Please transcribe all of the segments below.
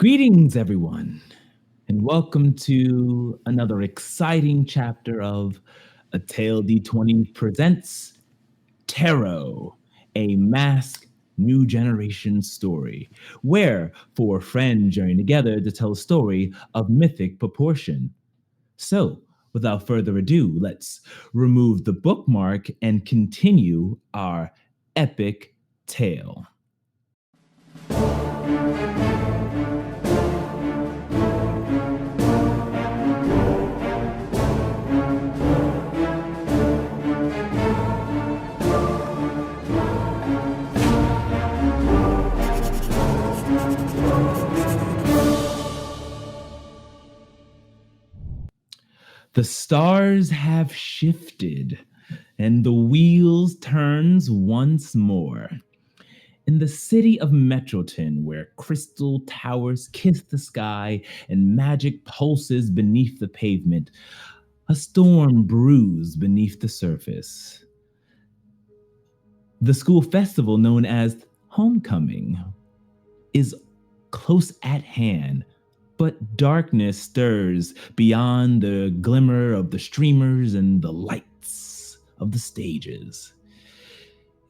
Greetings, everyone, and welcome to another exciting chapter of A Tale D20 Presents Tarot, a masked new generation story, where four friends journey together to tell a story of mythic proportion. So, without further ado, let's remove the bookmark and continue our epic tale. The stars have shifted, and the wheels turns once more. In the city of Metroton, where crystal towers kiss the sky and magic pulses beneath the pavement, a storm brews beneath the surface. The school festival known as Homecoming is close at hand, but darkness stirs beyond the glimmer of the streamers and the lights of the stages.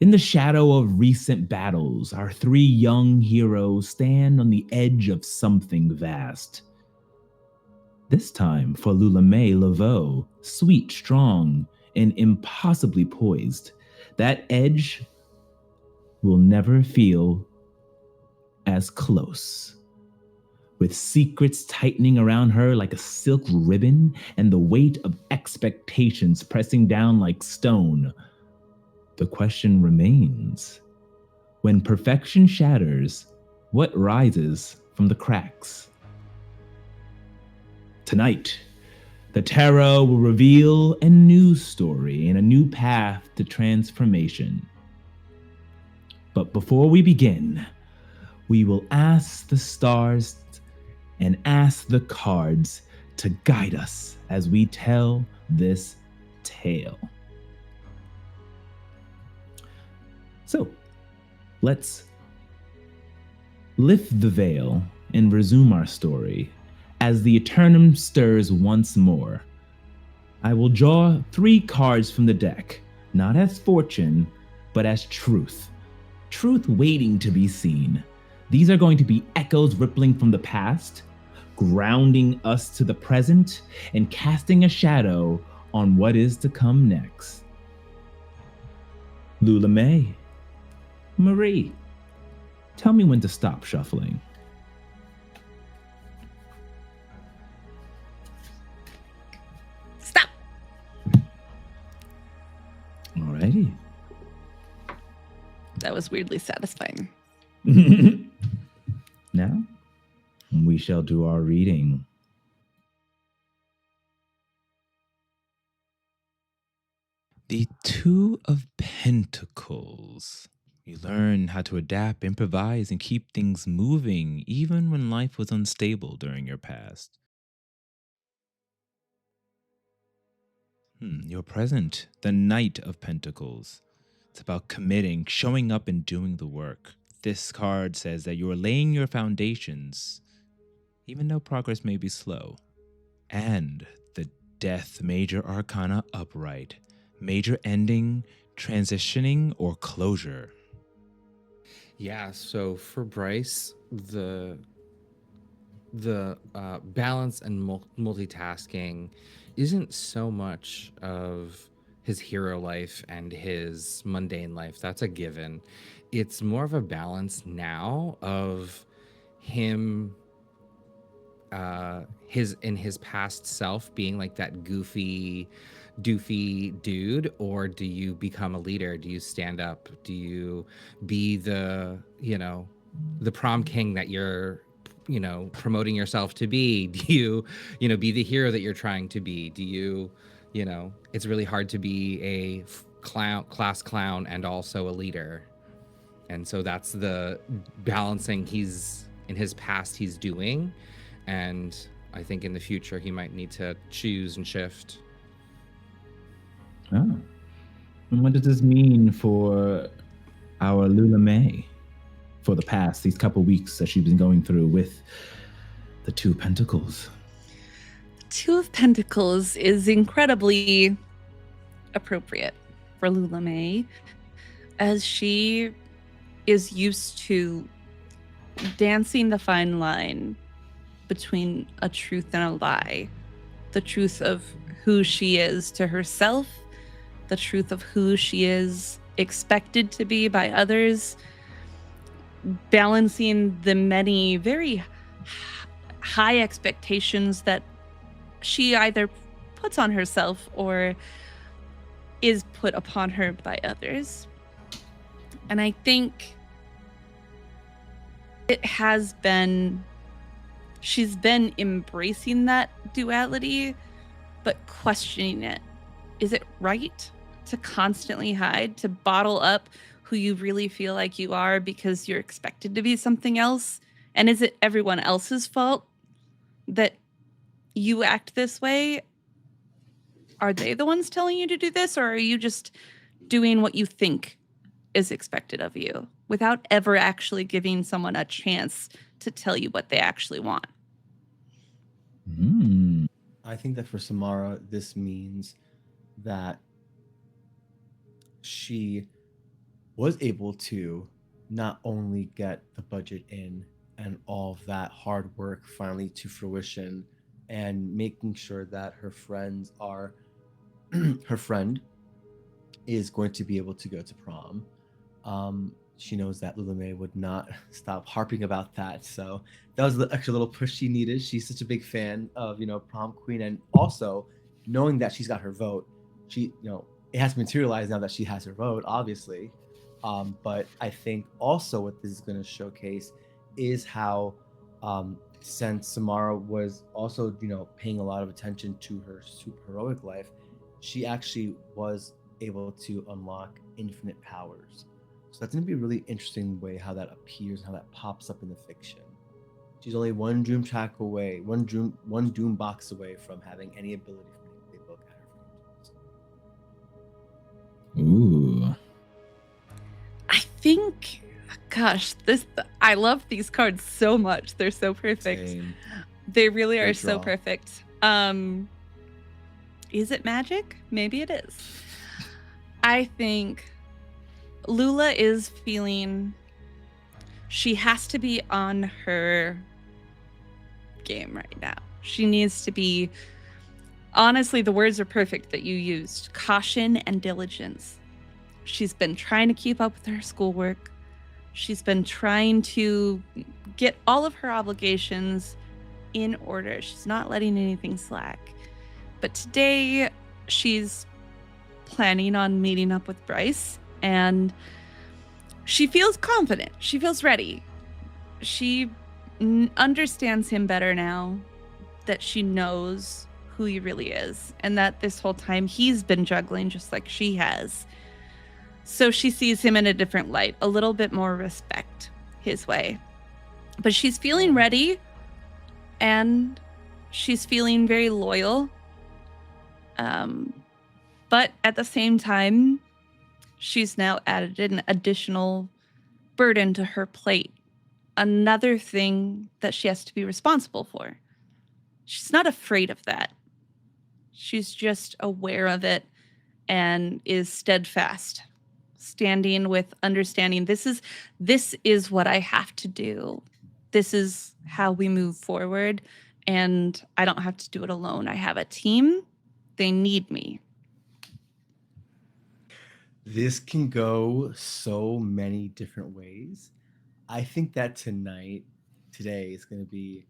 In the shadow of recent battles, our three young heroes stand on the edge of something vast. This time for Lulame Laveau, sweet, strong, and impossibly poised. That edge will never feel as close. With secrets tightening around her like a silk ribbon and the weight of expectations pressing down like stone, the question remains: when perfection shatters, what rises from the cracks? Tonight, the tarot will reveal a new story and a new path to transformation. But before we begin, we will ask the stars and ask the cards to guide us as we tell this tale. So, let's lift the veil and resume our story as the Eternum stirs once more. I will draw 3 cards from the deck, not as fortune, but as truth. Truth waiting to be seen. These are going to be echoes rippling from the past, grounding us to the present, and casting a shadow on what is to come next. Lulame, Marie, tell me when to stop shuffling. Stop! Alrighty. That was weirdly satisfying. Now, we shall do our reading. The Two of Pentacles. You learn how to adapt, improvise, and keep things moving even when life was unstable during your past. Your present, the Knight of Pentacles. It's about committing, showing up, and doing the work. This card says that you are laying your foundations, even though progress may be slow. And the Death Major Arcana upright. Major ending, transitioning, or closure. Yeah, so for Bryce, the balance and multitasking isn't so much of his hero life and his mundane life. That's a given. It's more of a balance now of him his past self being like that goofy doofy dude, or do you become a leader? Do you stand up? Do you be the prom king that you're promoting yourself to be? Do you be the hero that you're trying to be? Do you it's really hard to be a class clown and also a leader. And so that's the balancing he's in his past he's doing, and I think in the future he might need to choose and shift. Oh. And what does this mean for our Lula May? For the past, these couple weeks that she's been going through with The Two of Pentacles. Two of Pentacles is incredibly appropriate for Lula May, as she is used to dancing the fine line between a truth and a lie. The truth of who she is to herself, the truth of who she is expected to be by others, balancing the many very high expectations that she either puts on herself or is put upon her by others. And I think it has been, she's been embracing that duality, but questioning it. Is it right to constantly hide, to bottle up who you really feel like you are because you're expected to be something else? And is it everyone else's fault that you act this way? Are they the ones telling you to do this, or are you just doing what you think is expected of you without ever actually giving someone a chance to tell you what they actually want? I think that for Samara, this means that she was able to not only get the budget in and all of that hard work finally to fruition, and making sure that her friends are her friend is going to be able to go to prom. She knows that Lula May would not stop harping about that, so that was the extra little push she needed. She's such a big fan of prom queen, and also knowing that she's got her vote, she it has materialized now that she has her vote, obviously. But I think also what this is going to showcase is how, since Samara was also paying a lot of attention to her super heroic life, she actually was able to unlock infinite powers. So that's going to be a really interesting way how that appears, how that pops up in the fiction. She's only one doom track away, one doom box away from having any ability from any playbook at her fingertips. Ooh. I think, gosh, I love these cards so much. They're so perfect. Same. They really Great are so draw. perfect. Is it magic? Maybe it is. I think Lula is feeling she has to be on her game right now. She needs to be, honestly, the words are perfect that you used: caution and diligence. She's been trying to keep up with her schoolwork. She's been trying to get all of her obligations in order. She's not letting anything slack. But today, she's planning on meeting up with Bryce, and she feels confident. She feels ready. She understands him better now that she knows who he really is, and that this whole time he's been juggling just like she has. So she sees him in a different light, a little bit more respect his way. But she's feeling ready, and she's feeling very loyal. But at the same time, she's now added an additional burden to her plate. Another thing that she has to be responsible for. She's not afraid of that. She's just aware of it and is steadfast, standing with understanding this is what I have to do. This is how we move forward, and I don't have to do it alone. I have a team. They need me. This can go so many different ways. I think that today is going to be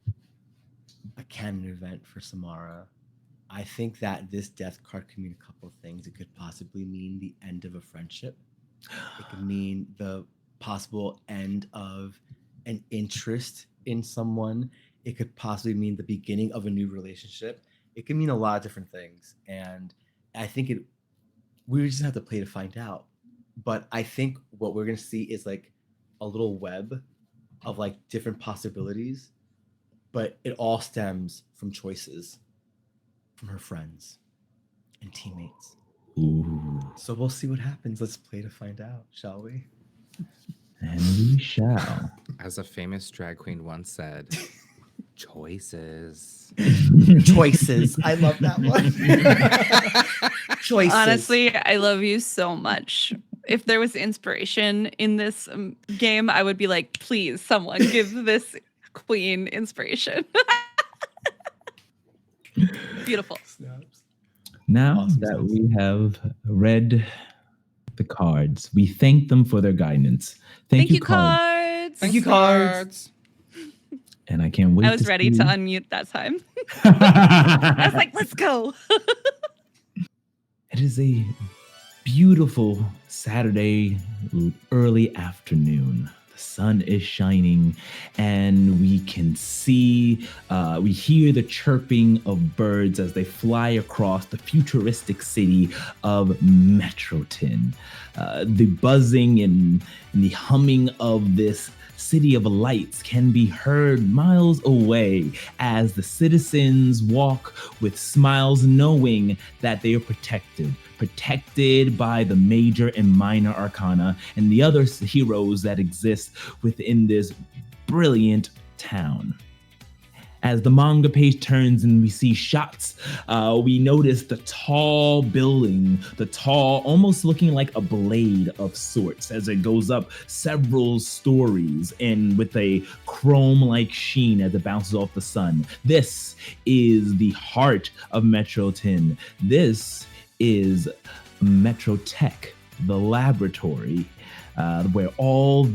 a canon event for Samara. I think that this death card could mean a couple of things. It could possibly mean the end of a friendship. It could mean the possible end of an interest in someone. It could possibly mean the beginning of a new relationship. It could mean a lot of different things. And I think we just have to play to find out. But I think what we're going to see is like a little web of like different possibilities, but it all stems from choices from her friends and teammates. Ooh. So we'll see what happens. Let's play to find out, shall we? And we shall. As a famous drag queen once said, Choices. Choices. I love that one. Choices. Honestly, I love you so much. If there was inspiration in this game, I would be like, please, someone give this queen inspiration. Beautiful. Snaps. Now Awesome that sauce. we have read the cards, we thank them for their guidance. Thank you, cards. Thank you, cards. And I can't wait. I was ready to see- unmute that time. I was like, let's go. It is a beautiful Saturday early afternoon. The sun is shining, and we can see, we hear the chirping of birds as they fly across the futuristic city of Metroton. The buzzing and the humming of this city of lights can be heard miles away as the citizens walk with smiles, knowing that they are protected by the major and minor arcana and the other heroes that exist within this brilliant town. As the manga page turns and we see shots, we notice the tall building, almost looking like a blade of sorts as it goes up several stories and with a chrome-like sheen as it bounces off the sun. This is the heart of Metroton. This is Metrotech, the laboratory, where all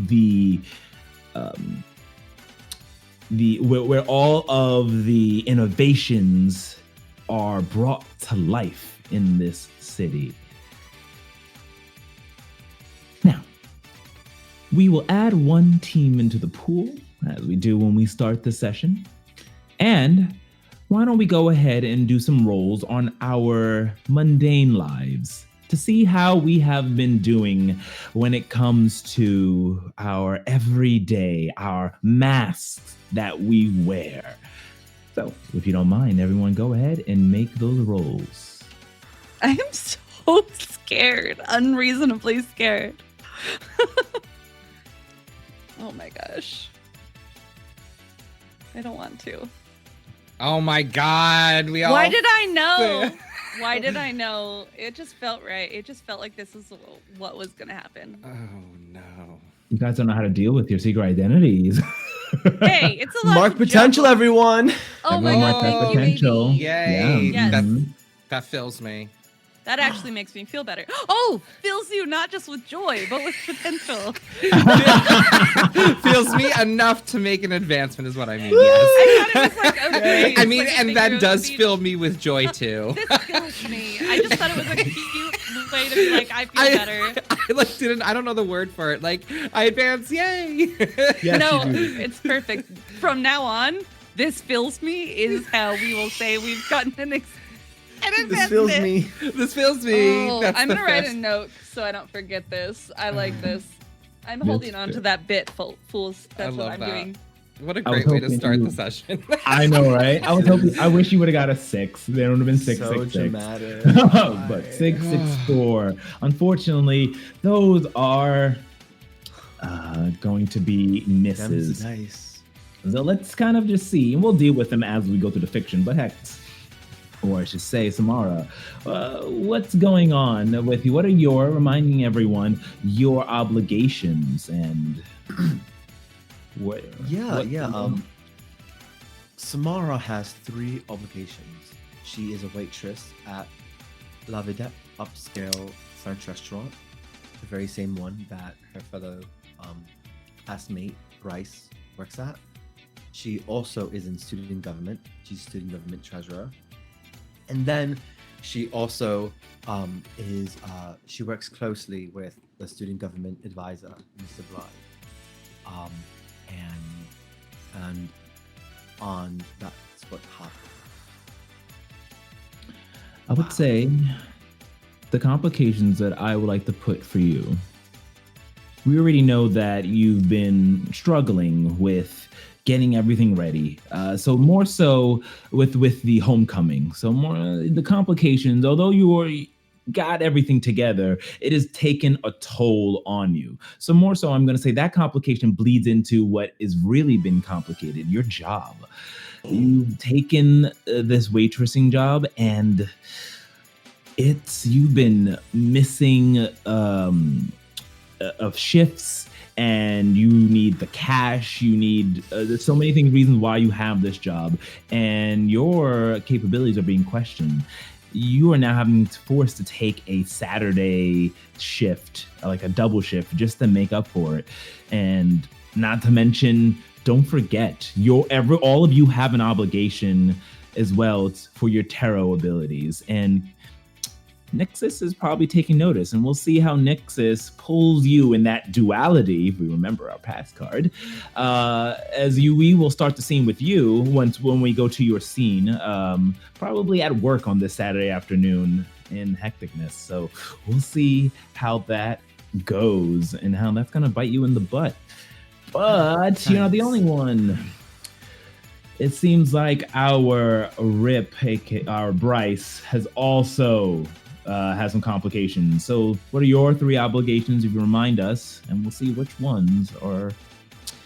where all of the innovations are brought to life in this city. Now, we will add one team into the pool, as we do when we start the session. And why don't we go ahead and do some rolls on our mundane lives to see how we have been doing when it comes to our everyday, our masks that we wear. So, if you don't mind, everyone go ahead and make those rolls. I am so scared, unreasonably scared. Oh my gosh. I don't want to. Oh my God. Why did I know? Why did I know? It just felt right. It just felt like this is what was going to happen. Oh no. You guys don't know how to deal with your secret identities. Hey, it's a lot Mark to potential, juggle. everyone. Oh my Everyone god, mark that thank you, potential. baby. Yay. Yes. Mhm. That fills me. That actually makes me feel better. Oh, fills you not just with joy, but with potential. Fills me enough to make an advancement is what I mean. Yes. I thought it was like a breeze, I mean, like a and finger that on the does beach. fill me with joy too. This fills me. I just thought it was a cute way to be like, I feel better. I don't know the word for it. Like, I advance, yay! Yes, No, you do. it's perfect. From now on, this fills me is how we will say we've gotten an This advancement. fills me. This fills me. Oh, That's I'm the gonna write a best. note so I don't forget this. I like this. I'm That's holding on to good. that bit, fools. I That's what love I'm that. doing. What a I was great way to hoping start you- the session. I know, right? I was hoping. I wish you would have got a 6. There would have been 6, So 6, 6. dramatic. But 6, 6, 4. Unfortunately, those are going to be misses. Nice. So let's kind of just see, and we'll deal with them as we go through the fiction. But heck, or I should say, Samara, what's going on with you? What are reminding everyone, your obligations and what? Yeah. Samara has 3 obligations. She is a waitress at La Vedette upscale French restaurant, the very same one that her fellow classmate Bryce works at. She also is in student government. She's student government treasurer. And then she also she works closely with the student government advisor, Mr. Bly. And on that's what happened. I would say the complications that I would like to put for you. We already know that you've been struggling with getting everything ready. So more so with the homecoming. So more the complications, although got everything together, it has taken a toll on you. So more so, I'm going to say that complication bleeds into what is really been complicated, your job. You've taken this waitressing job, and you've been missing of shifts, and you need the cash, you need there's so many reasons why you have this job, and your capabilities are being questioned. You are now having forced to take a Saturday shift, like a double shift, just to make up for it. And not to mention, don't forget, all of you have an obligation as well for your tarot abilities. And Nixus is probably taking notice, and we'll see how Nixus pulls you in that duality, if we remember our past card. We will start the scene with you when we go to your scene, probably at work on this Saturday afternoon in hecticness. So we'll see how that goes and how that's going to bite you in the butt. But you're not the only one. It seems like our our Bryce, has also has some complications. So what are your 3 obligations, if you remind us, and we'll see which ones are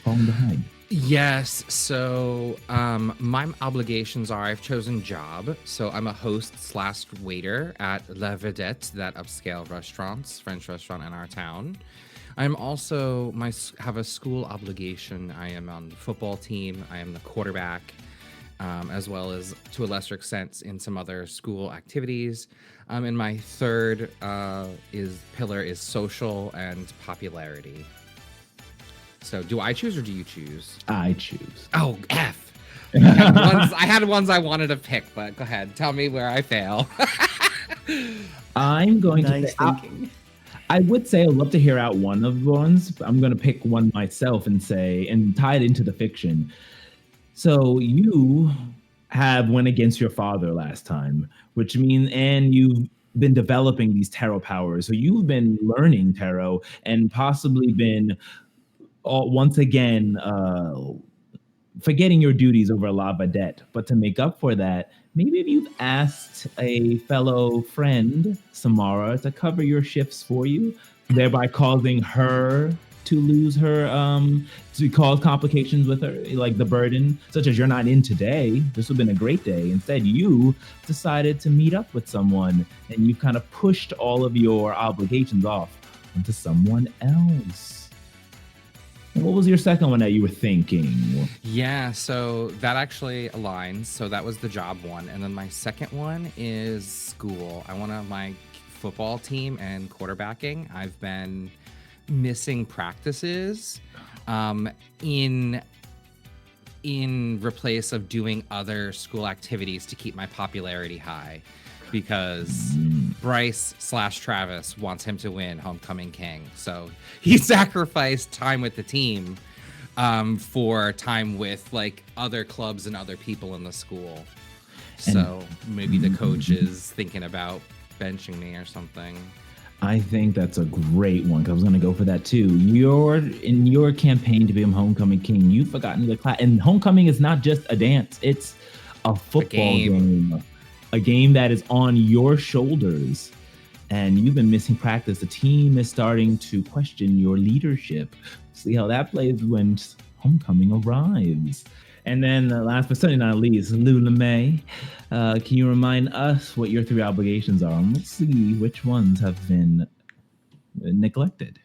falling behind. Yes. So my obligations are, I've chosen job. So I'm a host/waiter at La Vedette, that upscale French restaurant in our town. I'm also, have a school obligation. I am on the football team. I am the quarterback, as well as, to a lesser extent, in some other school activities. And my third pillar is social and popularity. So do I choose or do you choose? I choose. Oh, F. I had ones I wanted to pick, but go ahead. Tell me where I fail. I'm going to Nice thinking. I would say I'd love to hear out one of the ones. But I'm going to pick one myself and tie it into the fiction. So you went against your father last time, which means, and you've been developing these tarot powers. So you've been learning tarot and possibly been once again forgetting your duties over La Vedette. But to make up for that, maybe if you've asked a fellow friend, Samara, to cover your shifts for you, thereby causing her to lose her, to cause complications with her, like the burden, such as you're not in today. This would have been a great day. Instead, you decided to meet up with someone, and you kind of pushed all of your obligations off onto someone else. What was your second one that you were thinking? Yeah, so that actually aligns. So that was the job one. And then my second one is school. I want my football team and quarterbacking. I've been missing practices in replace of doing other school activities to keep my popularity high, because Bryce/Travis wants him to win Homecoming King. So he sacrificed time with the team for time with like other clubs and other people in the school. So maybe the coach is thinking about benching me or something. I think that's a great one, because I was going to go for that too. In your campaign to become Homecoming King, you've forgotten the class. And Homecoming is not just a dance, it's a football game. A game that is on your shoulders. And you've been missing practice. The team is starting to question your leadership. See how that plays when Homecoming arrives. And then last but certainly not least, Lula May. Can you remind us what your 3 obligations are? And let's see which ones have been neglected.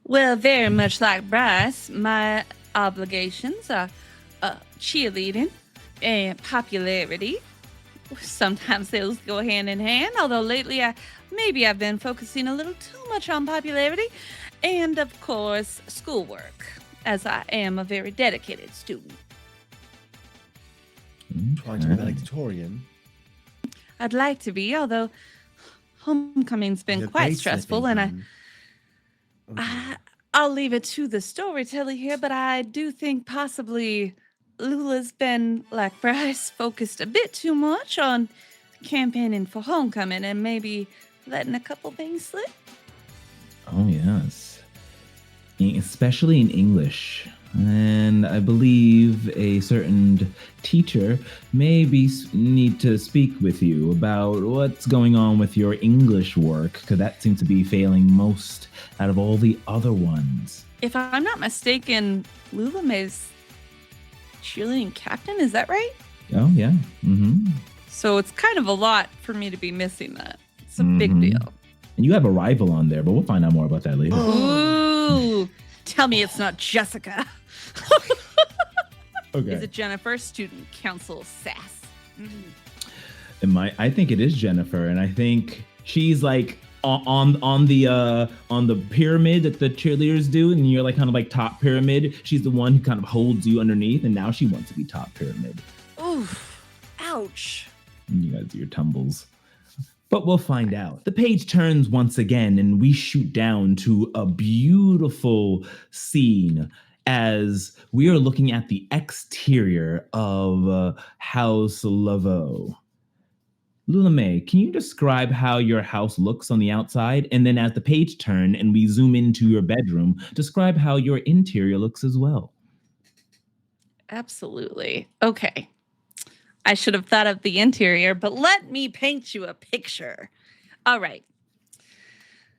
Well, very much like Bryce, my obligations are cheerleading and popularity. Sometimes those go hand in hand, although lately I've been focusing a little too much on popularity. And of course, schoolwork, as I am a very dedicated student. Trying to be valedictorian. I'd like to be, although homecoming's been quite stressful, and I'll leave it to the storyteller here, but I do think possibly Lula's been, like Bryce, focused a bit too much on campaigning for homecoming and maybe letting a couple things slip. Oh, yes. Especially in English. And I believe a certain teacher need to speak with you about what's going on with your English work, because that seems to be failing most out of all the other ones. If I'm not mistaken, Lula May's cheerleading captain, is that right? Oh, yeah. Mm-hmm. So it's kind of a lot for me to be missing that. It's a big deal. And you have a rival on there, but we'll find out more about that later. Ooh, tell me it's not Jessica. Okay. Is it Jennifer? Student council sass. I think it is Jennifer, and I think she's like on the pyramid that the cheerleaders do, and you're like kind of like top pyramid. She's the one who kind of holds you underneath, and now she wants to be top pyramid. Oof. Ouch. And you guys do your tumbles. But we'll find out. The page turns once again, and we shoot down to a beautiful scene as we are looking at the exterior of House Laveau. Lula May, can you describe how your house looks on the outside? And then as the page turn and we zoom into your bedroom, describe how your interior looks as well. Absolutely. Okay. I should have thought of the interior, but let me paint you a picture. All right.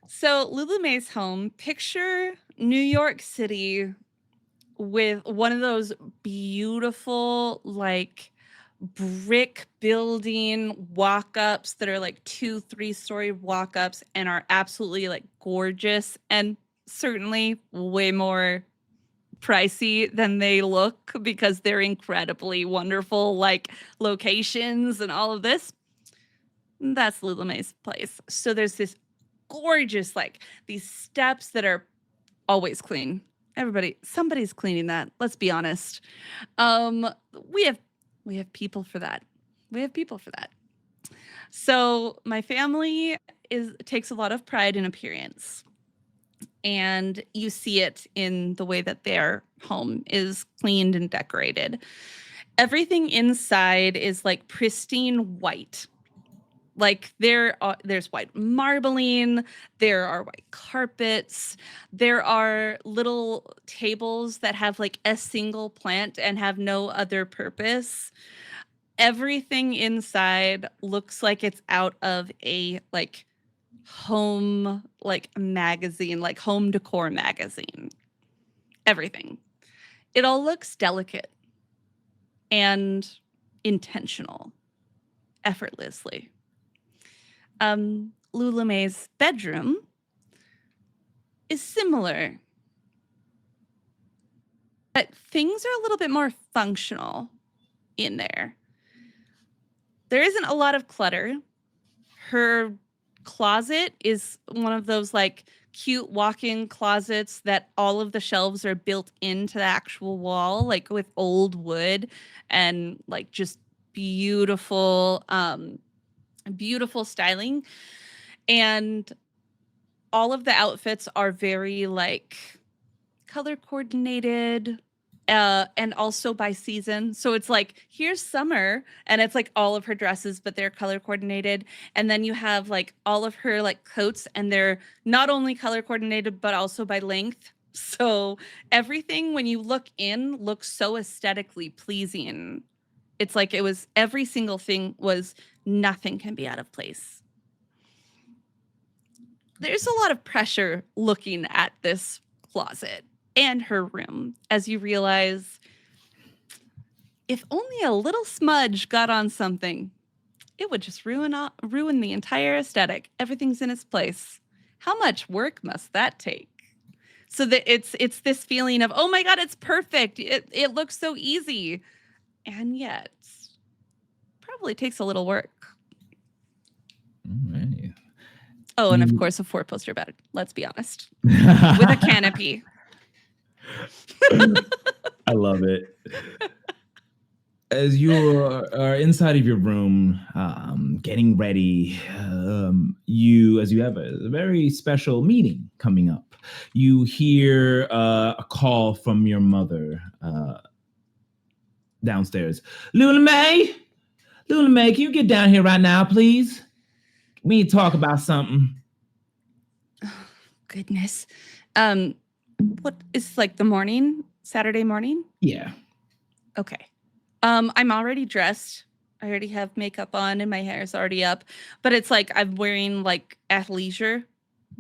So Lula May's home, picture New York City with one of those beautiful, like, brick building walk-ups that are like 2-3 story walk-ups and are absolutely like gorgeous and certainly way more pricey than they look because they're incredibly wonderful like locations and all of this. That's Lula May's place. So there's this gorgeous like these steps that are always clean. Somebody's cleaning that. Let's be honest. We have people for that. So my family takes a lot of pride in appearance. And you see it in the way that their home is cleaned and decorated. Everything inside is like pristine white. Like there's white marbling, there are white carpets, there are little tables that have like a single plant and have no other purpose. Everything inside looks like it's out of a like home like magazine, like home decor magazine. Everything. It all looks delicate and intentional, effortlessly. Lula May's bedroom is similar, but things are a little bit more functional in there. There isn't a lot of clutter. Her closet is one of those like cute walk-in closets that all of the shelves are built into the actual wall, like with old wood and like just beautiful styling. And all of the outfits are very like color coordinated and also by season. So it's like, here's summer, and it's like all of her dresses, but they're color coordinated. And then you have like all of her like coats, and they're not only color coordinated, but also by length. So everything, when you look in, looks so aesthetically pleasing. It's like every single thing was, nothing can be out of place. There's a lot of pressure looking at this closet and her room as you realize if only a little smudge got on something, it would just ruin the entire aesthetic. Everything's in its place. How much work must that take? So that it's this feeling of, oh my God, it's perfect. It looks so easy. And yet probably takes a little work. Alrighty. Oh, and of course a 4-poster bed, let's be honest. With a canopy. I love it. As you are inside of your room, getting ready, as you have a very special meeting coming up, you hear a call from your mother downstairs. Lula May, can you get down here right now, please? We need to talk about something. Oh, goodness. What is like the morning Saturday morning? Yeah. Okay. I'm already dressed. I already have makeup on and my hair is already up, but it's like I'm wearing like athleisure.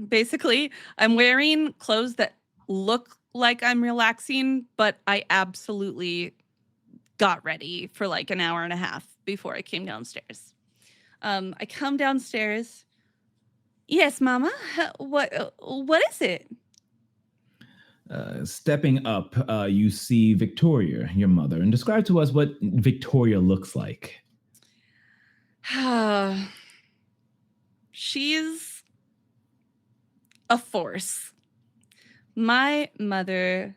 Basically, I'm wearing clothes that look like I'm relaxing, but I absolutely got ready for like an hour and a half before I came downstairs. I come downstairs. Yes, Mama. What is it? Stepping up, you see Victoria, your mother, and describe to us what Victoria looks like. She's a force. My mother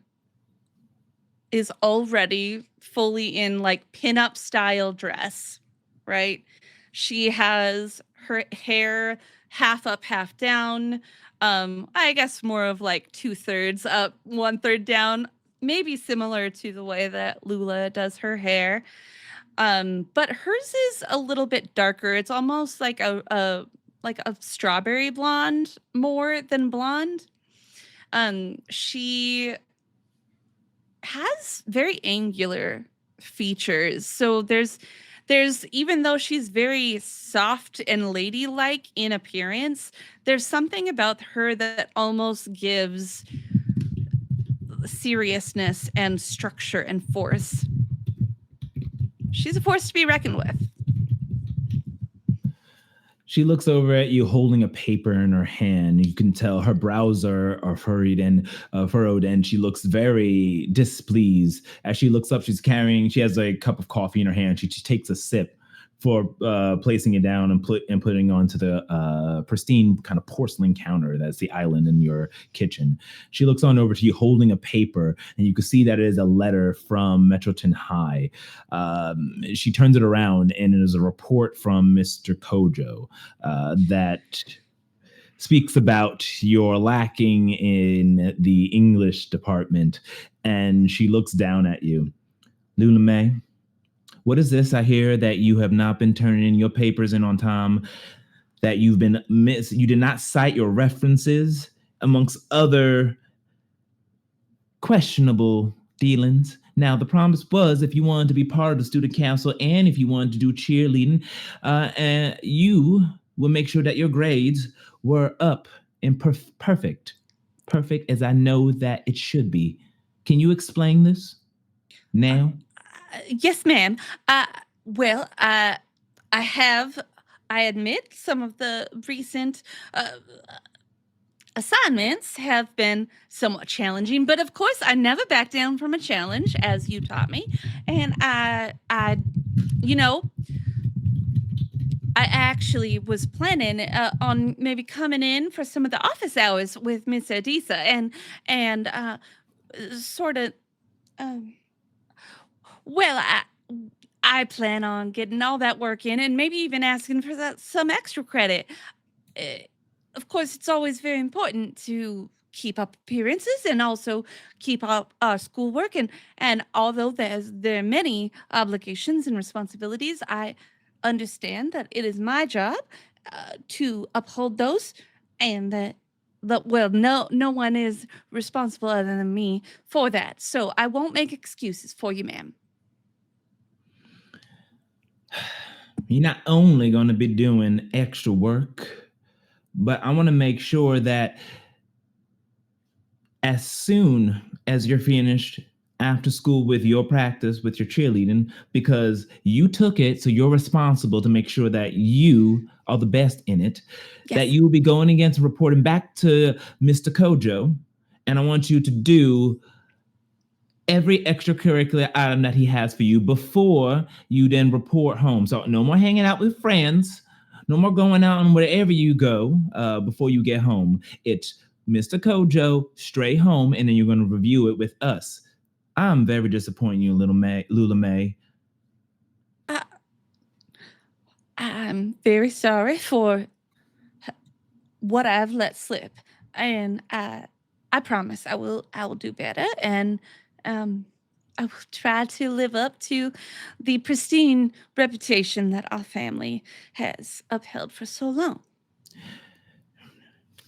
is already fully in like pinup style dress, right? She has her hair half up, half down. I guess more of like 2/3 up, 1/3 down, maybe similar to the way that Lula does her hair. But hers is a little bit darker. It's almost like a strawberry blonde more than blonde. She has very angular features. So there's even though she's very soft and ladylike in appearance, there's something about her that almost gives seriousness and structure and force. She's a force to be reckoned with. She looks over at you holding a paper in her hand. You can tell her brows are furrowed and furrowed, and she looks very displeased. As she looks up, she has a cup of coffee in her hand. She takes a sip for placing it down and putting onto the pristine kind of porcelain counter that's the island in your kitchen. She looks on over to you holding a paper, and you can see that it is a letter from Metroton High. She turns it around, and it is a report from Mr. Kojo that speaks about your lacking in the English department. And she looks down at you. Lula May, what is this? I hear that you have not been turning in your papers in on time, that you did not cite your references amongst other questionable dealings. Now, the promise was if you wanted to be part of the student council and if you wanted to do cheerleading, and you will make sure that your grades were up and perfect as I know that it should be. Can you explain this now? Yes, ma'am. Well, I admit some of the recent uh, assignments have been somewhat challenging, but of course, I never back down from a challenge, as you taught me. And you know, I actually was planning on maybe coming in for some of the office hours with Miss Odisa and sort of. Um, well, I plan on getting all that work in and maybe even asking for some extra credit. Uh, of course, it's always very important to keep up appearances and also keep up our schoolwork. And although there are many obligations and responsibilities, I understand that it is my job to uphold those, and that well, no one is responsible other than me for that. So I won't make excuses for you, ma'am. You're not only going to be doing extra work, but I want to make sure that as soon as you're finished after school with your practice, with your cheerleading, because you took it, so you're responsible to make sure that you are the best in it, that Yes. you will be going against and reporting back to Mr. Kojo. And I want you to do every extracurricular item that he has for you before you then report home. So no more hanging out with friends, no more going out and wherever you go before you get home. It's Mr. Kojo, straight home, and then you're going to review it with us. I'm very disappointed in you, Lula May. I, I'm very sorry for what I've let slip, and I promise I will do better, and um, I will try to live up to the pristine reputation that our family has upheld for so long.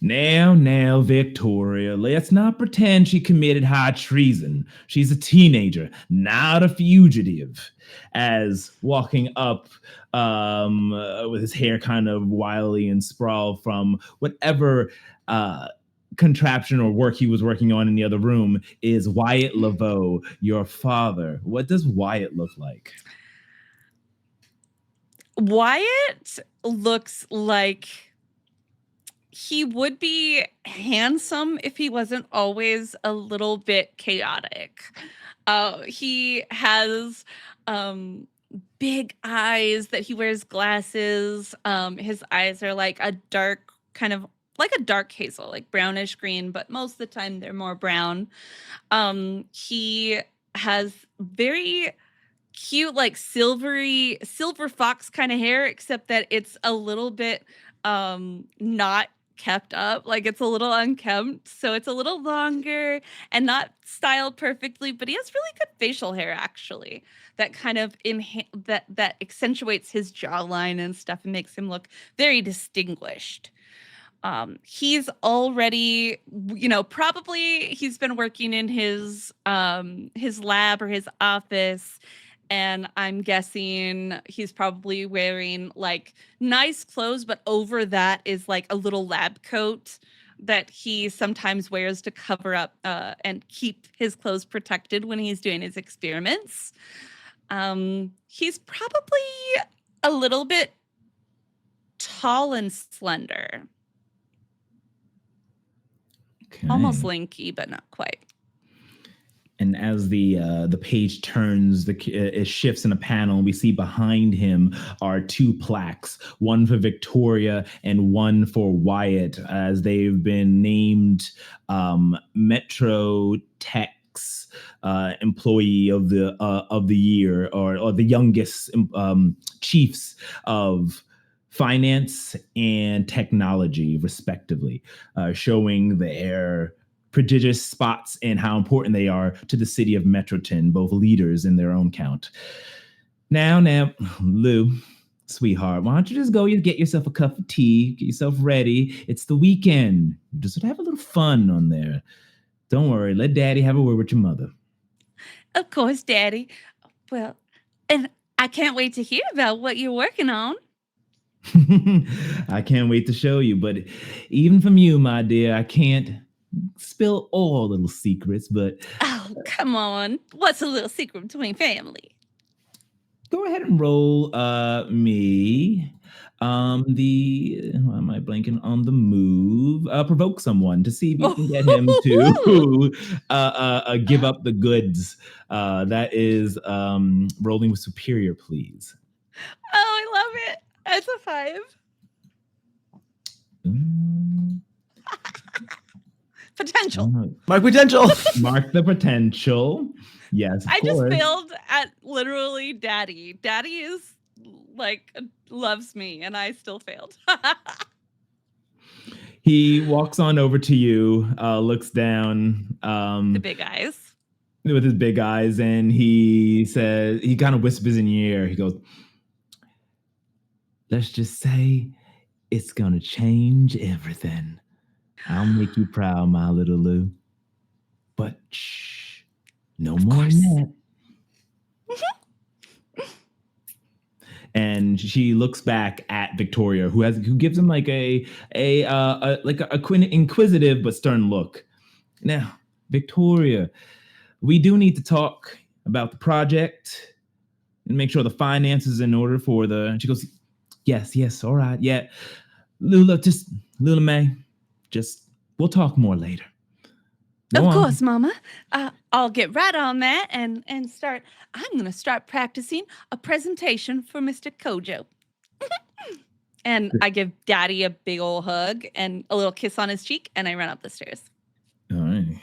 Now, Victoria, let's not pretend she committed high treason. She's a teenager, not a fugitive. As walking up with his hair kind of wildly and sprawled from whatever uh, contraption or work he was working on in the other room is Wyatt Laveau, your father. What does Wyatt look like? Wyatt looks like he would be handsome if he wasn't always a little bit chaotic. He has big eyes that he wears glasses. His eyes are like a dark, kind of like a dark hazel, like brownish green, but most of the time they're more brown. He has very cute, like silver fox kind of hair, except that it's a little bit not kept up, like it's a little unkempt, so it's a little longer and not styled perfectly, but he has really good facial hair actually, that kind of that accentuates his jawline and stuff and makes him look very distinguished. He's already, probably he's been working in his lab or his office, and I'm guessing he's probably wearing like nice clothes, but over that is like a little lab coat that he sometimes wears to cover up and keep his clothes protected when he's doing his experiments. He's probably a little bit tall and slender. Okay. Almost lanky, but not quite. And as the page turns, it shifts in a panel, and we see behind him are two plaques, one for Victoria and one for Wyatt, as they've been named Metro Tech's employee of the year, or the youngest chiefs of finance and technology, respectively, showing their prodigious spots and how important they are to the city of Metroton, both leaders in their own count. Now, Lou, sweetheart, why don't you just go get yourself a cup of tea, get yourself ready. It's the weekend. Just have a little fun on there. Don't worry, let Daddy have a word with your mother. Of course, Daddy. Well, and I can't wait to hear about what you're working on. I can't wait to show you, but even from you, my dear, I can't spill all little secrets, but Oh, come on. What's a little secret between family? Go ahead and roll me why am I blanking on the move? Provoke someone to see if you can get him to give up the goods. That is rolling with superior, please. Oh, I love it. That's a 5. Potential. Mark potential. Mark the potential. Yes, I course. just failed at literally Daddy. Daddy is like loves me, and I still failed. He walks on over to you, looks down. The big eyes. With his big eyes, and he says, he kind of whispers in your ear. He goes, let's just say it's gonna change everything. I'll make you proud, my little Lou. But shh, no more than that. And she looks back at Victoria, who gives him like a inquisitive but stern look. Now, Victoria, we do need to talk about the project and make sure the finances in order for the. And she goes, yes, all right, yeah, Lula May, just we'll talk more later. Of course, Mama. I'll get right on that and start. I'm going to start practicing a presentation for Mr. Kojo. And I give Daddy a big old hug and a little kiss on his cheek, and I run up the stairs. All right.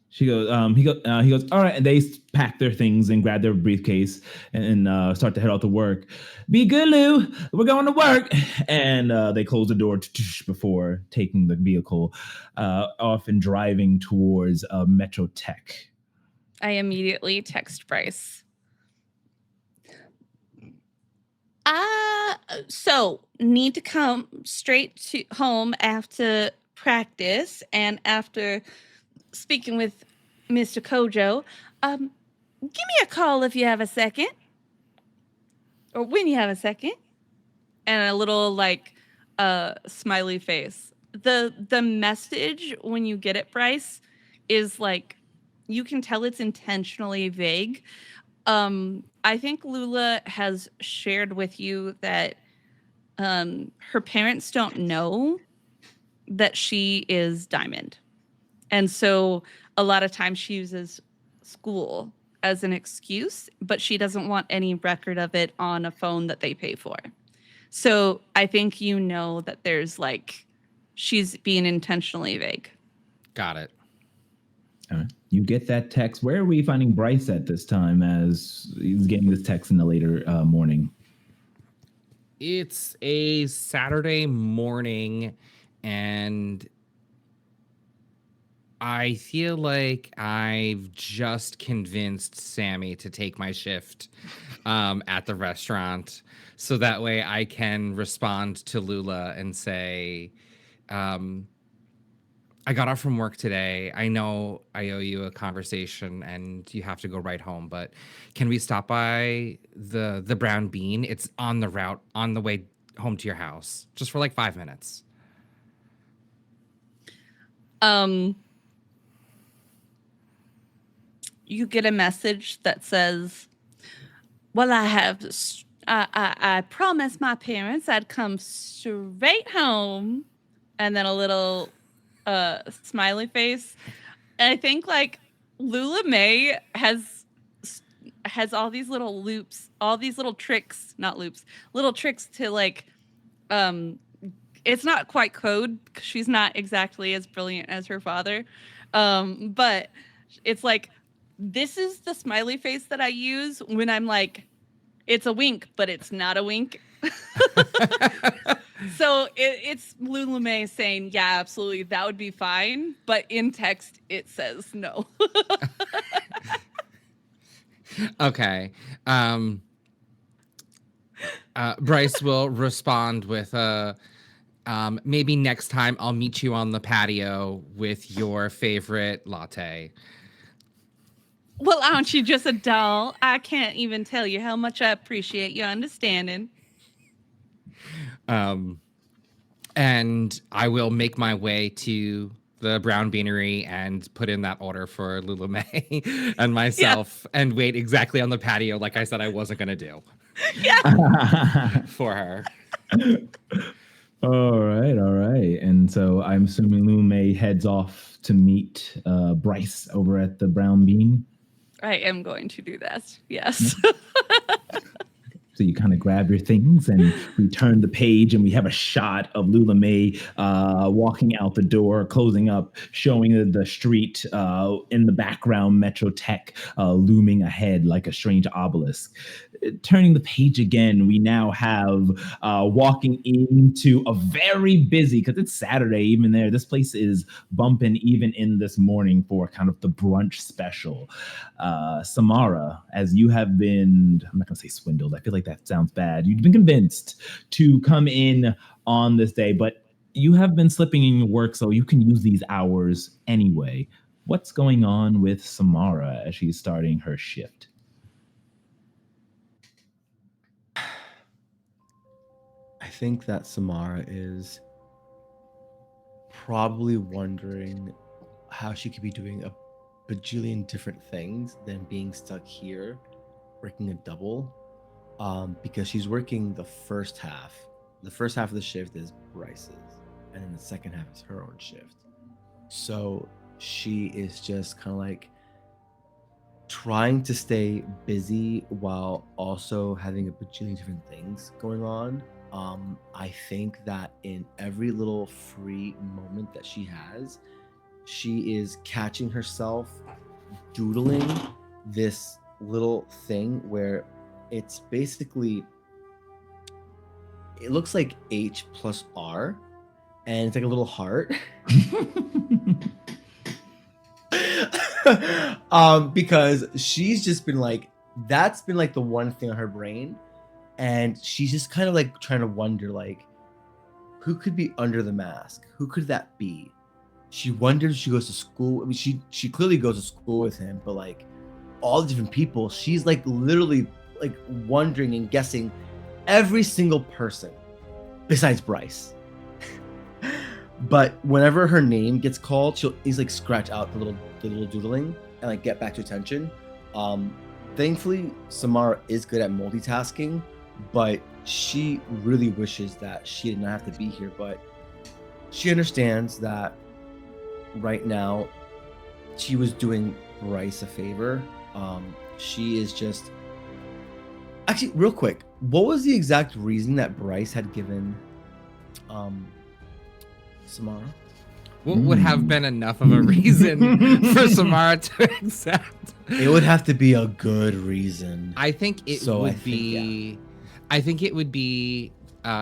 She goes. He goes. All right. And they pack their things and grab their briefcase and start to head out to work. Be good, Lou. We're going to work. And they close the door before taking the vehicle off and driving towards Metro Tech. I immediately text Bryce. So need to come straight to home after practice and after speaking with Mr. Kojo, give me a call if you have a second. Or when you have a second. And a little like smiley face. The message when you get it, Bryce, is like you can tell it's intentionally vague. I think Lula has shared with you that her parents don't know that she is Diamond. And so a lot of times she uses school as an excuse, but she doesn't want any record of it on a phone that they pay for. So I think you know that there's like, she's being intentionally vague. Got it. All right. You get that text. Where are we finding Bryce at this time as he's getting this text in the later morning? It's a Saturday morning, and I feel like I've just convinced Sammy to take my shift at the restaurant, so that way I can respond to Lula and say, I got off from work today. I know I owe you a conversation and you have to go right home, but can we stop by the Brown Bean? It's on the route, on the way home to your house, just for like 5 minutes. You get a message that says, well, I promised my parents I'd come straight home. And then a little smiley face. And I think like Lula May has all these little loops, all these little tricks, not loops, little tricks to like, it's not quite code. She's not exactly as brilliant as her father. But it's like, this is the smiley face that I use when I'm like, it's a wink, but it's not a wink. So it's Lula May saying, yeah, absolutely, that would be fine. But in text, it says no. Okay. Bryce will respond with maybe next time I'll meet you on the patio with your favorite latte. Well, aren't you just a doll? I can't even tell you how much I appreciate your understanding. And I will make my way to the Brown Beanery and put in that order for Lula May and myself and wait exactly on the patio like I said I wasn't going to do. Yeah. For her. All right. And so I'm assuming Lume heads off to meet Bryce over at the Brown Bean. I am going to do that. Yes. So you kind of grab your things and we turn the page and we have a shot of Lula May walking out the door, closing up, showing the street in the background, Metro Tech looming ahead like a strange obelisk. Turning the page again, we now have walking into a very busy, because it's Saturday even there. This place is bumping even in this morning for kind of the brunch special. Samara, as you have been, I'm not going to say swindled. I feel like that sounds bad. You've been convinced to come in on this day, but you have been slipping in your work, so you can use these hours anyway. What's going on with Samara as she's starting her shift? I think that Samara is probably wondering how she could be doing a bajillion different things than being stuck here working a double, because she's working the first half. The first half of the shift is Bryce's, and then the second half is her own shift. So she is just kind of like trying to stay busy while also having a bajillion different things going on. I think that in every little free moment that she has, she is catching herself doodling this little thing where it's basically, it looks like H plus R, and it's like a little heart. Because she's just been like, that's been like the one thing on her brain, and she's just kind of like trying to wonder, like, who could be under the mask? Who could that be? She wonders. She goes to school. I mean, she clearly goes to school with him, but like all the different people, she's like literally like wondering and guessing every single person besides Bryce. But whenever her name gets called, he's like scratch out the little doodling and like get back to attention. Thankfully, Samara is good at multitasking, but she really wishes that she did not have to be here. But she understands that right now she was doing Bryce a favor. She is just actually real quick. What was the exact reason that Bryce had given Samara? What would have been enough of a reason for Samara to accept? It would have to be a good reason. I think it would be. I think it would be.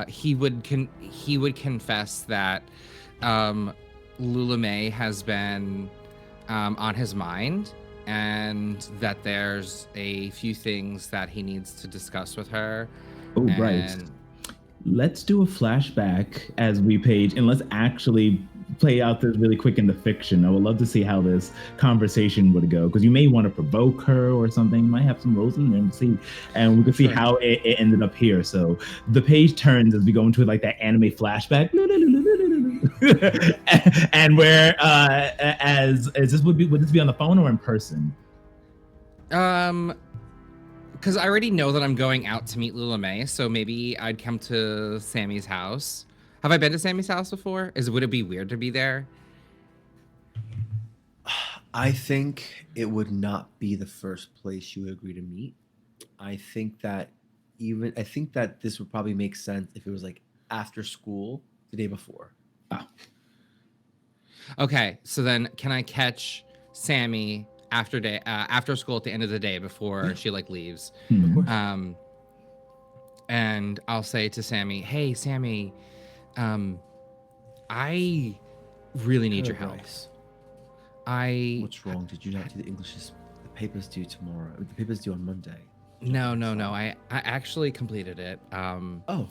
He would confess that Lula May has been on his mind, and that there's a few things that he needs to discuss with her. Oh, right. Let's do a flashback as we page, and let's actually play out this really quick into fiction. I would love to see how this conversation would go, because you may want to provoke her or something. You might have some roles in there and see, and we can see how it ended up here. So the page turns as we go into like that anime flashback, and where as this would this be on the phone or in person? Because I already know that I'm going out to meet Lula May, so maybe I'd come to Sammy's house. Have I been to Sammy's house before? Would it be weird to be there? I think it would not be the first place you would agree to meet. I think that this would probably make sense if it was like after school the day before. Oh. Okay, so then can I catch Sammy after school at the end of the day before she like leaves? Mm-hmm. And I'll say to Sammy, "Hey, Sammy, I really need your help. What's wrong? Did you not do the English? The paper's due tomorrow. The paper's due on Monday." No. I actually completed it. Oh,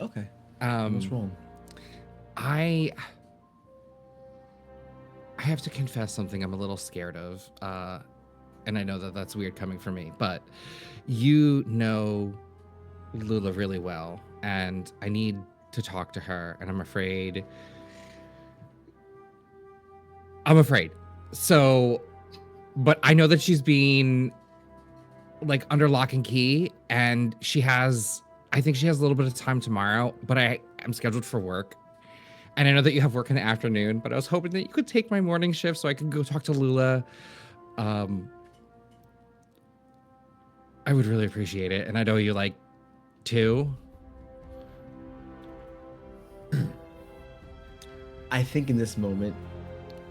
okay. What's wrong? I have to confess something I'm a little scared of, and I know that that's weird coming from me, but you know Lula really well, and I need to talk to her, and I'm afraid. So, but I know that she's been like under lock and key, and I think she has a little bit of time tomorrow, but I'm scheduled for work. And I know that you have work in the afternoon, but I was hoping that you could take my morning shift so I could go talk to Lula. I would really appreciate it. And I know you like too. I think in this moment,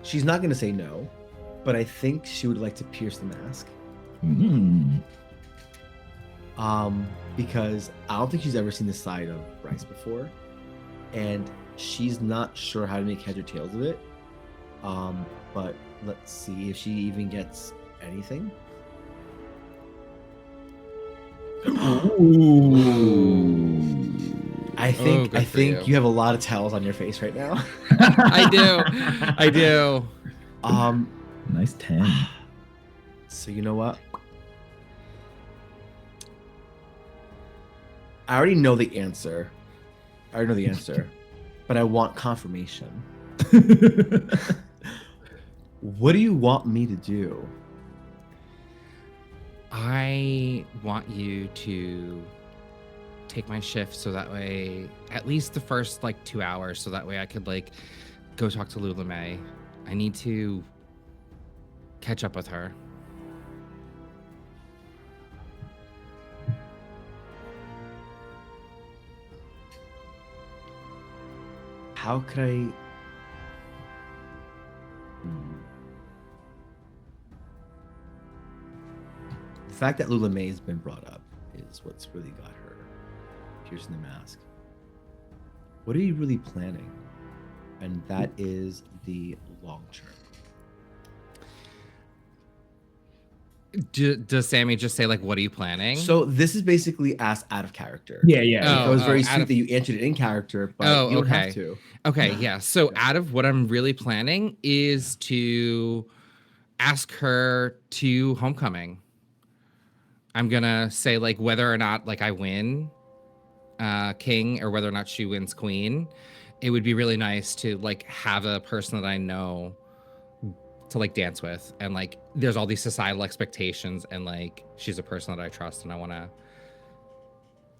she's not going to say no, but I think she would like to pierce the mask. Because I don't think she's ever seen the side of Bryce before. And she's not sure how to make heads or tails of it. But let's see if she even gets anything. Ooh. I think you have a lot of tells on your face right now. I do. Nice 10. So you know what? I already know the answer. But I want confirmation. What do you want me to do? I want you to take my shift so that way, at least the first like 2 hours, so that way I could like go talk to Lula May. I need to catch up with her. How could I? The fact that Lula May has been brought up is what's really got her piercing the mask. What are you really planning? And that is the long term. Does Sammy just say, like, what are you planning? So this is basically asked out of character. Yeah, yeah. It was very out sweet of- that you answered it in character, but you don't okay. have to. Okay, yeah. So out of what I'm really planning is to ask her to homecoming. I'm gonna say, like, whether or not, like, I win king or whether or not she wins queen, it would be really nice to, like, have a person that I know to, like, dance with, and, like, there's all these societal expectations, and, like, she's a person that I trust, and I want to,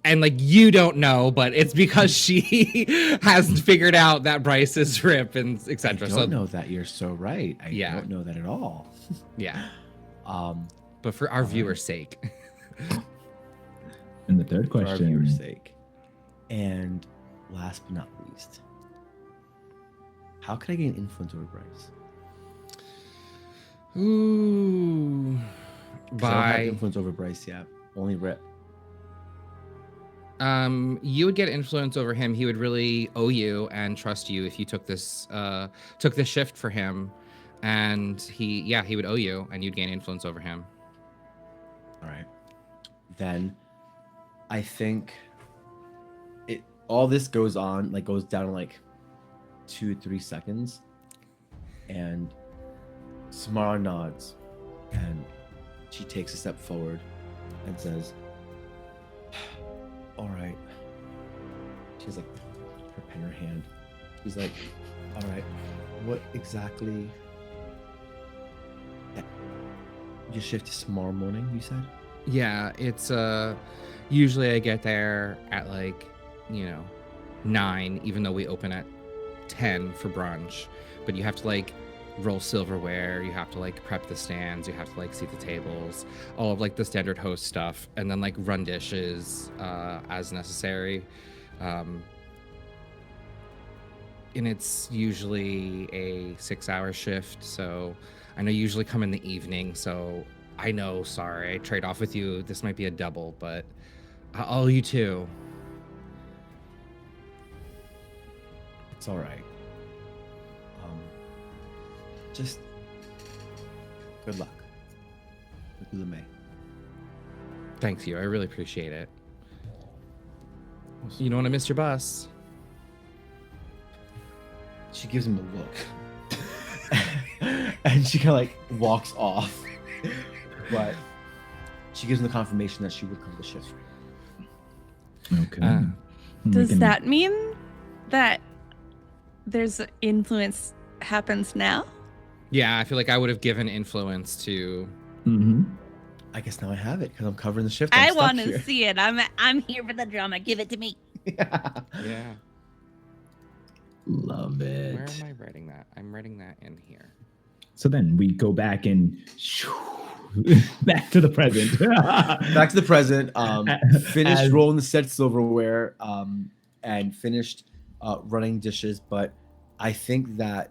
and, like, you don't know, but it's because she hasn't figured out that Bryce is Rip and etc. I don't know that. You're so right. I don't know that at all. Yeah. Um, But for our viewers' sake. And the third for our question. viewers' sake. And last but not least, how can I gain influence over Bryce? Ooh. 'Cause I don't have By influence over Bryce yet. Only Rip. you would get influence over him. He would really owe you and trust you if you took this shift for him, and he would owe you, and you'd gain influence over him. All right. Then I think all this goes on, like, goes down in like 2-3 seconds, and Samara nods, and she takes a step forward and says, all right. She's like her pen in her hand. She's like, all right, what exactly? Your shift is tomorrow morning, you said? Yeah, it's usually I get there at, like, 9, even though we open at 10 for brunch. But you have to, like, roll silverware, you have to, like, prep the stands, you have to, like, seat the tables, all of, like, the standard host stuff, and then, like, run dishes as necessary. And it's usually a 6-hour shift, so I know you usually come in the evening, so I know, sorry, I trade off with you. This might be a double, but I'll owe you 2. It's all right. Just good luck with the May. Thanks you. I really appreciate it. You don't want to miss your bus. She gives him a look. And she kind of, like, walks off. But she gives him the confirmation that she would come to the shift. Okay. Does that mean that there's influence happens now? Yeah, I feel like I would have given influence to. Mm-hmm. I guess now I have it because I'm covering the shift. I want to see it. I'm here for the drama. Give it to me. Yeah. Love it. Where am I writing that? I'm writing that in here. So then we go back and back to the present. Back to the present. Finished As- rolling the set silverware, and finished running dishes. But I think that,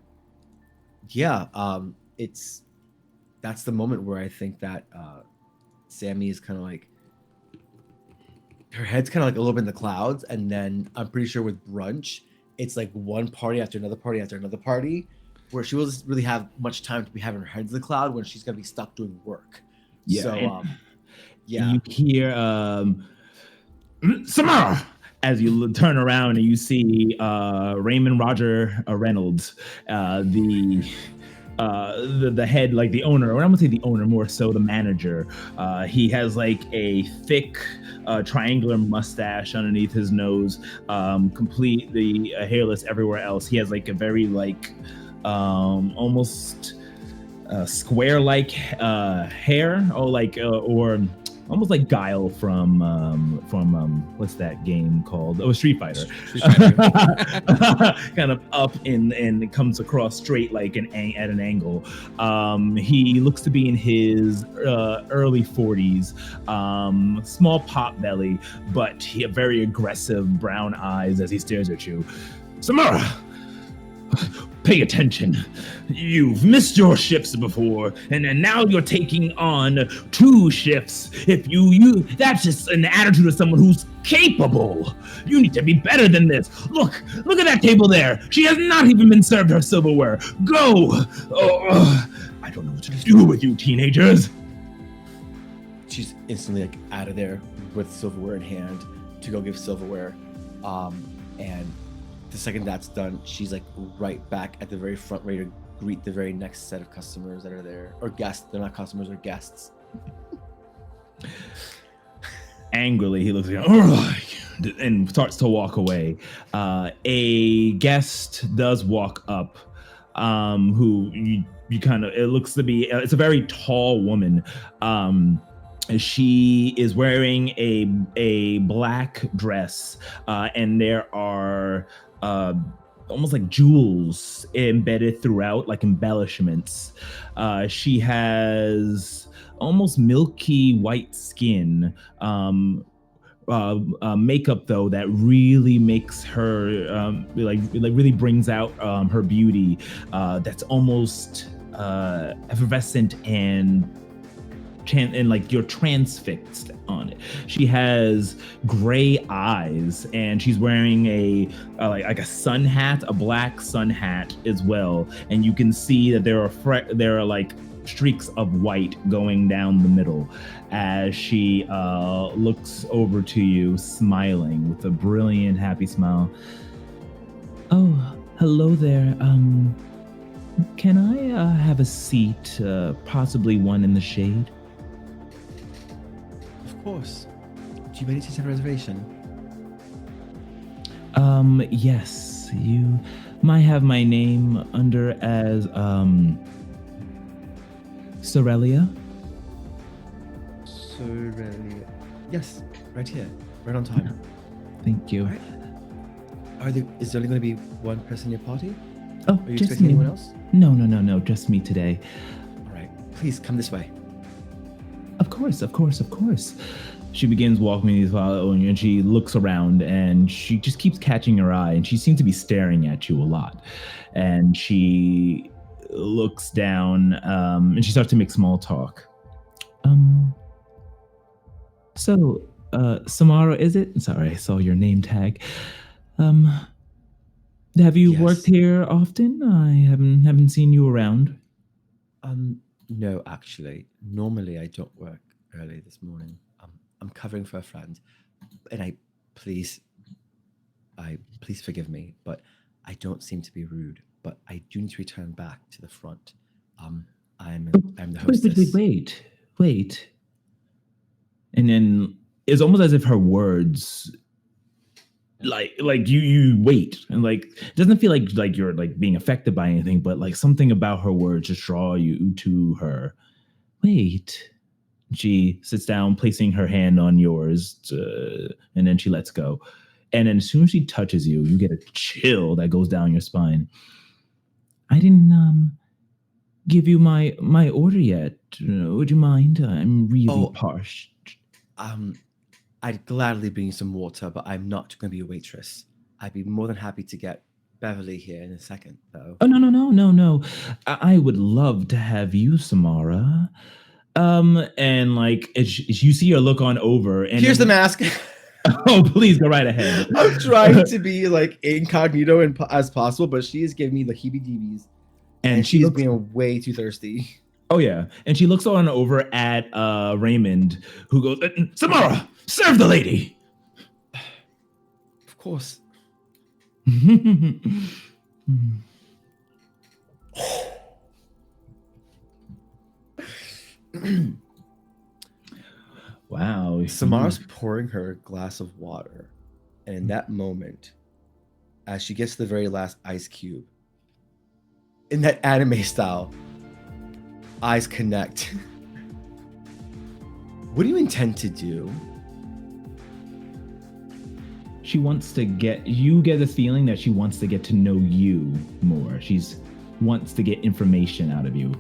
that's the moment where I think that Sammy is kind of like, her head's kind of like a little bit in the clouds, and then I'm pretty sure with brunch, it's like one party after another party after another party, where she doesn't really have much time to be having her head in the cloud when she's gonna be stuck doing work. Yeah. So, yeah. You hear Samara as you turn around and you see Raymond Roger Reynolds, the head, like the owner, or I'm gonna say the owner more so, the manager. He has like a thick triangular mustache underneath his nose, completely hairless everywhere else. He has like a very like almost square-like hair, or like or almost like Guile from what's that game called? Oh, Street Fighter. Kind of up and it comes across straight like at an angle. He looks to be in his early 40s, small pot belly, but he have very aggressive brown eyes as he stares at you. Samara, pay attention. You've missed your shifts before, and now you're taking on 2 shifts. If you that's just an attitude of someone who's capable. You need to be better than this. Look at that table there. She has not even been served her silverware. Go. I don't know what to do with you teenagers. she's instantly like out of there with silverware in hand to go give silverware. And the second that's done, she's like right back at the very front, ready to greet the very next set of customers that are there, or guests. They're not customers, they're guests. Angrily, he looks like, "Ugh," and starts to walk away. A guest does walk up, who you kind of, it looks to be, it's a very tall woman. She is wearing a black dress, and there are almost like jewels embedded throughout, like embellishments. She has almost milky white skin, makeup though that really makes her like really brings out her beauty. That's almost effervescent and like you're transfixed on it. She has gray eyes, and she's wearing a like a sun hat, a black sun hat as well. And you can see that there are like streaks of white going down the middle as she looks over to you, smiling with a brilliant, happy smile. Oh, hello there. Can I have a seat, possibly one in the shade? Of course. Do you by any chance have a reservation? Yes. You might have my name under as Sorelia. Sorelia. Yes, right here, right on time. Thank you. All right. Is there only going to be one person in your party? Oh, Are you just expecting me. anyone else? No, just me today. All right. Please come this way. Of course. She begins walking these following you, and she looks around, and she just keeps catching your eye, and she seems to be staring at you a lot. And she looks down, and she starts to make small talk. So, Samara, is it? Sorry, I saw your name tag. Have you Yes. worked here often? I haven't seen you around. No, actually. Normally I don't work early this morning. I'm covering for a friend, and please forgive me, but I don't seem to be rude, but I do need to return back to the front. I'm the hostess. Wait. And then it's almost as if her words, like you wait, and like it doesn't feel like you're like being affected by anything, but like something about her words just draw you to her. Wait. She sits down, placing her hand on yours, and then she lets go. And then as soon as she touches you, you get a chill that goes down your spine. I didn't give you my order yet. Would you mind? I'm really parched. I'd gladly bring you some water, but I'm not going to be a waitress. I'd be more than happy to get Beverly here in a second, though. Oh, no. I would love to have you, Samara. And like you see her look on over, and here's the mask. Oh, please go right ahead. I'm trying to be like incognito as possible, but she is giving me the heebie-jeebies, and she's being way too thirsty. Oh yeah, and she looks on over at Raymond, who goes, "Samara, serve the lady." Of course. Wow. Samara's pouring her a glass of water, and in that moment, as she gets to the very last ice cube, in that anime style, eyes connect. What do you intend to do? She wants to you get the feeling that she wants to get to know you more. She's wants to get information out of you.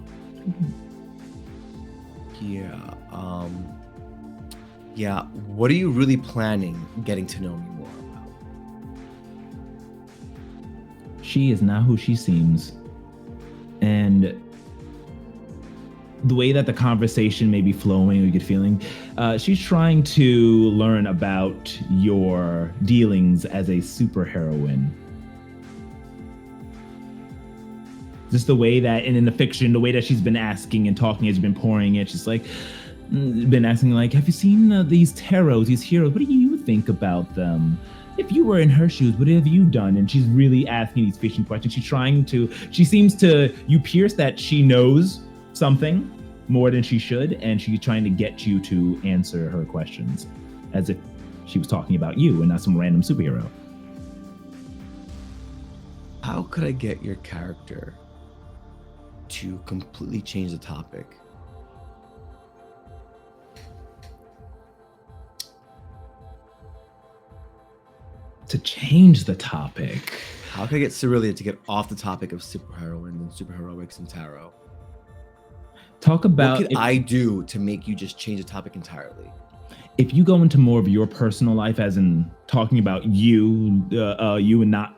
Yeah, what are you really planning getting to know me more about? She is not who she seems. And the way that the conversation may be flowing, you get feeling, she's trying to learn about your dealings as a superheroine. Just the way that, and in the fiction, the way that she's been asking and talking, has been pouring it. She's like, been asking, like, have you seen these tarots, these heroes? What do you think about them? If you were in her shoes, what have you done? And she's really asking these fishing questions. She seems to, you pierce that she knows something more than she should, and she's trying to get you to answer her questions as if she was talking about you and not some random superhero. How could I get your character to completely change the topic? To change the topic. How can I get Cerelia to get off the topic of superheroines and superheroics and tarot? Talk about what could I do to make you just change the topic entirely? If you go into more of your personal life, as in talking about you and not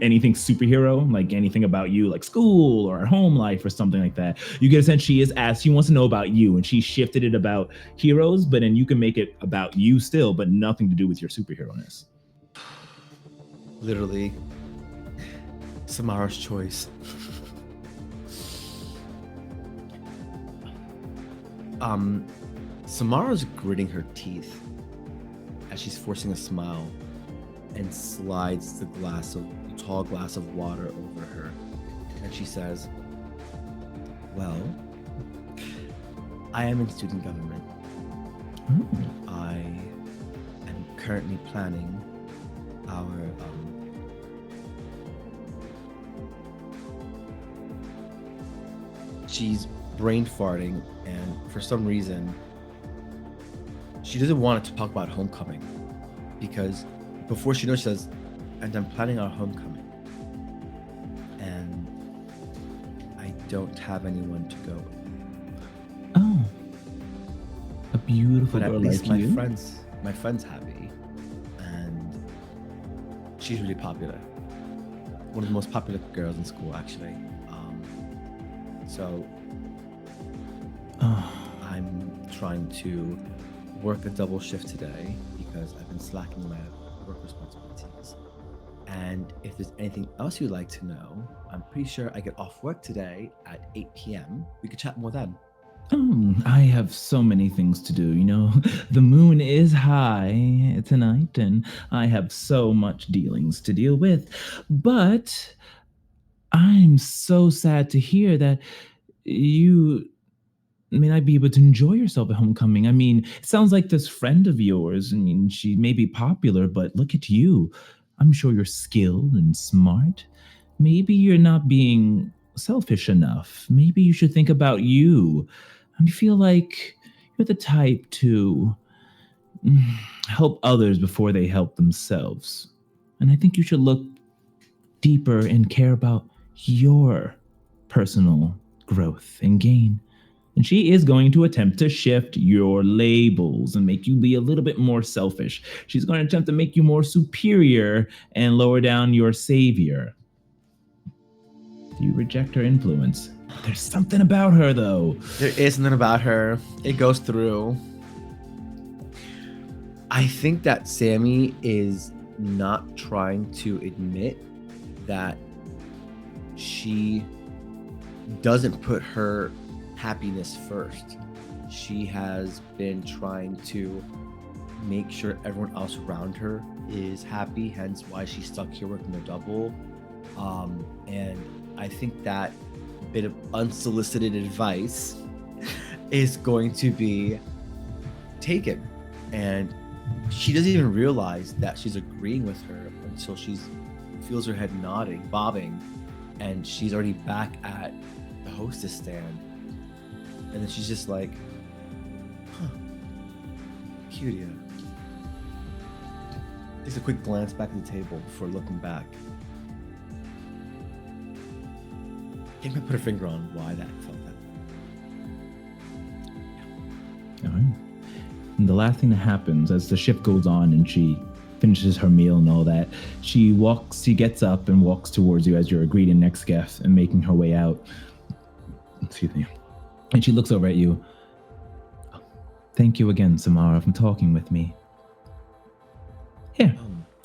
anything superhero, like anything about you, like school or home life or something like that, you get a sense she wants to know about you, and she shifted it about heroes, but then you can make it about you still, but nothing to do with your superhero-ness. Literally, Samara's choice. Samara's gritting her teeth as she's forcing a smile and slides the tall glass of water over her. And she says, well, I am in student government. I am currently planning our she's brain farting, and for some reason she doesn't want to talk about homecoming, because before she knows, she says, and I'm planning our homecoming and I don't have anyone to go with. Oh, a beautiful but at girl least like you. my friend's happy, and she's really popular, one of the most popular girls in school, actually. So I'm trying to work a double shift today because I've been slacking my work responsibilities. And if there's anything else you'd like to know, I'm pretty sure I get off work today at 8 p.m. We could chat more then. I have so many things to do. You know, the moon is high tonight, and I have so much dealings to deal with. But I'm so sad to hear that you may not be able to enjoy yourself at homecoming. I mean, it sounds like this friend of yours, I mean, she may be popular, but look at you. I'm sure you're skilled and smart. Maybe you're not being selfish enough. Maybe you should think about you. I feel like you're the type to help others before they help themselves. And I think you should look deeper and care about your personal growth and gain. And she is going to attempt to shift your labels and make you be a little bit more selfish. She's going to attempt to make you more superior and lower down your savior. You reject her influence. There's something about her, though. There is something about her. It goes through. I think that Sammy is not trying to admit that she doesn't put her happiness first. She has been trying to make sure everyone else around her is happy, hence why she's stuck here working a double. And I think that bit of unsolicited advice is going to be taken, and she doesn't even realize that she's agreeing with her until she feels her head nodding, bobbing, and she's already back at the hostess stand. And then she's just like, huh, cutie. Takes a quick glance back at the table before looking back. Can't quite put her finger on why that felt that. All right. And the last thing that happens as the shift goes on and she finishes her meal and all that, she gets up and walks towards you as you're a greeting next guest and making her way out. Excuse me. And she looks over at you. Thank you again, Samara, for talking with me. Here,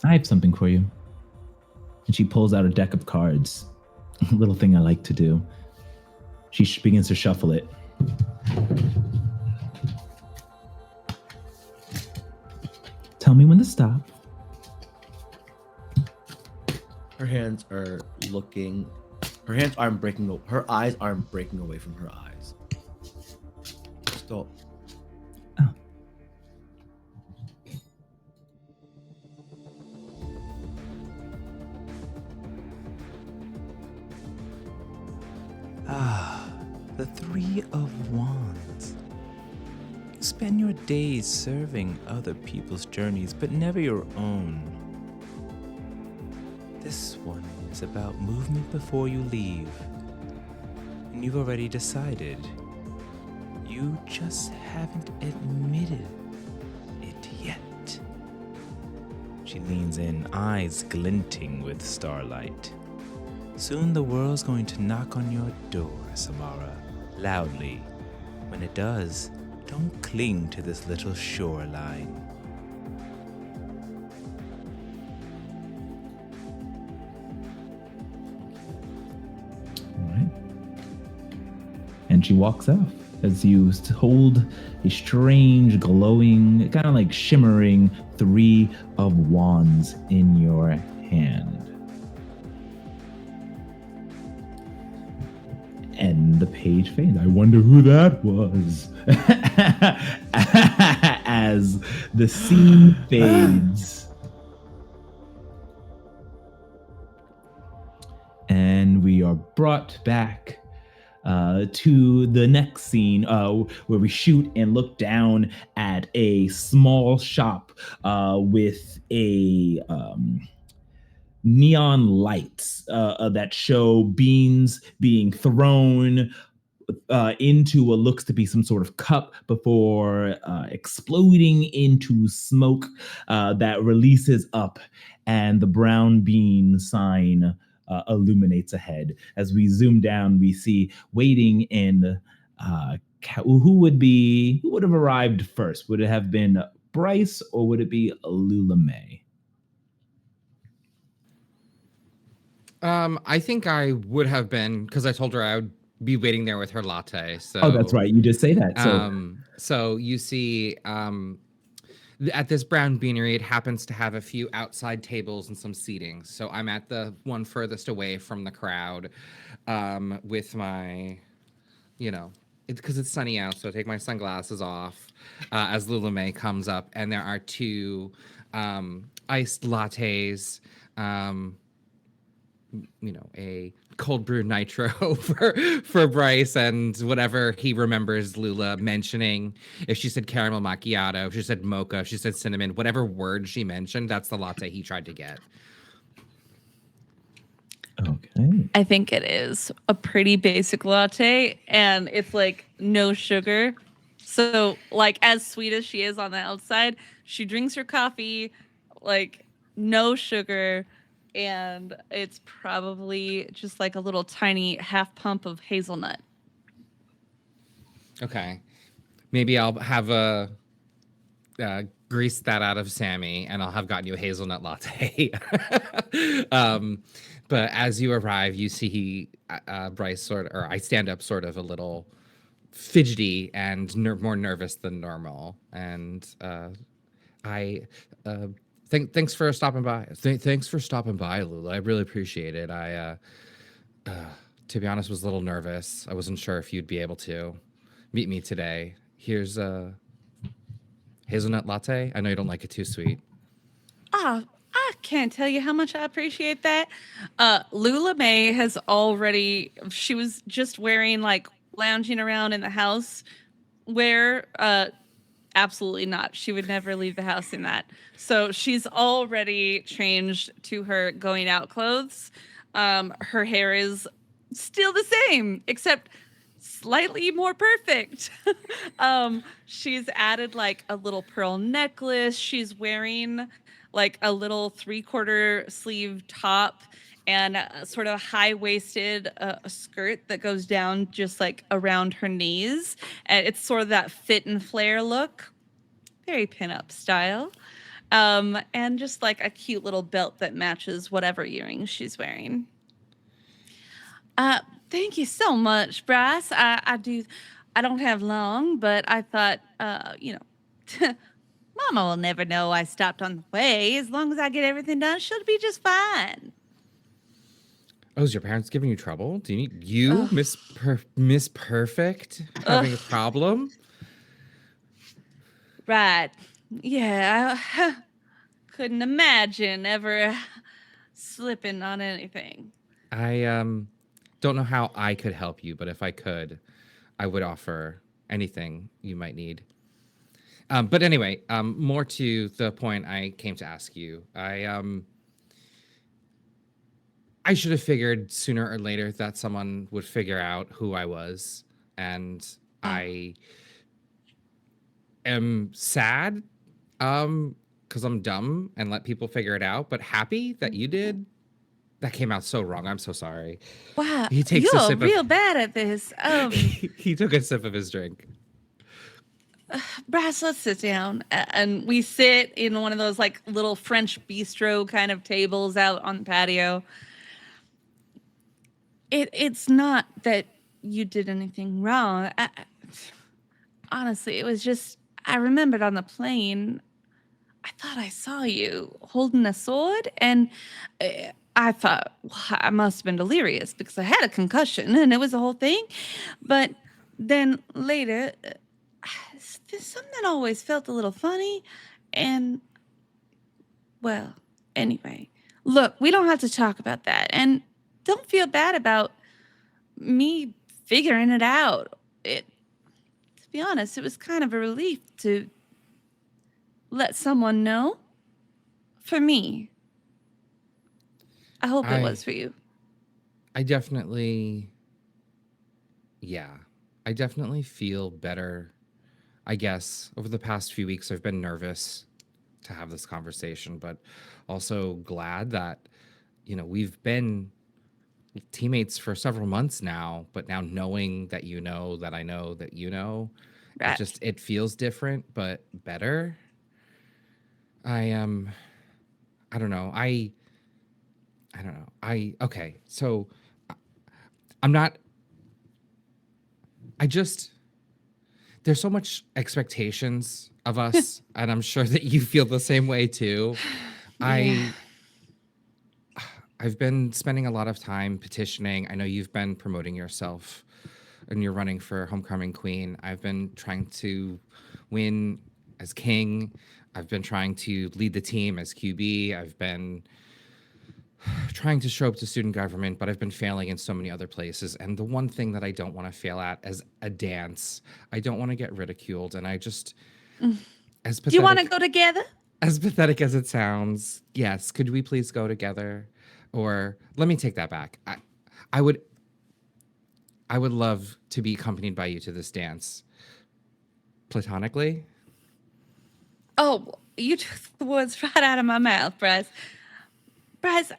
I have something for you. And she pulls out a deck of cards. A little thing I like to do. She begins to shuffle it. tell me when to stop. Her hands are looking. Her hands aren't breaking. Her eyes aren't breaking away from her eyes. Still. Oh. Ah, the Three of Wands. You spend your days serving other people's journeys, but never your own. This one is about movement before you leave. And you've already decided. You just haven't admitted it yet. She leans in, eyes glinting with starlight. Soon the world's going to knock on your door, Samara, loudly. When it does, don't cling to this little shoreline. All right. And she walks off as you hold a strange, glowing, kind of like shimmering Three of Wands in your hand. And the page fades. I wonder who that was. As the scene fades. And we are brought back to the next scene where we shoot and look down at a small shop with a neon lights that show beans being thrown into what looks to be some sort of cup before exploding into smoke that releases up, and the brown bean sign illuminates ahead. As we zoom down, we see waiting in who would have arrived first? Would it have been Bryce or would it be Lula May? I think I would have been, because I told her I would be waiting there with her latte. So Oh, that's right. You did say that. So you see, at this brown beanery, it happens to have a few outside tables and some seating. So I'm at the one furthest away from the crowd, with my, because it's sunny out, so I take my sunglasses off as Lula May comes up, and there are two iced lattes. A cold brew nitro for Bryce, and whatever he remembers Lula mentioning. If she said caramel macchiato, if she said mocha, if she said cinnamon, whatever word she mentioned, that's the latte he tried to get. Okay. I think it is a pretty basic latte, and it's like no sugar. So, like, as sweet as she is on the outside, she drinks her coffee, like, no sugar, and it's probably just like a little tiny half pump of hazelnut. Okay. Maybe I'll have a grease that out of Sammy, and I'll have gotten you a hazelnut latte. But as you arrive, you see Bryce I stand up sort of a little fidgety and more nervous than normal. And thanks for stopping by. Thanks for stopping by, Lula. I really appreciate it. I, to be honest, was a little nervous. I wasn't sure if you'd be able to meet me today. Here's a hazelnut latte. I know you don't like it too sweet. Ah, I can't tell you how much I appreciate that. Lula May she was just wearing like lounging around in the house wear. Absolutely not. She would never leave the house in that. So she's already changed to her going out clothes. Her hair is still the same, except slightly more perfect. She's added like a little pearl necklace. She's wearing like a little 3/4 sleeve top and a sort of high-waisted skirt that goes down just like around her knees. And it's sort of that fit and flare look, very pinup style. And just like a cute little belt that matches whatever earrings she's wearing. Thank you so much, Bryce. I don't have long, but I thought, Mama will never know I stopped on the way. As long as I get everything done, she'll be just fine. Oh, is your parents giving you trouble? Do you need you, Ugh. Miss Perfect, having a problem? Right. Yeah, I couldn't imagine ever slipping on anything. I don't know how I could help you, but if I could, I would offer anything you might need. But anyway, more to the point I came to ask you. I should have figured sooner or later that someone would figure out who I was, and Oh. I am sad because I'm dumb and let people figure it out, but happy that you did. That came out so wrong. I'm so sorry. Wow, He takes a you're sip real of bad at this. he took a sip of his drink. Brass, let's sit down. And we sit in one of those like little French bistro kind of tables out on the patio. It's not that you did anything wrong. Honestly, it was just I remembered on the plane. I thought I saw you holding a sword, and I thought well, I must have been delirious because I had a concussion, and it was a whole thing. But then later, something always felt a little funny, and well, anyway, look, we don't have to talk about that, and don't feel bad about me figuring it out. To be honest, it was kind of a relief to let someone know. For me, I hope it was for you. I definitely, yeah, I definitely feel better. I guess over the past few weeks, I've been nervous to have this conversation, but also glad that, we've been teammates for several months now, but now knowing that you know that I know that you know, Right. it feels different, but better. I I don't know. I don't know. Okay. So I'm not I just there's so much expectations of us and I'm sure that you feel the same way too. Yeah. I've been spending a lot of time petitioning. I know you've been promoting yourself and you're running for homecoming queen. I've been trying to win as king. I've been trying to lead the team as QB. I've been trying to show up to student government, but I've been failing in so many other places. And the one thing that I don't want to fail at is a dance. I don't want to get ridiculed. And I just, as Do you want to pathetic go together? as pathetic as it sounds, yes, could we please go together? Or let me take that back. I would love to be accompanied by you to this dance. Platonically? Oh, you took the words right out of my mouth, Bryce. Bryce,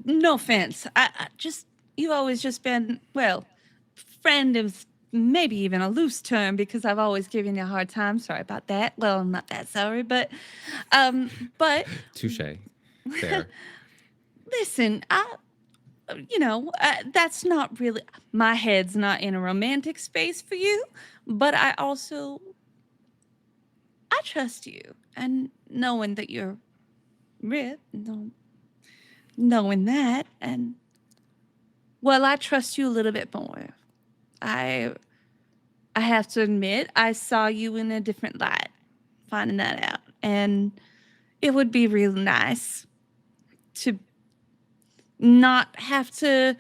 no offense. I just, you've always just been, well, friend is maybe even a loose term because I've always given you a hard time. Sorry about that. Well, I'm not that sorry, but Touche. Fair. listen, that's not really, my head's not in a romantic space for you, but I trust you. And knowing that you're Rip, knowing that, and well, I trust you a little bit more. I I have to admit, I saw you in a different light, finding that out. And it would be real nice to not have to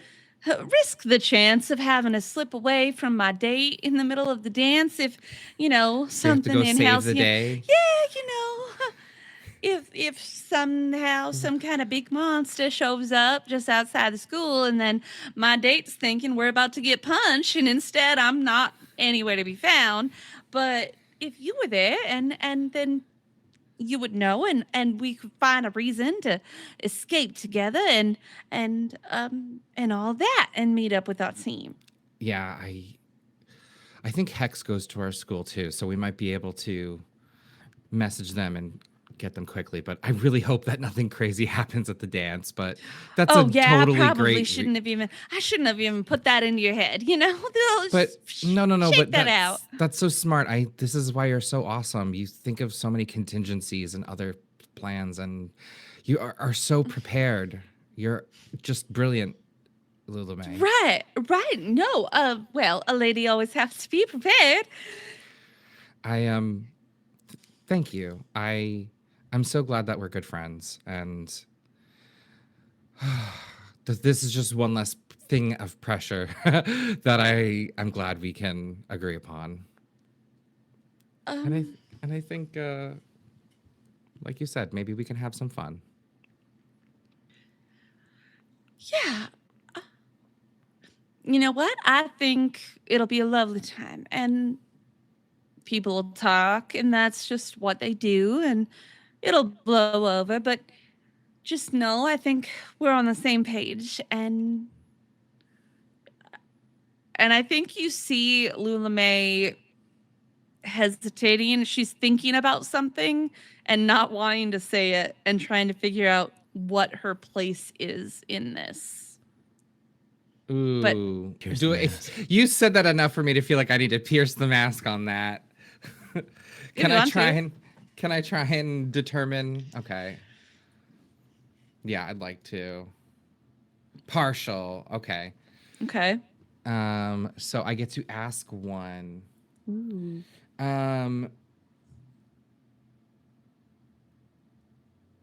risk the chance of having to slip away from my date in the middle of the dance if, You have to something go in save the Halcyon. day. Yeah, if somehow some kind of big monster shows up just outside the school and then my date's thinking we're about to get punched and instead I'm not anywhere to be found. But if you were there and then you would know and we could find a reason to escape together and all that and meet up with our team. Yeah, I think Hex goes to our school too, so we might be able to message them and get them quickly, but I really hope that nothing crazy happens at the dance. But that's Oh a yeah, totally I probably great. I shouldn't have even put that into your head. You know, But no, shake but that out. that's so smart. This is why you're so awesome. You think of so many contingencies and other plans, and you are so prepared. You're just brilliant, Lula May. Right, right. No, well, a lady always has to be prepared. Thank you. I'm so glad that we're good friends, and this is just one less thing of pressure that I'm glad we can agree upon. And I think, like you said, maybe we can have some fun. Yeah. You know what? I think it'll be a lovely time, and people will talk, and that's just what they do, and it'll blow over. But just know, I think we're on the same page, and I think you see Lula May hesitating. She's thinking about something and not wanting to say it, and trying to figure out what her place is in this. But Ooh, Pierce the if you said that enough for me to feel like I need to pierce the mask on that. Can I try and determine? Okay. Yeah, I'd like to. Partial. Okay. okay. So I get to ask one. Ooh.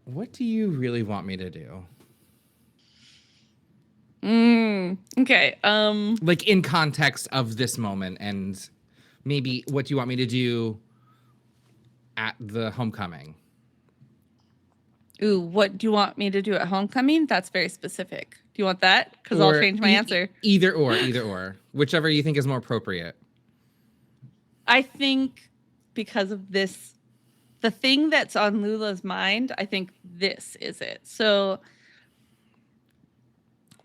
What do you really want me to do? Okay. Like in context of this moment, and maybe what do you want me to do at the homecoming? Ooh, what do you want me to do at homecoming? That's very specific. Do you want that? Because I'll change my answer. Either or, whichever you think is more appropriate. I think because of this, the thing that's on Lula's mind, I think this is it. So,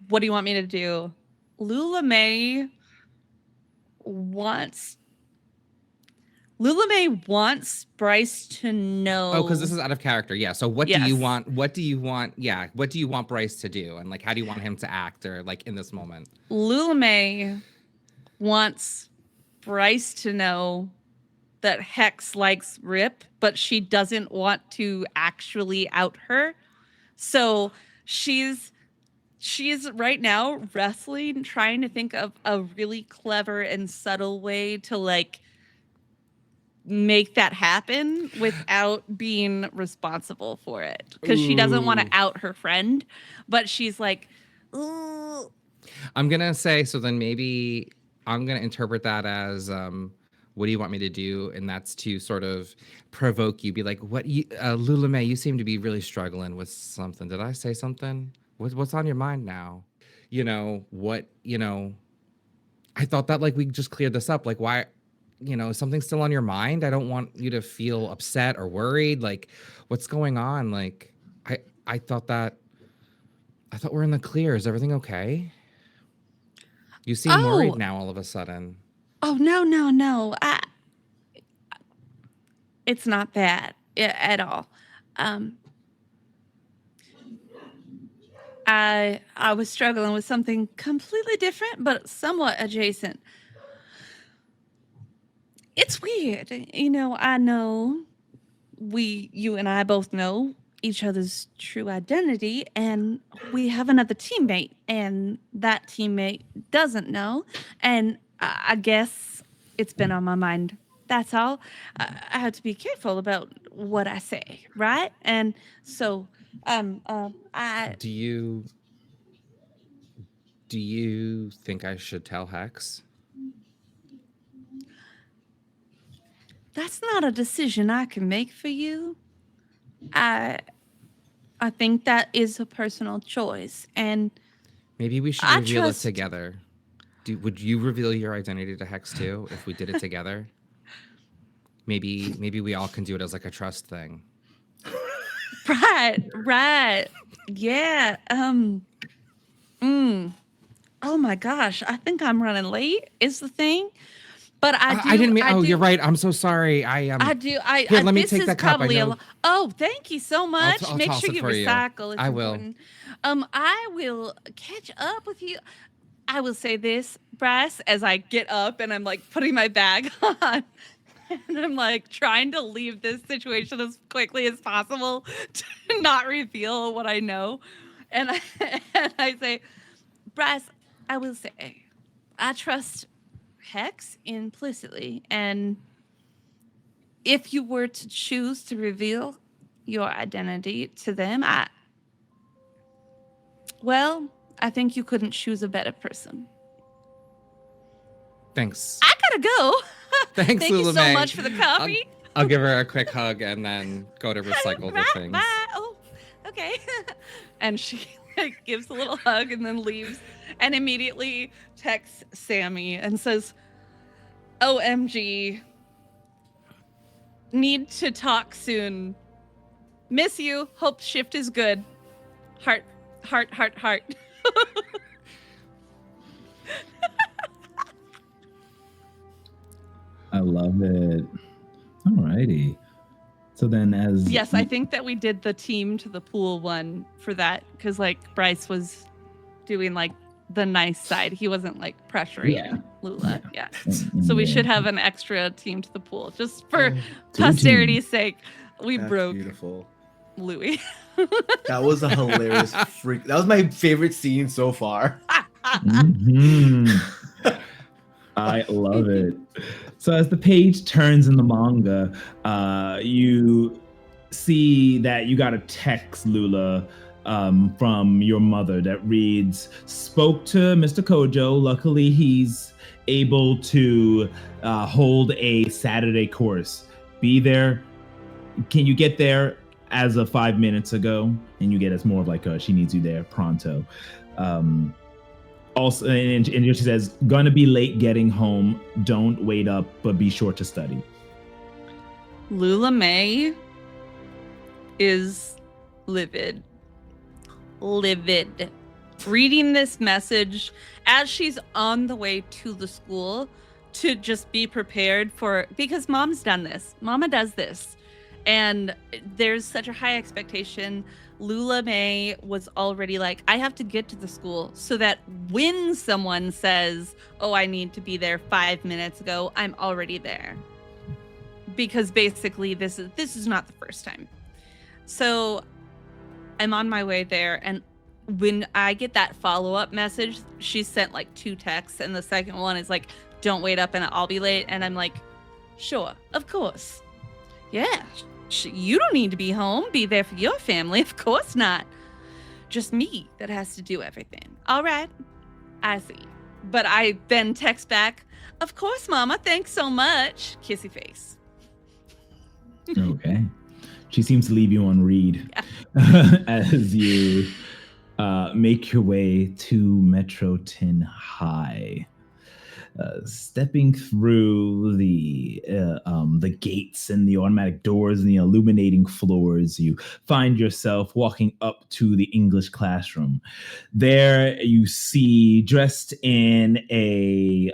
what do you want me to do? Lula May wants Bryce to know. Oh, because this is out of character. Yeah. So what do you Yes. want? What do you want? Yeah. What do you want Bryce to do? And like, how do you want him to act, or like in this moment? Lula May wants Bryce to know that Hex likes Rip, but she doesn't want to actually out her. So she's right now wrestling, trying to think of a really clever and subtle way to like make that happen without being responsible for it, because she doesn't want to out her friend, but she's like, ooh. I'm gonna say, so then maybe I'm gonna interpret that as what do you want me to do? And that's to sort of provoke you, be like, what you Lula May, you seem to be really struggling with something. Did I say something? What's on your mind now? I thought that like we just cleared this up. Like, why, is something still on your mind? I don't want you to feel upset or worried. Like, what's going on? Like, I thought we're in the clear. Is everything okay? You seem worried now all of a sudden. Oh, no. It's not that at all. I was struggling with something completely different, but somewhat adjacent. It's weird. I know you and I both know each other's true identity, and we have another teammate, and that teammate doesn't know. And I guess it's been on my mind. That's all. I have to be careful about what I say, right? And so, Do you think I should tell Hex? that's not a decision I can make for you. I think that is a personal choice, and Maybe we should reveal it together. Would you reveal your identity to Hex too if we did it together? Maybe we all can do it as like a trust thing. Right. Yeah. Oh my gosh, I think I'm running late is the thing. But I didn't mean. You're right. I'm so sorry. I do. Here, let me this take is that cup. I probably know. Oh, thank you so much. I'll Make toss sure it you for you. recycle. It's I will. important. I will catch up with you. I will say this, Bryce, as I get up and I'm like putting my bag on. And I'm like trying to leave this situation as quickly as possible to not reveal what I know. And I say, Bryce, I will say, I trust Hex implicitly. And if you were to choose to reveal your identity to them, I think you couldn't choose a better person. Thanks. I gotta go. Thanks, Thank you so Lula much for the coffee. I'll give her a quick hug and then go to recycle the things. Bye. Oh, okay. And she like gives a little hug and then leaves and immediately texts Sammy and says, OMG, need to talk soon. Miss you. Hope shift is good. Heart. I love it. Alrighty. So then Yes, I think that we did the team to the pool one for that because like Bryce was doing like the nice side. He wasn't like pressuring Lula. Yeah. So we should have an extra team to the pool just for posterity's sake. We That's broke beautiful. Louis. That was a hilarious freak. That was my favorite scene so far. Mhm. I love it. So as the page turns in the manga, you see that you got a text, Lula, from your mother that reads, spoke to Mr. Kojo. Luckily, he's able to hold a Saturday course. Be there. Can you get there as of 5 minutes ago? And you get it's more of like she needs you there pronto. Also, and she says, gonna be late getting home. Don't wait up, but be sure to study. Lula May is livid. Reading this message as she's on the way to the school to just be prepared for, because mom's done this. Mama does this. And there's such a high expectation. Lula May was already like, I have to get to the school so that when someone says, oh, I need to be there 5 minutes ago, I'm already there. Because basically this is not the first time. So I'm on my way there. And when I get that follow-up message, she sent like 2 texts. And the second one is like, don't wait up and I'll be late. And I'm like, sure, of course. Yeah, you don't need to be home. Be there for your family. Of course not. Just me that has to do everything. All right, I see. But I then text back, of course, Mama. Thanks so much. Kissy face. Okay. She seems to leave you on read as you make your way to Metro Tin High. Stepping through the gates and the automatic doors and the illuminating floors, you find yourself walking up to the English classroom. There you see, dressed in a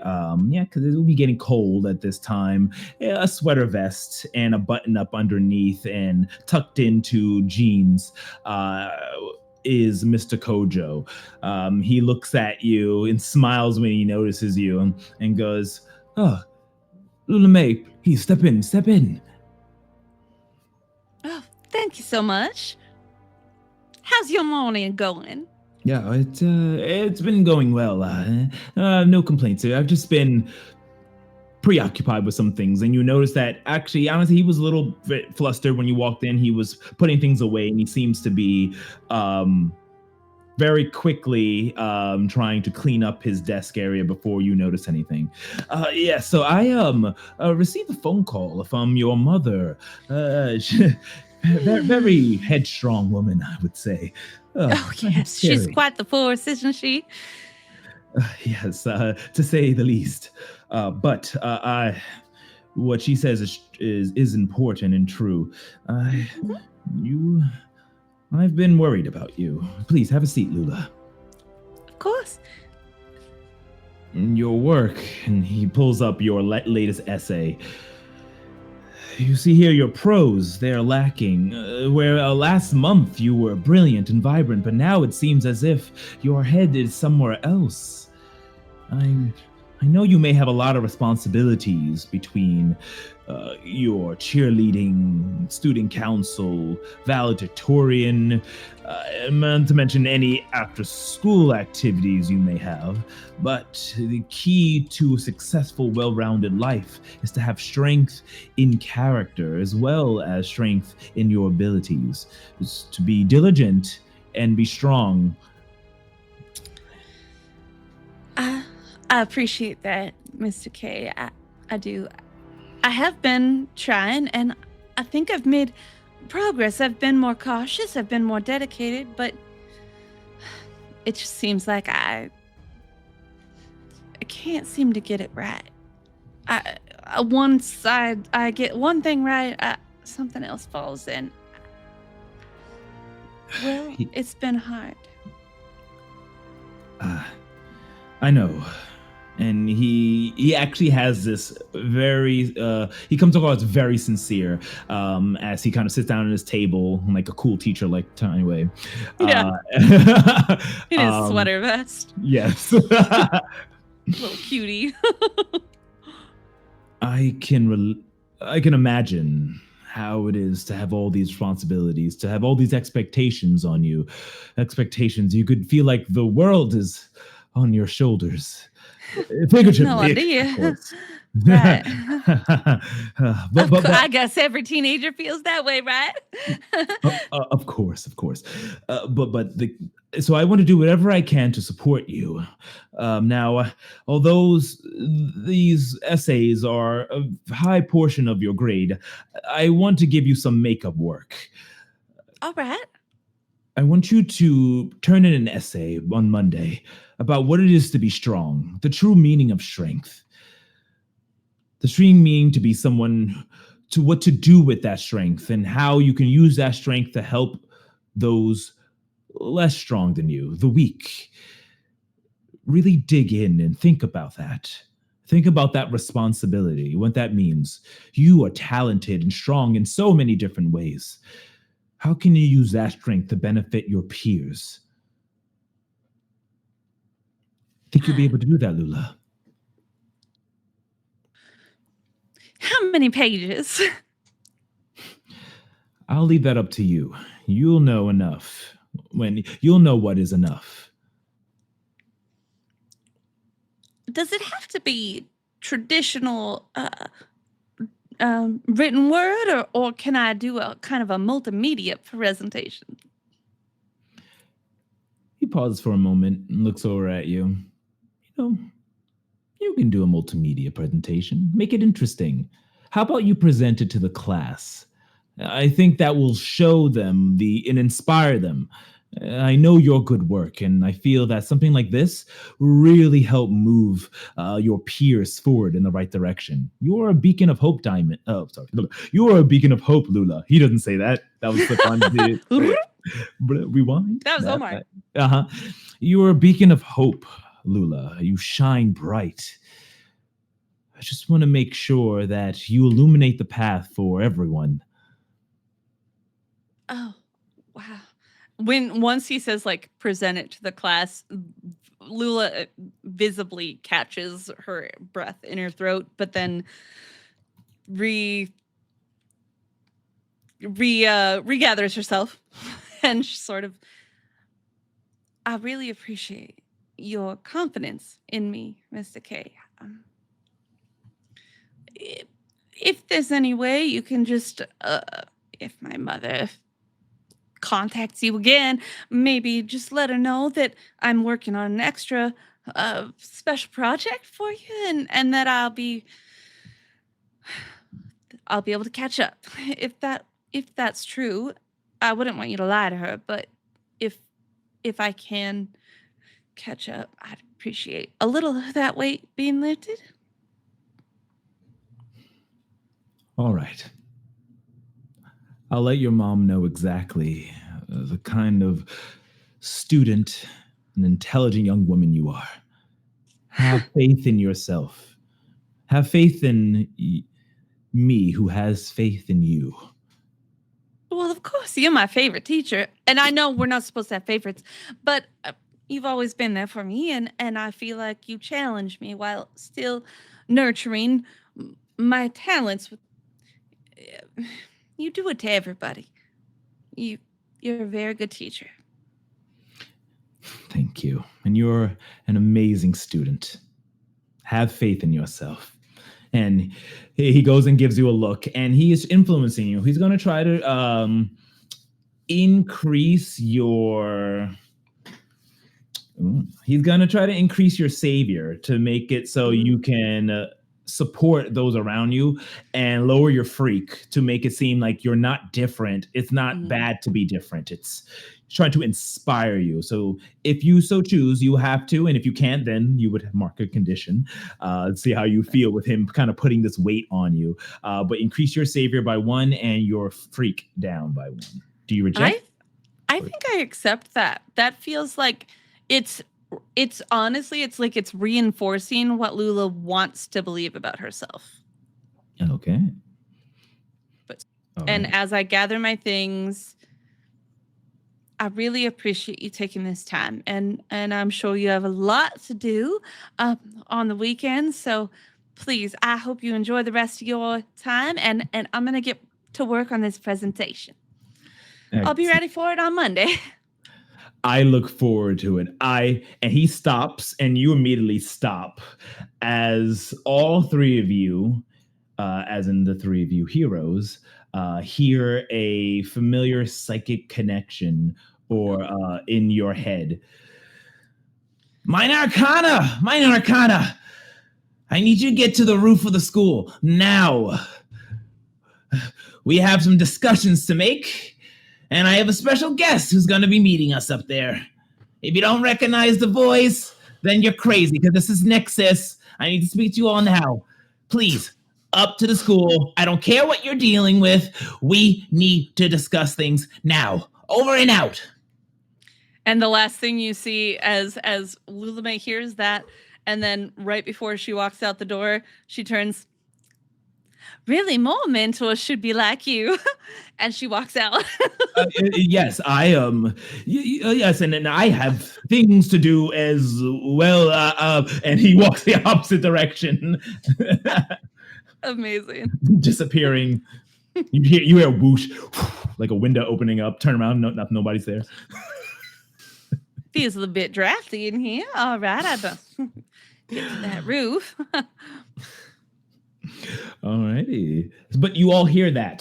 because it will be getting cold at this time, a sweater vest and a button up underneath and tucked into jeans. Is Mr. Kojo. He looks at you and smiles when he notices you and goes, oh, Lula May, please step in. Oh, thank you so much. How's your morning going? Yeah, it's been going well. No complaints. I've just been preoccupied with some things, and you notice that actually, honestly, he was a little bit flustered when you walked in. He was putting things away, and he seems to be very quickly trying to clean up his desk area before you notice anything. So I received a phone call from your mother. Very headstrong woman, I would say. Oh yes, she's quite the force, isn't she? Yes, to say the least. But what she says is important and true. I've been worried about you. Please have a seat, Lula. Of course. your work, and he pulls up your latest essay. You see here your prose, they're lacking. Where last month you were brilliant and vibrant, but now it seems as if your head is somewhere else. I, I know you may have a lot of responsibilities between your cheerleading, student council, valedictorian, not to mention any after school activities you may have. But the key to a successful, well rounded life is to have strength in character as well as strength in your abilities. It's to be diligent and be strong. I appreciate that, Mr. K. I do. I have been trying, and I think I've made progress. I've been more cautious, I've been more dedicated, but it just seems like I can't seem to get it right. One side, I get one thing right, something else falls in. Well, it's been hard. I know. And he actually has this very he comes across very sincere as he kind of sits down at his table like a cool teacher like anyway. Yeah. In his sweater vest. Yes. Little cutie. I can imagine how it is to have all these responsibilities, to have all these expectations on you. Expectations you could feel like the world is on your shoulders. Figuratively, no idea. Of course. Right. but I guess every teenager feels that way, right? of course. So I want to do whatever I can to support you. Now, although these essays are a high portion of your grade, I want to give you some makeup work. All right. I want you to turn in an essay on Monday about what it is to be strong, the true meaning of strength. The true meaning to be someone, to what to do with that strength and how you can use that strength to help those less strong than you, the weak. Really dig in and think about that. Think about that responsibility, what that means. You are talented and strong in so many different ways. How can you use that strength to benefit your peers? Think you'll be able to do that, Lula? How many pages? I'll leave that up to you. You'll know enough. You'll know what is enough. Does it have to be traditional written word, or can I do a kind of a multimedia presentation? He pauses for a moment and looks over at you. You can do a multimedia presentation. Make it interesting. How about you present it to the class? I think that will show them and inspire them. I know your good work, and I feel that something like this will really help move your peers forward in the right direction. You're a beacon of hope, Diamond. Oh, sorry. You're a beacon of hope, Lula. He doesn't say that. That was flip on. Rewind. That was Omar. You're a beacon of hope, Lula. You shine bright. I just want to make sure that you illuminate the path for everyone. Oh, wow. Once he says like present it to the class, Lula visibly catches her breath in her throat, but then regathers herself and she sort of, I really appreciate your confidence in me, Mr. K. If there's any way you can just, if my mother contacts you again, maybe just let her know that I'm working on an extra special project for you, and that I'll be able to catch up. If that's true, I wouldn't want you to lie to her, but if I can catch up, I'd appreciate a little of that weight being lifted. All right. I'll let your mom know exactly the kind of student and intelligent young woman you are. Have faith in yourself. Have faith in me, who has faith in you. Well, of course, you're my favorite teacher. And I know we're not supposed to have favorites, but you've always been there for me. And I feel like you challenge me while still nurturing my talents. You do it to everybody. You're a very good teacher. Thank you. And you're an amazing student. Have faith in yourself. And he goes and gives you a look, and he is influencing you. He's going to try to increase your. He's going to try to increase your savior to make it so you can support those around you, and lower your freak to make it seem like you're not different. It's not bad to be different. It's trying to inspire you. So if you so choose, you have to. And if you can't, then you would mark a condition. See how you feel with him kind of putting this weight on you. But increase your savior by 1 and your freak down by 1. Do you reject? I think I accept that. That feels like it's honestly, it's like it's reinforcing what Lula wants to believe about herself. Okay. And as I gather my things, I really appreciate you taking this time, and I'm sure you have a lot to do on the weekends. So please, I hope you enjoy the rest of your time, and I'm gonna get to work on this presentation. I'll be ready for it on Monday. I look forward to it. And he stops, and you immediately stop as all 3 of you, as in the 3 of you heroes, hear a familiar psychic connection or in your head. Minor Arcana! Minor Arcana! I need you to get to the roof of the school now. We have some discussions to make, and I have a special guest who's going to be meeting us up there. If you don't recognize the voice, then you're crazy, because this is Nexus. I need to speak to you all now. Please. Up to the school. I don't care what you're dealing with. We need to discuss things now. Over and out. And the last thing you see as Lulame hears that, and then right before she walks out the door, she turns, really, more mentors should be like you. And she walks out. Yes, I yes, and I have things to do as well. And he walks the opposite direction. Amazing. Disappearing. You hear a whoosh, like a window opening up. Turn around, nobody's there. Feels a little bit drafty in here. All right, I must get to that roof. All righty. But you all hear that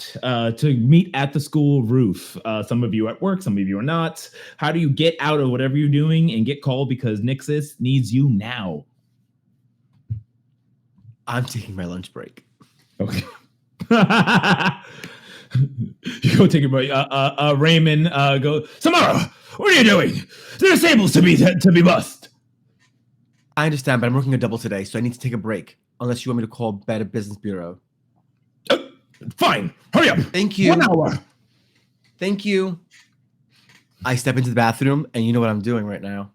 to meet at the school roof. Some of you at work, some of you are not. How do you get out of whatever you're doing and get called, because Nixus needs you now? I'm taking my lunch break. Okay. You go take a break. Raymond, go. Samara, what are you doing? There's tables to be bussed. I understand, but I'm working a double today, so I need to take a break. Unless you want me to call Better Business Bureau. Fine. Hurry up. Thank you. 1 hour. Thank you. I step into the bathroom, and you know what I'm doing right now.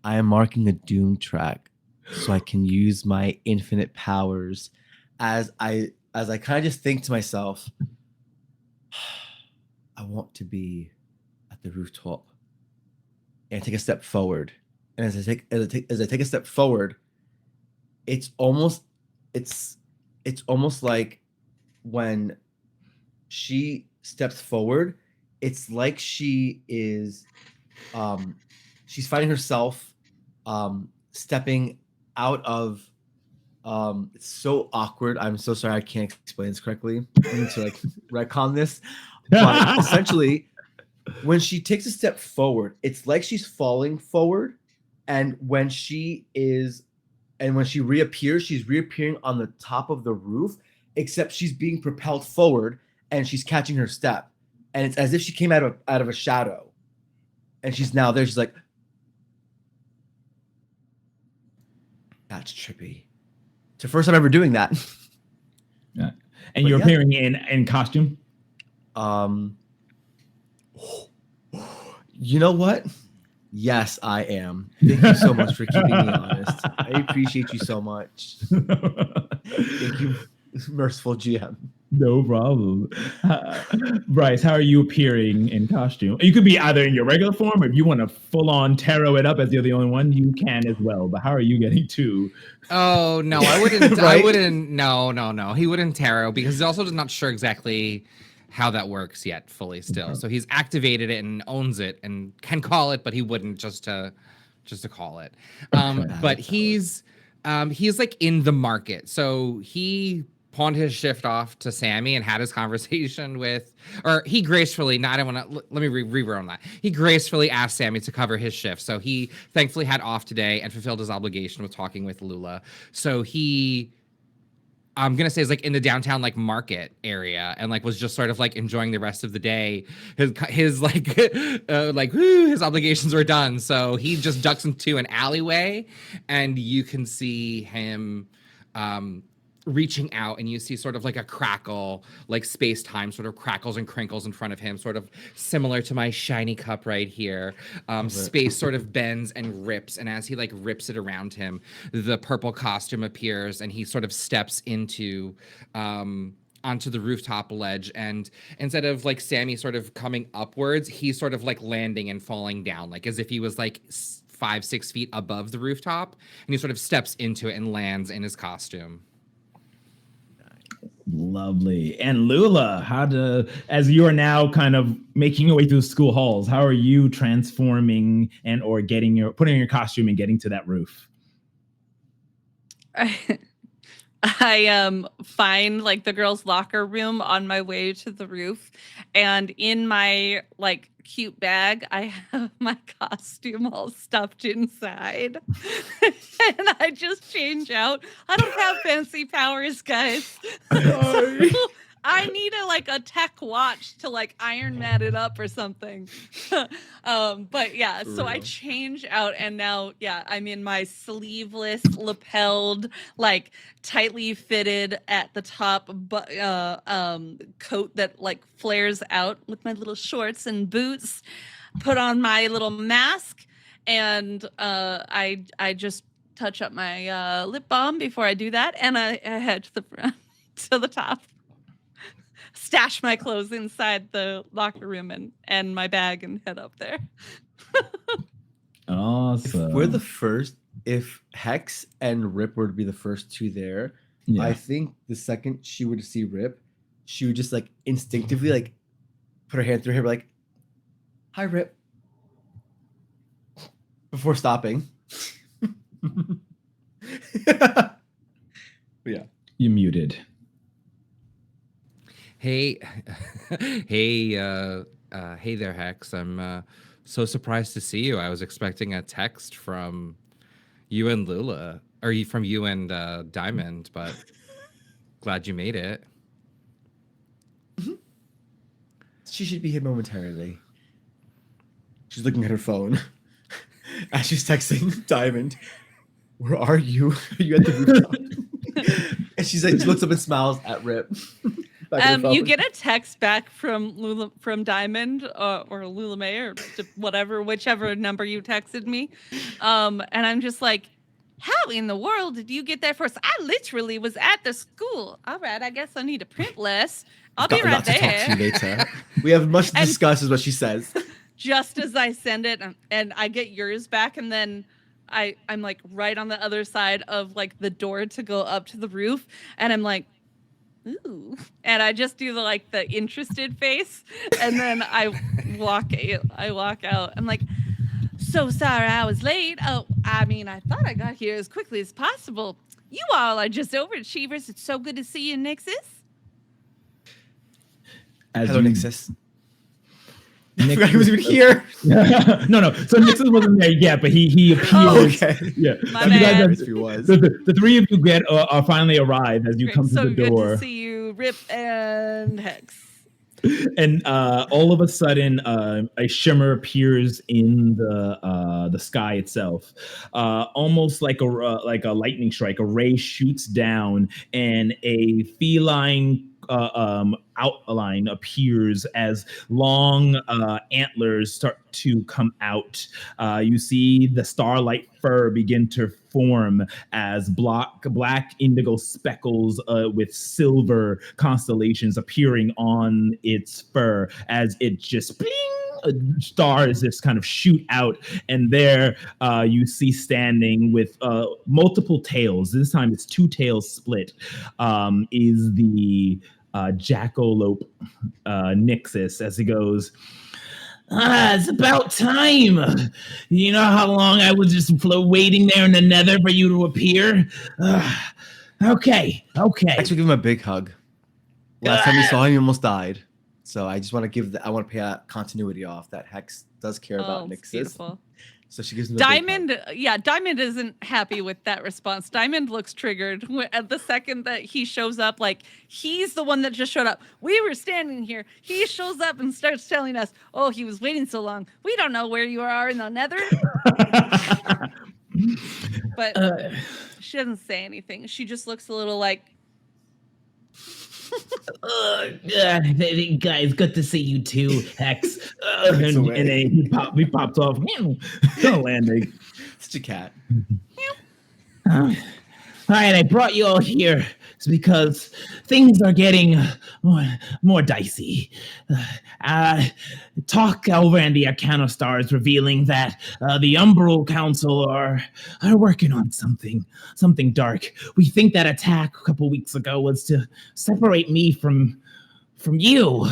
I am marking a doom track so I can use my infinite powers as I kind of just think to myself, I want to be at the rooftop. And I take a step forward. And as I take a step forward, it's almost like when she steps forward, it's like she is she's finding herself stepping out of it's so awkward. I'm so sorry I can't explain this correctly. I need to like retcon this. But essentially, when she takes a step forward, it's like she's falling forward. And when she reappears, she's reappearing on the top of the roof, except she's being propelled forward and she's catching her step. And it's as if she came out of a shadow. And she's now there. She's like, that's trippy. It's the first time ever doing that. Yeah. And you're appearing in costume? You know what? Yes, I am. Thank you so much for keeping me honest. I appreciate you so much. Thank you, merciful GM. No problem. Bryce, how are you appearing in costume? You could be either in your regular form, or if you want to full on tarot it up as you're the only one, you can as well. But how are you getting to? Oh no, I wouldn't. I Right? wouldn't. No. He wouldn't tarot because he's also not sure exactly how that works yet fully still. Okay. So he's activated it and owns it and can call it, but he wouldn't just to call it. But he's like in the market. So he pawned his shift off to Sammy and had his conversation with, or he gracefully, no, I don't want to, let me reword that. He gracefully asked Sammy to cover his shift. So he thankfully had off today and fulfilled his obligation with talking with Lula. So he, I'm going to say is like in the downtown like market area and like was just sort of like enjoying the rest of the day. His like, his obligations were done. So he just ducks into an alleyway and you can see him, reaching out and you see sort of like a crackle, like space-time sort of crackles and crinkles in front of him, sort of similar to my shiny cup right here. Space sort of bends and rips, and as he like rips it around him, the purple costume appears and he sort of steps into onto the rooftop ledge, and instead of like Sammy sort of coming upwards, he's sort of like landing and falling down, like as if he was like 5-6 feet above the rooftop, and he sort of steps into it and lands in his costume. Lovely. And Lula, as you are now kind of making your way through school halls, how are you transforming and or putting on your costume and getting to that roof? I find like the girls' locker room on my way to the roof, and in my like cute bag, I have my costume all stuffed inside, and I just change out. I don't have fancy powers, guys. So I need a tech watch to like Iron Man it up or something. But yeah, so I change out, and now I'm in my sleeveless, lapelled, like tightly fitted at the top coat that like flares out with my little shorts and boots. Put on my little mask, and I just touch up my lip balm before I do that, and I head to the front to the top. Stash my clothes inside the locker room and my bag and head up there. Awesome. If Hex and Rip were to be the first two there, I think the second she were to see Rip, she would just like instinctively like put her hand through her like, "Hi, Rip," before stopping. Yeah. You muted. Hey there, Hex. I'm so surprised to see you. I was expecting a text from you and Lula, or from you and Diamond, but glad you made it. She should be here momentarily. She's looking at her phone as she's texting Diamond. "Where are you? Are you at the rooftop?" And she looks up and smiles at Rip. You get a text back from Diamond or Lula May or whichever number you texted me, and I'm just like, "How in the world did you get there first? I literally was at the school. All right, I guess I need to print less. I'll be right there." Talk to you later. We have much to discuss, is what she says. Just as I send it, and I get yours back, and then I'm like right on the other side of like the door to go up to the roof, and I'm like, "Ooh," and I just do the interested face, and then I walk out. I'm like, "So sorry I was late. Oh, I mean, I thought I got here as quickly as possible. You all are just overachievers. It's so good to see you, Nixus." Hello, Nixus. I forgot he was even here. No. So Nixon wasn't there yet, but he appears. Oh, okay. Yeah. My bad. If he was. The three of you are finally arrived as you Great. come to so the door. Good to see you, Rip and Hex. And all of a sudden, a shimmer appears in the sky itself, almost like a lightning strike. A ray shoots down, and a feline outline appears as long antlers start to come out. You see the starlight fur begin to form as black indigo speckles with silver constellations appearing on its fur as it just bling, stars just kind of shoot out, and there you see standing with multiple tails. This time it's two tails split. Is the jackalope Nixus as he goes. It's about time. You know how long I was just waiting there in the nether for you to appear? Okay. Actually, give him a big hug. Last time we saw him, he almost died. So I just want to I want to pay a continuity off that Hex does care about Nixus. Beautiful. So she gives him a big hug. Diamond isn't happy with that response. Diamond looks triggered at the second that he shows up. Like, he's the one that just showed up. We were standing here. He shows up and starts telling us, oh, he was waiting so long. We don't know where you are in the nether. But she doesn't say anything. She just looks a little like, guys, good to see you too, Hex. And then he pops off. Landing. Such a cat. All right, I brought you all here because things are getting more dicey. Talk over in the Arcana Stars revealing that the Umbral Council are working on something dark. We think that attack a couple weeks ago was to separate me from you.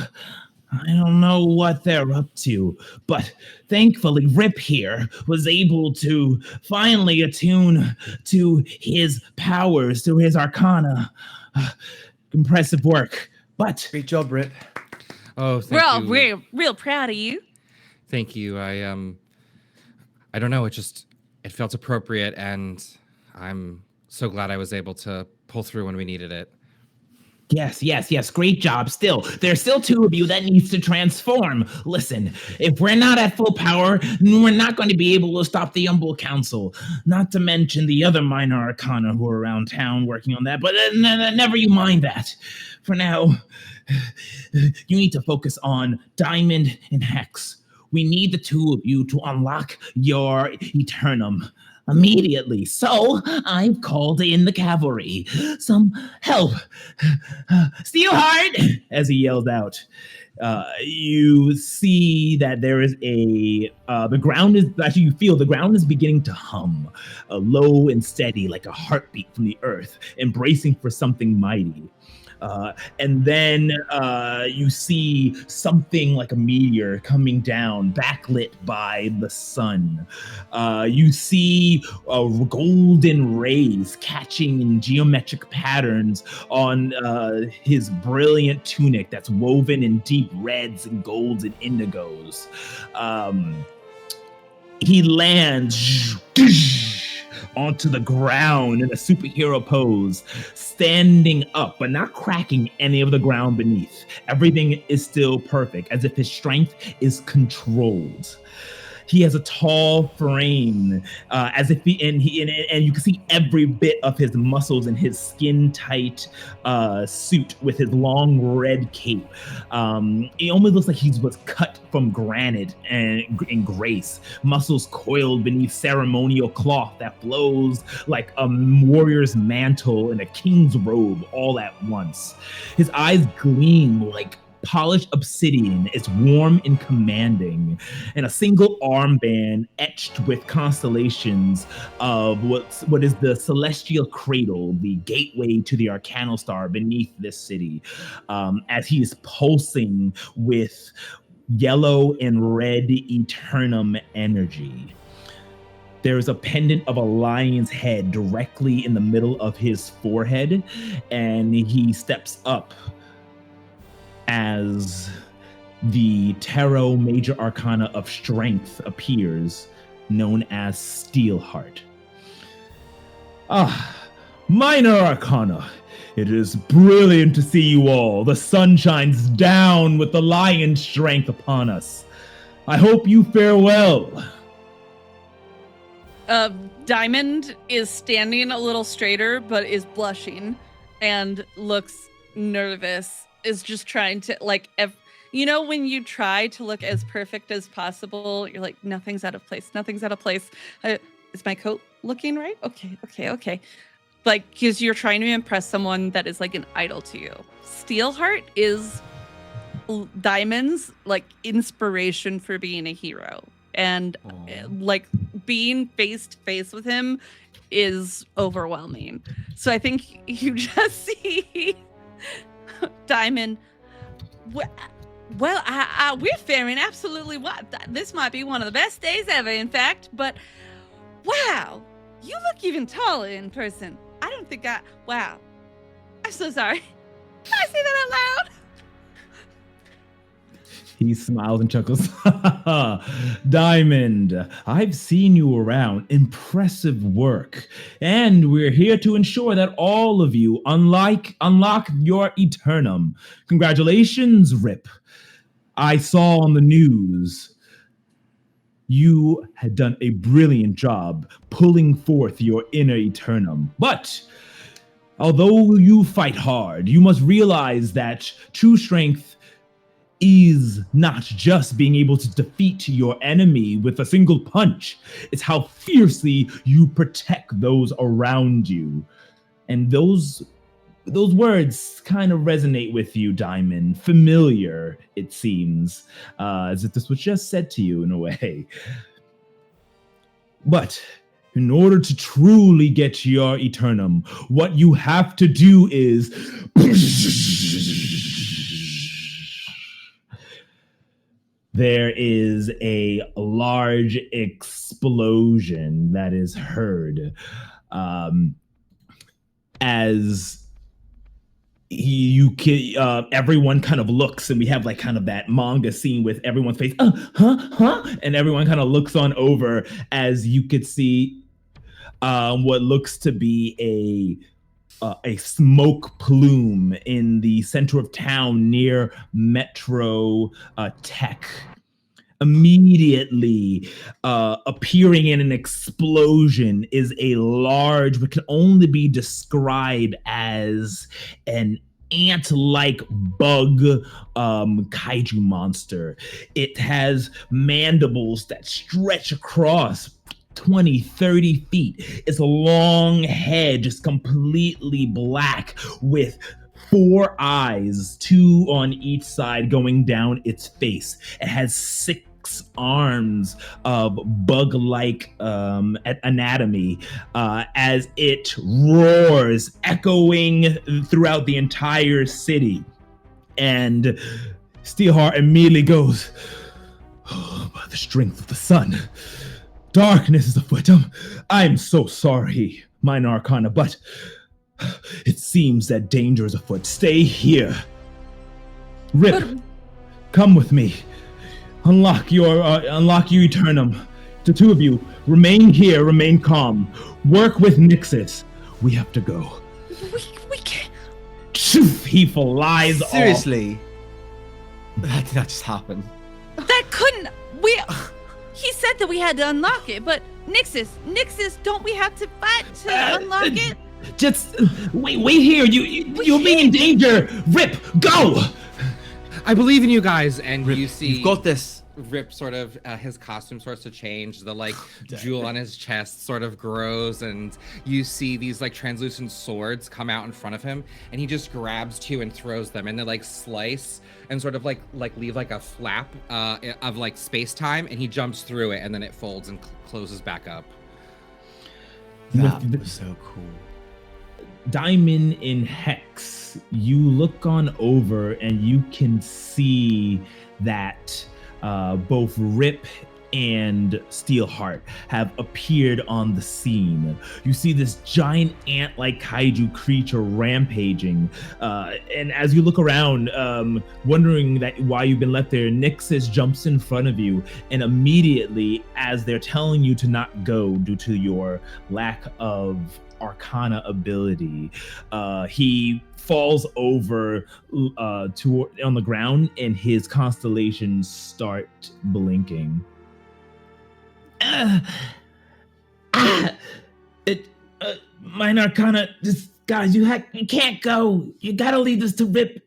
I don't know what they're up to, but thankfully Rip here was able to finally attune to his powers, to his arcana. Impressive work, but... Great job, Rip. Oh, thank we're all you. real proud of you. Thank you. I don't know. It felt appropriate, and I'm so glad I was able to pull through when we needed it. Yes. Great job. Still, there's still two of you that needs to transform. Listen, if we're not at full power, we're not going to be able to stop the Umbral Council. Not to mention the other minor arcana who are around town working on that. But never you mind that. For now, you need to focus on Diamond and Hex. We need the two of you to unlock your Eternum immediately. So I've called in the cavalry. Some help. Steelheart! As he yelled out. You see that there is the ground is, actually you feel the ground is beginning to hum, low and steady like a heartbeat from the earth, embracing for something mighty. And then you see something like a meteor coming down, backlit by the sun. You see golden rays catching in geometric patterns on his brilliant tunic that's woven in deep reds and golds and indigos. He lands onto the ground in a superhero pose, standing up, but not cracking any of the ground beneath. Everything is still perfect, as if his strength is controlled. He has a tall frame, as if and you can see every bit of his muscles in his skin-tight suit with his long red cape. He almost looks like he was cut from granite and in grace. Muscles coiled beneath ceremonial cloth that flows like a warrior's mantle in a king's robe all at once. His eyes gleam like polished obsidian. Is warm and commanding, and a single armband etched with constellations of what is the celestial cradle, the gateway to the Arcana Star beneath this city, as he is pulsing with yellow and red Eternum energy. There is a pendant of a lion's head directly in the middle of his forehead, and he steps up as the Tarot Major Arcana of Strength appears, known as Steelheart. Minor Arcana. It is brilliant to see you all. The sun shines down with the lion's strength upon us. I hope you fare well. Diamond is standing a little straighter, but is blushing and looks nervous. is just trying to like you know when you try to look as perfect as possible, you're like nothing's out of place. Nothing's out of place. Is my coat looking right? Okay. Like because you're trying to impress someone that is like an idol to you. Steelheart is Diamond's like inspiration for being a hero, and like being face to face with him is overwhelming. So I think you just see Diamond. Well, we're faring absolutely well. This might be one of the best days ever, in fact. But wow, you look even taller in person. I don't think wow. I'm so sorry. Did I say that out loud? He smiles and chuckles. Diamond, I've seen you around. Impressive work. And we're here to ensure that all of you unlock your Eternum. Congratulations, Rip. I saw on the news you had done a brilliant job pulling forth your inner Eternum. But although you fight hard, you must realize that true strength is not just being able to defeat your enemy with a single punch. It's how fiercely you protect those around you. And those words kind of resonate with you, Diamond. Familiar, it seems, as if this was just said to you in a way. But in order to truly get your Eternum, what you have to do is there is a large explosion that is heard as everyone kind of looks, and we have like kind of that manga scene with everyone's face, and everyone kind of looks on over as you could see what looks to be a smoke plume in the center of town near Metro Tech. Immediately appearing in an explosion is a large, what can only be described as an ant-like bug kaiju monster. It has mandibles that stretch across 20, 30 feet. Its long head just completely black with 4 eyes, 2 on each side going down its face. It has 6 arms of bug-like anatomy as it roars, echoing throughout the entire city. And Steelheart immediately goes, by the strength of the sun, darkness is afoot. I'm so sorry, Minor Arcana, but it seems that danger is afoot. Stay here. Rip, come with me. Unlock your Eternum. The 2 of you, remain here, remain calm. Work with Nixus. We have to go. We can't. He flies off. Seriously? That did not just happen. That couldn't. He said that we had to unlock it, but Nixus, don't we have to fight to unlock it? Just wait here. You'll be in danger. Rip, go! I believe in you guys, and Rip, you see you've got this. Rip sort of his costume starts to change. The like jewel on his chest sort of grows, and you see these like translucent swords come out in front of him, and he just grabs 2 and throws them, and they like slice and sort of like leave like a flap of like space time, and he jumps through it, and then it folds and closes back up. That was so cool. Diamond in Hex, you look on over and you can see that both Rip and Steelheart have appeared on the scene. You see this giant ant-like kaiju creature rampaging, and as you look around, wondering that why you've been left there, Nixus jumps in front of you, and immediately, as they're telling you to not go due to your lack of Arcana ability, he falls over on the ground, and his constellations start blinking. Mine Arcana, guys, you can't go. You gotta leave this to Rip.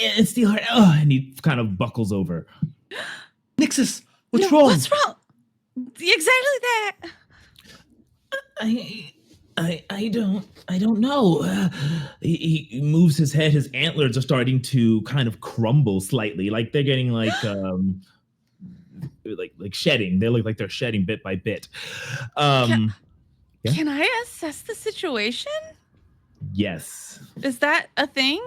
and steal her. Oh, and he kind of buckles over. Nixus, what's No, wrong? What's wrong? Exactly that. I don't know. He moves his head. His antlers are starting to kind of crumble slightly, like they're getting like shedding. They look like they're shedding bit by bit. Yeah. Can I assess the situation? Yes. Is that a thing?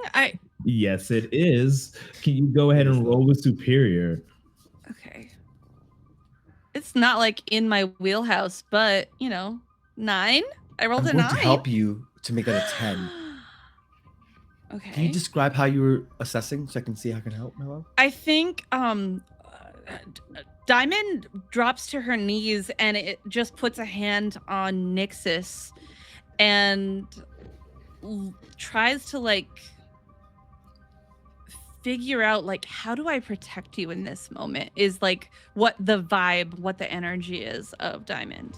Yes, it is. Can you go ahead and roll with superior? Okay. It's not like in my wheelhouse, but 9. I rolled I'm a going 9. to help you to make that a 10. Okay. Can you describe how you were assessing so I can see how I can help, my love? I think Diamond drops to her knees and it just puts a hand on Nixus and tries to figure out how do I protect you in this moment is what the vibe, what the energy is of Diamond.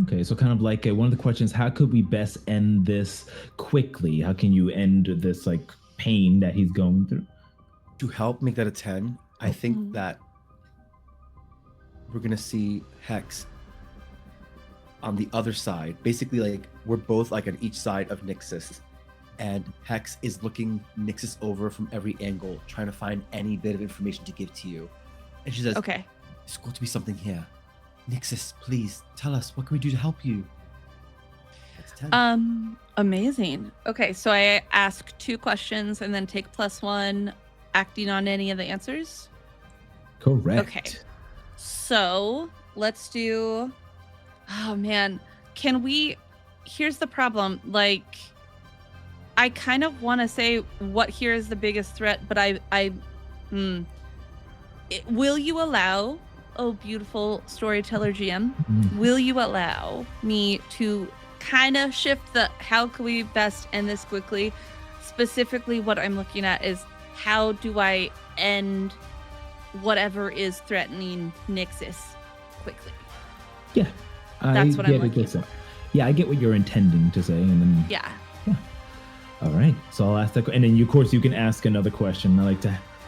Okay, so kind of one of the questions, how could we best end this quickly? How can you end this pain that he's going through? To help make that a 10, I think that we're going to see Hex on the other side. Basically, we're both on each side of Nixus. And Hex is looking Nixus over from every angle, trying to find any bit of information to give to you. And she says, okay, there's got to be something here. Nixus, please tell us, what can we do to help you? That's 10. Amazing. Okay, so I ask 2 questions and then take +1, acting on any of the answers. Correct. Okay. So let's do. Oh man, here's the problem. I kind of want to say what here is the biggest threat, but will you allow, oh beautiful storyteller GM, will you allow me to kind of shift the how can we best end this quickly? Specifically, what I'm looking at is how do I end whatever is threatening Nixus quickly? Yeah. That's what I'm looking for. Yeah, I get what you're intending to say. And then Yeah. All right. So I'll ask that, and then of course you can ask another question.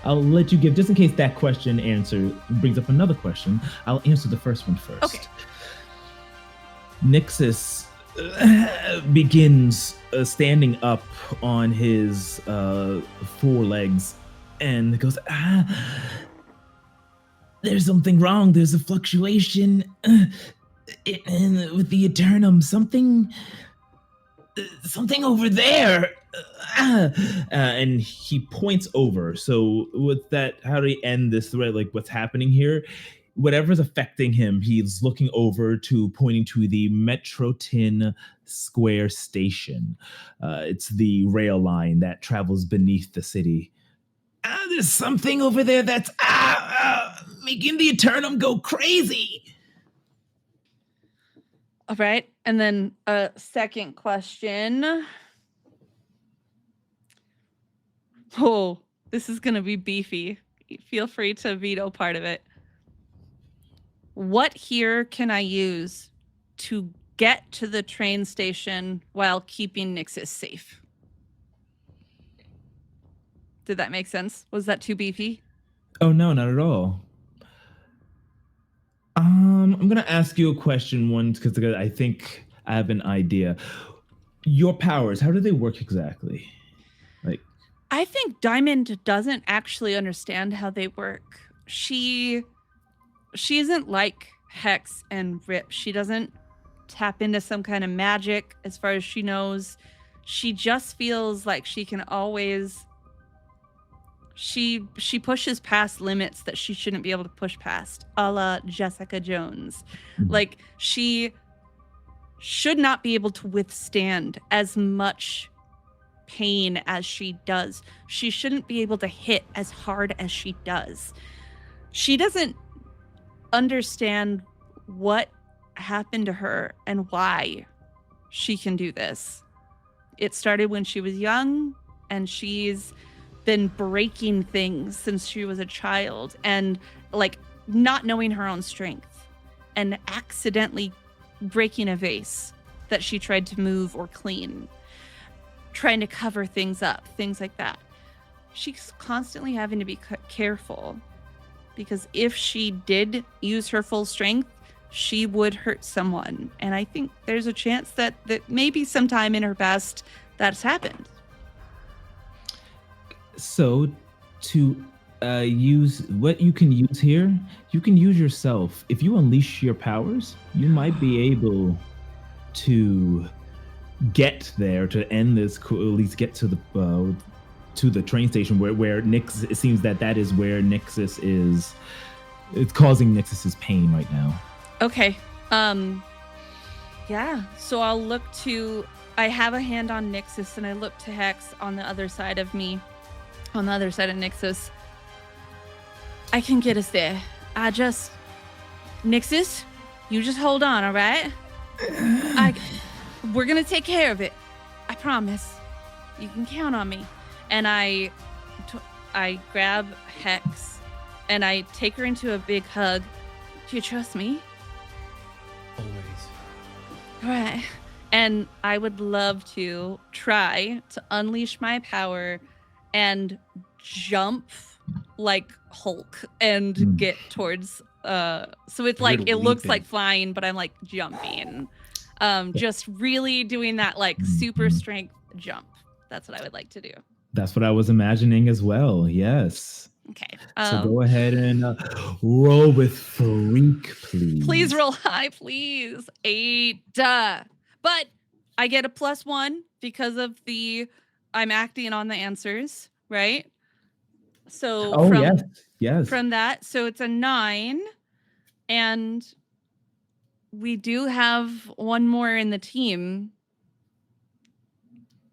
I'll let you give, just in case that question brings up another question. I'll answer the first one first. Okay. Nixus begins standing up on his 4 legs and goes, there's something wrong. There's a fluctuation with the Eternum. Something over there. And he points over. So with that, how do we end this thread? What's happening here? Whatever's affecting him, he's looking over to pointing to the Metrotin Square Station. It's the rail line that travels beneath the city. There's something over there that's making the Eternum go crazy. All right. And then a second question. Oh, this is going to be beefy. Feel free to veto part of it. What here can I use to get to the train station while keeping Nixus safe? Did that make sense? Was that too beefy? Oh, no, not at all. I'm going to ask you a question once because I think I have an idea. Your powers, how do they work exactly? I think Diamond doesn't actually understand how they work. She isn't like Hex and Rip. She doesn't tap into some kind of magic as far as she knows. She just feels like she can always she pushes past limits that she shouldn't be able to push past, a la Jessica Jones. She should not be able to withstand as much pain as she does. She shouldn't be able to hit as hard as she does. She doesn't understand what happened to her and why she can do this. It started when she was young, and she's been breaking things since she was a child, and not knowing her own strength and accidentally breaking a vase that she tried to move or clean, trying to cover things up, things like that. she's constantly having to be careful, because if she did use her full strength, she would hurt someone. And I think there's a chance that maybe sometime in her past that's happened. So to use what you can use here, you can use yourself. If you unleash your powers, you might be able to get there, to end this, at least get to the train station where Nix. It seems that is where Nixus is. It's causing Nixus's pain right now. Okay. Yeah. So I'll look to. I have a hand on Nixus, and I look to Hex on the other side of me, on the other side of Nixus. I can get us there. Nixus, you just hold on, all right? We're gonna take care of it. I promise. You can count on me. And I grab Hex, and I take her into a big hug. Do you trust me? Always. All right. And I would love to try to unleash my power and jump like Hulk and get towards so it's like it looks like flying, but I'm like jumping. Just really doing that like super strength jump. That's what I would like to do. That's what I was imagining as well. Yes. Okay. So go ahead and roll with freak, please. Please roll high, please. 8. But I get a +1 because of I'm acting on the answers, right? So yes. From that, so it's a 9, and we do have one more in the team.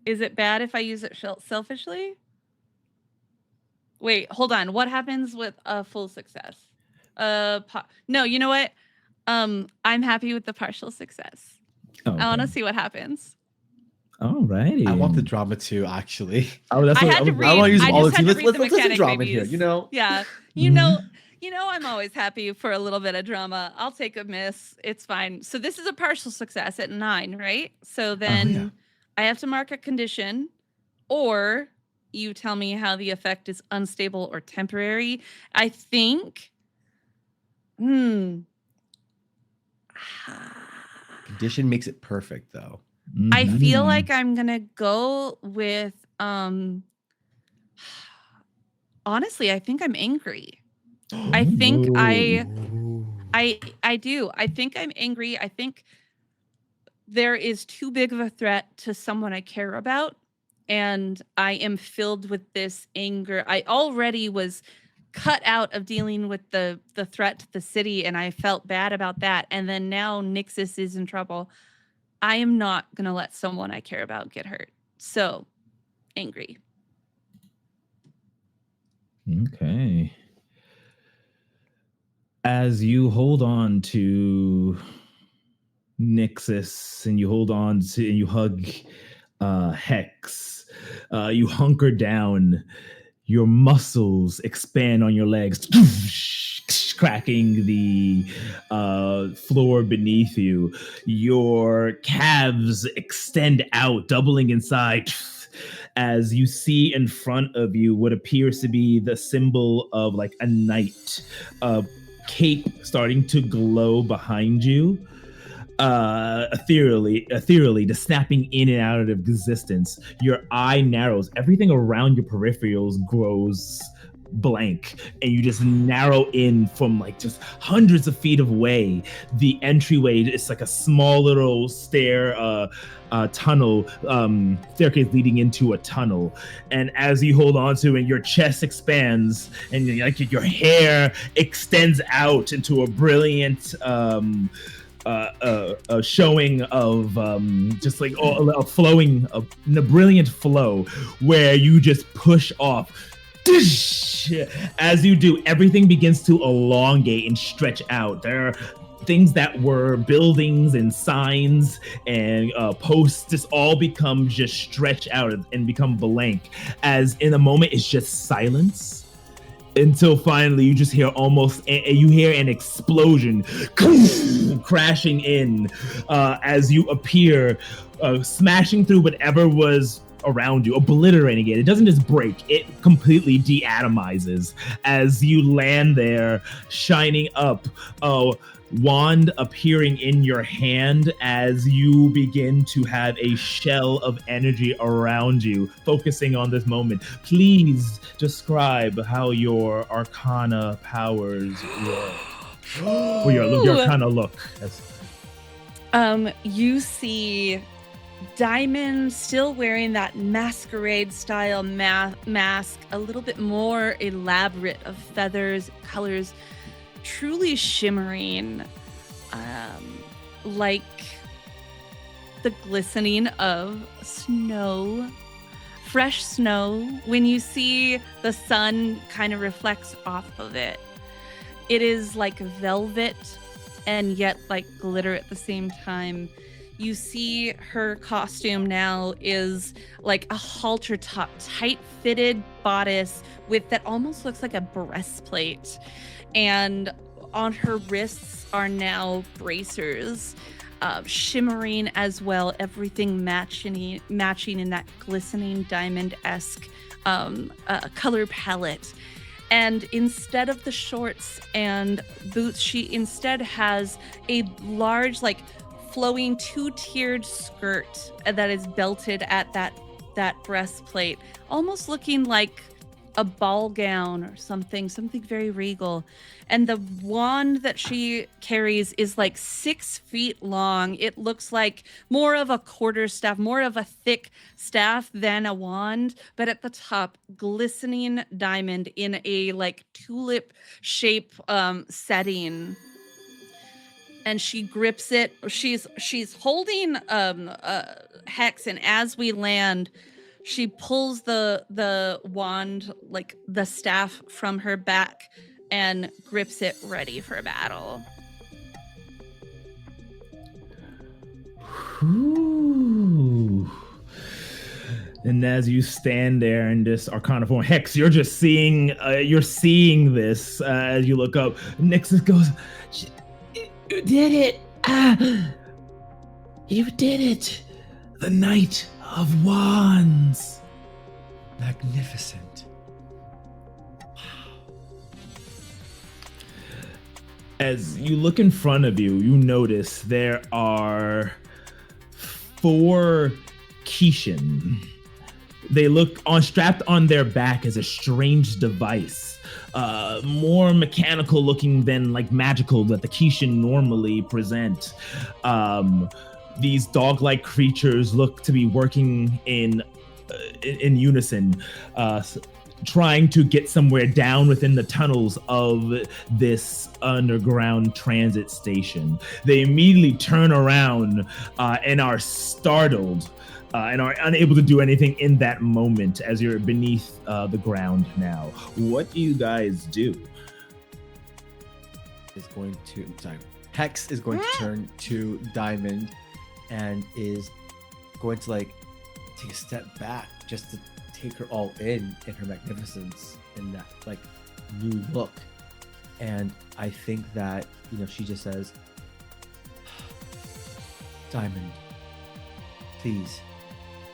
Is it bad if I use it selfishly? Wait, hold on. What happens with a full success? No, you know what? I'm happy with the partial success. Okay. I want to see what happens. All righty. I want the drama too, actually. Oh, that's I had to read. I want to use all the team. Let's do the drama here. You know. Yeah. You know. I'm always happy for a little bit of drama. I'll take a miss. It's fine. So this is a partial success at 9, right? So then I have to mark a condition, or you tell me how the effect is unstable or temporary. I think. Condition makes it perfect, though. I feel like I'm gonna go with. Honestly, I think I'm angry. I think I do. I think I'm angry. I think there is too big of a threat to someone I care about, and I am filled with this anger. I already was cut out of dealing with the threat to the city, and I felt bad about that. And then now Nixus is in trouble. I am not going to let someone I care about get hurt. So, angry. Okay. As you hold on to Nixus and you hug Hex, you hunker down, your muscles expand on your legs, cracking the floor beneath you. Your calves extend out, doubling in size, as you see in front of you what appears to be the symbol of like a knight, cape starting to glow behind you, ethereally, just snapping in and out of existence. Your eye narrows. Everything around your peripherals grows blank, and you just narrow in from like just hundreds of feet away. The entryway is like a small little tunnel, staircase leading into a tunnel. And as you hold on to it, your chest expands, and like your hair extends out into a brilliant a showing of just like a flowing, a brilliant flow where you just push off. As you do, everything begins to elongate and stretch out. There are things that were buildings and signs and posts just all become just stretch out and become blank, as in a moment it's just silence until finally you just hear an explosion crashing in as you appear, smashing through whatever was around you, obliterating it. It doesn't just break, it completely deatomizes as you land there, shining up. Wand appearing in your hand as you begin to have a shell of energy around you, focusing on this moment. Please describe how your arcana powers work. Or your arcana look. You see Diamond still wearing that masquerade style mask, a little bit more elaborate of feathers, colors, truly shimmering, like the glistening of snow, fresh snow. When you see the sun kind of reflects off of it, it is like velvet and yet like glitter at the same time. You see her costume now is like a halter top, tight fitted bodice with that almost looks like a breastplate. And on her wrists are now bracers, shimmering as well, everything matching in that glistening diamond-esque color palette. And instead of the shorts and boots, she instead has a large, like, flowing two-tiered skirt that is belted at that breastplate, almost looking like a ball gown or something very regal. And the wand that she carries is like 6 feet long. It looks like more of a quarterstaff, more of a thick staff than a wand, but at the top, glistening diamond in a like tulip shape setting. And she grips it. She's holding Hex, and as we land, she pulls the wand, like the staff, from her back and grips it ready for battle. Ooh. And as you stand there in this arcana form, Hex, you're just seeing this as you look up. Nixus goes, "You did it! You did it! The Knight of Wands!" Magnificent. As you look in front of you, you notice there are 4 Kishin. They look strapped on their back as a strange device, more mechanical looking than like magical that the Kishin normally present. These dog-like creatures look to be working in unison, trying to get somewhere down within the tunnels of this underground transit station. They immediately turn around and are startled and are unable to do anything in that moment as you're beneath the ground now. What do you guys do? Hex is going to turn to Diamond and is going to like take a step back just to take her all in her magnificence and that like new look. And I think that, she just says, "Diamond, please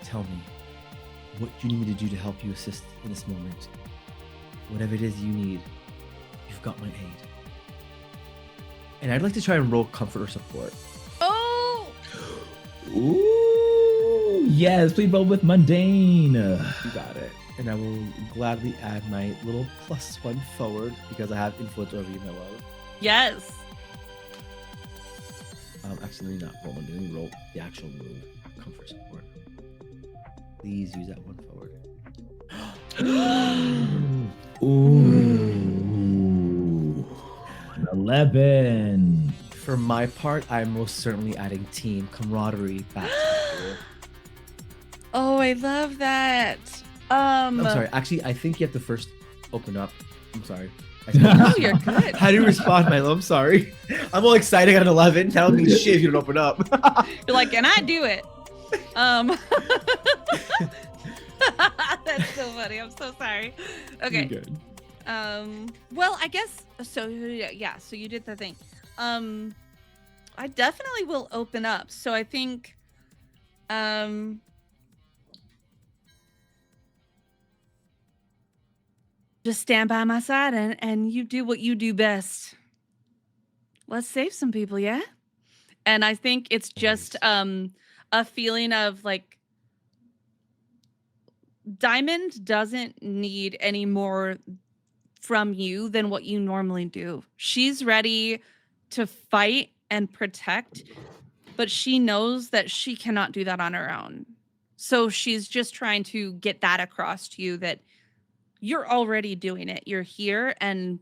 tell me what you need me to do to help you assist in this moment. Whatever it is you need, you've got my aid." And I'd like to try and roll comfort or support. Oh! Ooh, yes, please roll with mundane. You got it. And I will gladly add my little +1 forward because I have influence over you, Mellow. Yes. Actually, let me not roll mundane. Let me roll the actual move. Comfort support. Please use that 1 forward. Ooh. 11. For my part, I'm most certainly adding team camaraderie back to the pool. Oh, I love that. I'm sorry. Actually, I think you have to first open up. I'm sorry. Oh, you're good. How do you respond, Milo? I'm sorry. I'm all excited at an 11. That don't mean shit if you don't open up. You're like, "Can I do it?" That's so funny. I'm so sorry. Okay. You're good. Well, I guess so. Yeah. So you did the thing. I definitely will open up. So I think, just stand by my side and you do what you do best. Let's save some people, yeah? And I think it's just a feeling of like Diamond doesn't need any more from you than what you normally do. She's ready to fight and protect, but she knows that she cannot do that on her own. So she's just trying to get that across to you that you're already doing it. You're here and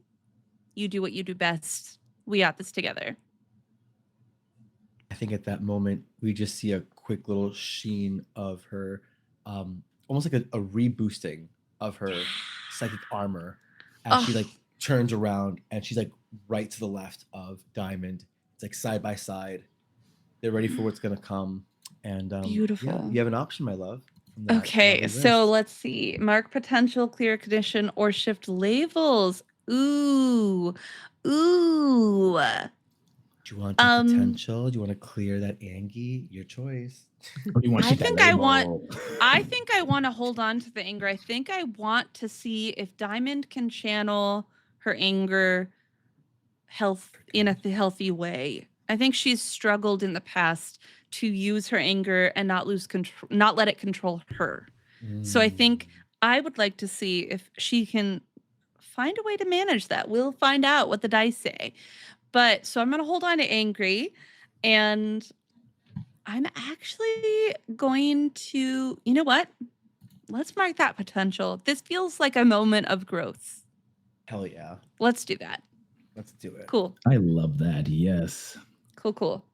you do what you do best. We got this together. I think at that moment we just see a quick little sheen of her, almost like a reboosting of her psychic armor as she like turns around and she's like right to the left of Diamond. It's like side by side. They're ready for what's gonna come. And Beautiful. Yeah, you have an option, my love. Okay, so let's see. Mark potential, clear condition, or shift labels. Ooh. Ooh. Do you want the potential? Do you want to clear that Angie? Your choice. Or do you want to I shoot that think I label? think I want to hold on to the anger. I think I want to see if Diamond can channel her anger in a healthy way. I think she's struggled in the past to use her anger and not lose control, not let it control her. So I think I would like to see if she can find a way to manage that. We'll find out what the dice say. But so I'm going to hold on to angry, and I'm actually going to, you know what? Let's mark that potential. This feels like a moment of growth. Hell yeah. Let's do that. Let's do it. Cool. I love that. Yes. Cool.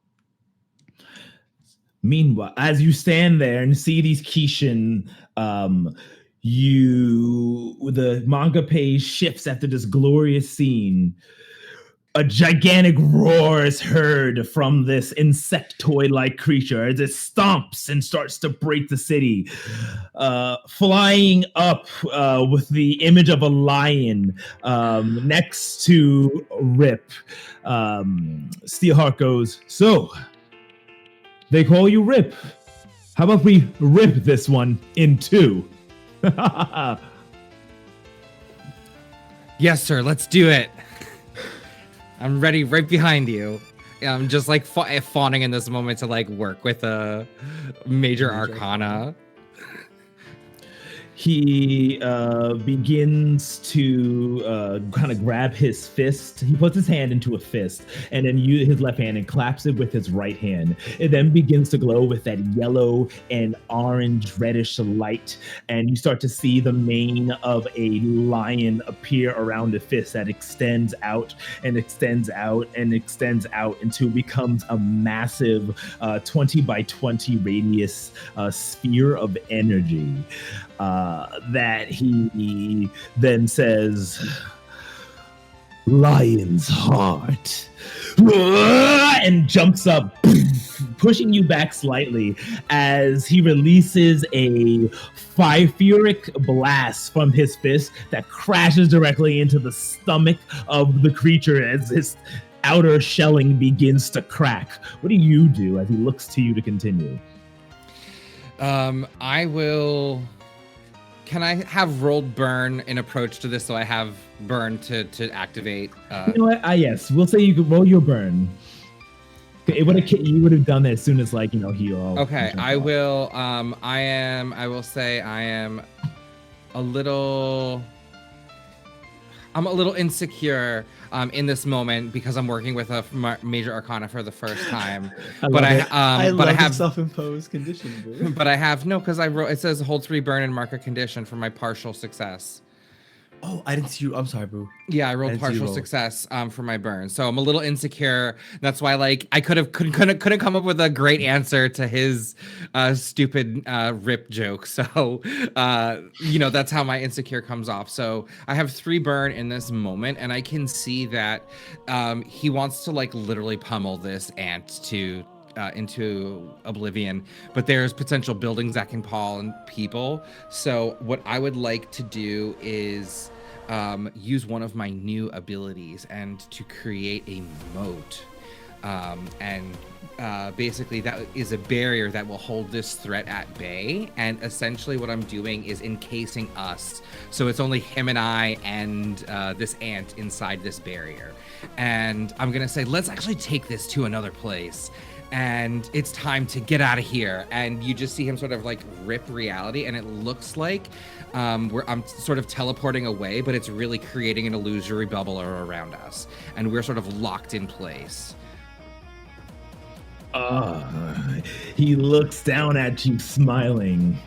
Meanwhile, as you stand there and see these Kishin, the manga page shifts after this glorious scene. A gigantic roar is heard from this insectoid-like creature as it stomps and starts to break the city. Flying up with the image of a lion next to Rip. Steelheart goes, "So, they call you Rip. How about we rip this one in two?" Yes, sir. Let's do it. I'm ready right behind you. I'm just like fawning in this moment to like work with a major arcana. He begins to kind of grab his fist. He puts his hand into a fist and then uses his left hand and claps it with his right hand. It then begins to glow with that yellow and orange reddish light. And you start to see the mane of a lion appear around the fist that extends out and extends out and extends out until it becomes a massive 20 by 20 radius sphere of energy. That he then says, "Lion's heart," and jumps up, pushing you back slightly as he releases a furic blast from his fist that crashes directly into the stomach of the creature as his outer shelling begins to crack. What do you do as he looks to you to continue? I will. Can I have rolled burn in approach to this so I have burn to activate? You know what? Yes, we'll say you could roll your burn. You would have done that as soon as heal. Okay, I will. I will say I am a little. I'm a little insecure in this moment because I'm working with a major arcana for the first time. I have self-imposed condition. Bro. But I have because I wrote. It says hold 3 burn and mark a condition for my partial success. Oh, I didn't see you. I'm sorry, boo. Yeah, I rolled partial success for my burn, so I'm a little insecure. That's why, I couldn't come up with a great answer to his stupid Rip joke. So, that's how my insecure comes off. So I have 3 burn in this moment, and I can see that he wants to literally pummel this ant to. Into oblivion, but there's potential buildings that can fall and people. So what I would like to do is use one of my new abilities and to create a moat and basically that is a barrier that will hold this threat at bay. And essentially what I'm doing is encasing us, so it's only him and I and this ant inside this barrier. And I'm gonna say, let's actually take this to another place, and it's time to get out of here. And you just see him sort of like rip reality, and it looks like I'm sort of teleporting away, but it's really creating an illusory bubble around us, and we're sort of locked in place. He looks down at you, smiling.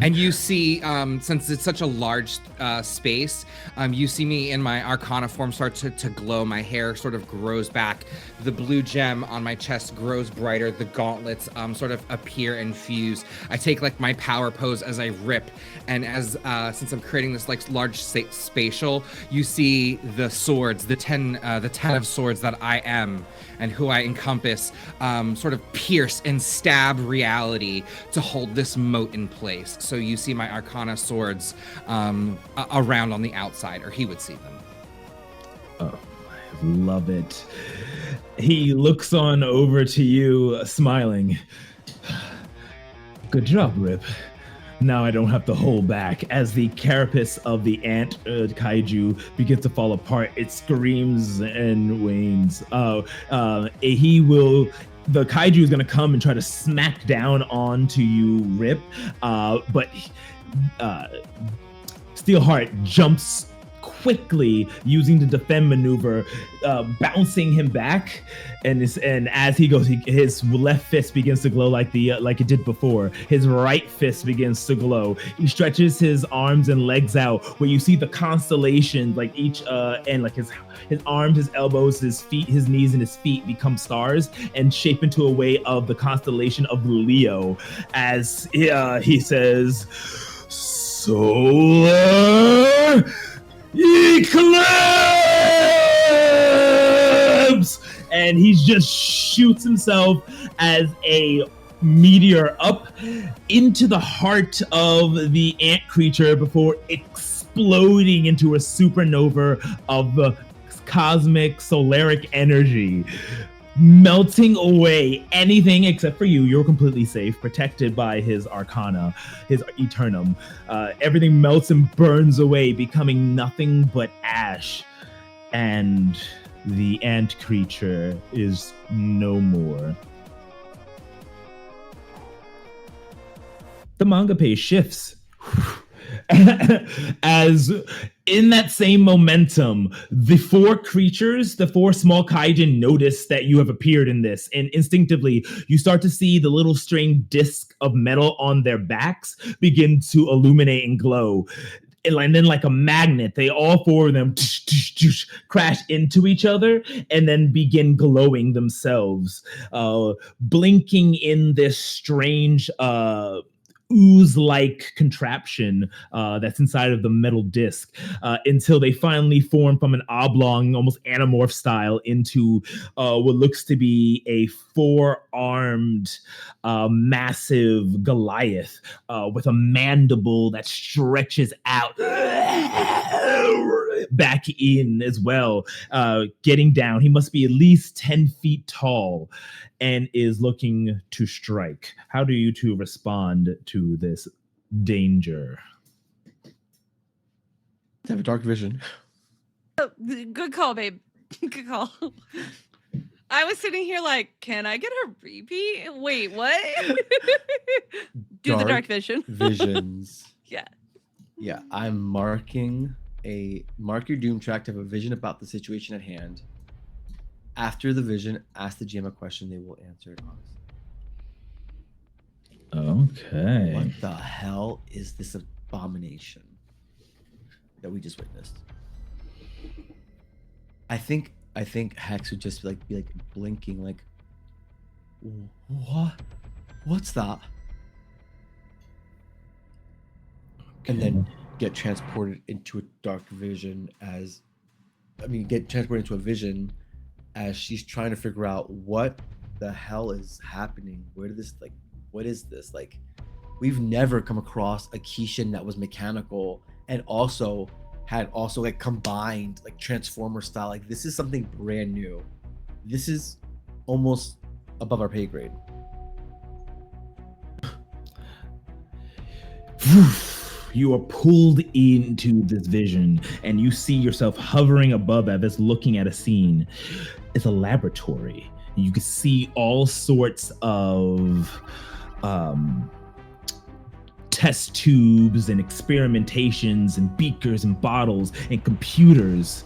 And you see, since it's such a large space, you see me in my Arcana form start to glow. My hair sort of grows back. The blue gem on my chest grows brighter. The gauntlets sort of appear and fuse. I take like my power pose as I rip. And as since I'm creating this like large spatial, you see the swords, the 10 of swords that I am and who I encompass, sort of pierce and stab reality to hold this moat in place. So you see my Arcana swords around on the outside, or he would see them. Oh, I love it. He looks on over to you, smiling. Good job, Rip. Now I don't have to hold back. As the carapace of the ant kaiju begins to fall apart, it screams and wanes. The kaiju is going to come and try to smack down onto you, Rip. But Steelheart jumps quickly using the defend maneuver, bouncing him back, and as he goes, his left fist begins to glow like it did before. His right fist begins to glow. He stretches his arms and legs out, where you see the constellations, like each and like his arms, his elbows, his feet, his knees, and his feet become stars and shape into a way of the constellation of Leo. As he says, "Solar Eclipse!" And he just shoots himself as a meteor up into the heart of the ant creature before exploding into a supernova of cosmic solaric energy, melting away anything except for you. You're completely safe, protected by his Arcana, his Eternum. Everything melts and burns away, becoming nothing but ash. And the ant creature is no more. The manga page shifts. As in that same momentum, the four small kaijin notice that you have appeared in this, and instinctively you start to see the little string disc of metal on their backs begin to illuminate and glow. And then like a magnet, they all four of them crash into each other and then begin glowing themselves, blinking in this strange ooze-like contraption that's inside of the metal disc, until they finally form from an oblong, almost anamorph style, into what looks to be a four-armed, massive Goliath with a mandible that stretches out back in as well, getting down. He must be at least 10 feet tall and is looking to strike. How do you two respond to this danger? Have a dark vision. Oh, good call, babe. Good call. I was sitting here like, can I get a repeat? Wait, what? Do the dark vision. Visions. Yeah. Yeah, I'm marking mark your doom track to have a vision about the situation at hand. After the vision, ask the GM a question. They will answer it honestly. Okay. What the hell is this abomination that we just witnessed? I think Hex would just be blinking, like, what? What's that? Okay. And then get transported into a dark vision get transported into a vision as she's trying to figure out what the hell is happening. What is this? Like, we've never come across a Kishin that was mechanical and also had combined like Transformer style. Like, this is something brand new. This is almost above our pay grade. You are pulled into this vision, and you see yourself hovering above Evis, looking at a scene. It's a laboratory. You can see all sorts of test tubes and experimentations and beakers and bottles and computers.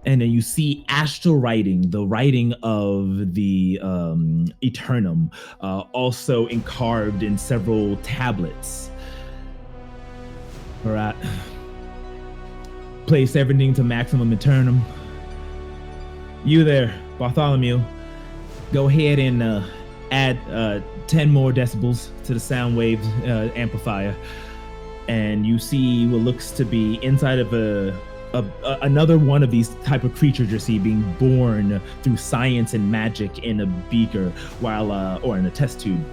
And then you see astral writing, the writing of the Eternum, also carved in several tablets. All right. Place everything to maximum Eternum. You there, Bartholomew. Go ahead and add 10 more decibels to the sound wave amplifier. And you see what looks to be inside of another one of these type of creatures you see being born through science and magic in a beaker, while or in a test tube,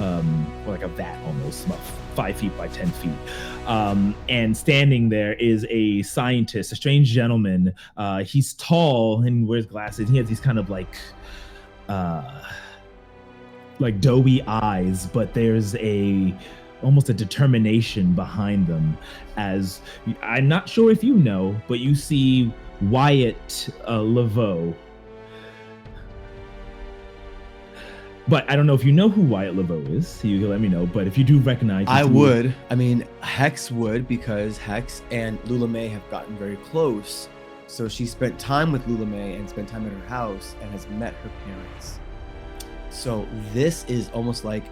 or like a vat almost, about 5 feet by 10 feet. And standing there is a scientist, a strange gentleman. He's tall and wears glasses. He has these kind of like doughy eyes, but there's almost a determination behind them. As I'm not sure if you know, but you see Wyatt Laveau. But I don't know if you know who Wyatt Laveau is, so you can let me know. But if you do recognize, I would. I mean, Hex would, because Hex and Lula May have gotten very close. So she spent time with Lula May and spent time at her house and has met her parents. So this is almost like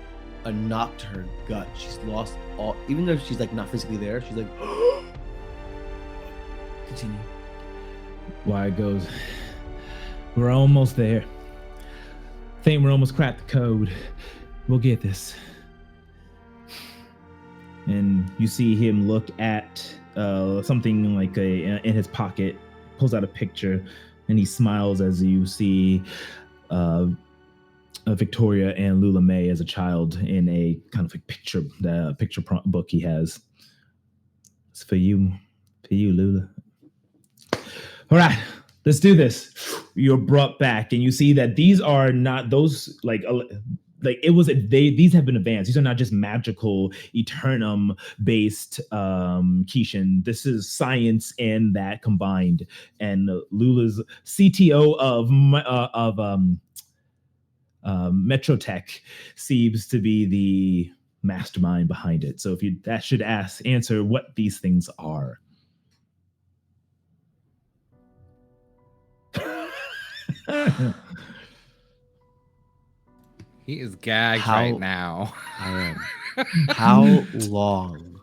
a knock to her gut. She's lost all, even though she's like not physically there, she's like, continue. Wyatt goes, we're almost there. Think we're almost cracked the code. We'll get this. And you see him look at something like in his pocket, pulls out a picture, and he smiles as you see Victoria and Lula May as a child in a kind of like picture book he has. It's for you, Lula. All right. Let's do this. You're brought back, and you see that these are not those these have been advanced. These are not just magical Eternum based Kishin. This is science and that combined. And Lula's CTO of Metrotech seems to be the mastermind behind it. So that should answer what these things are. He is gagged right now. I am. How long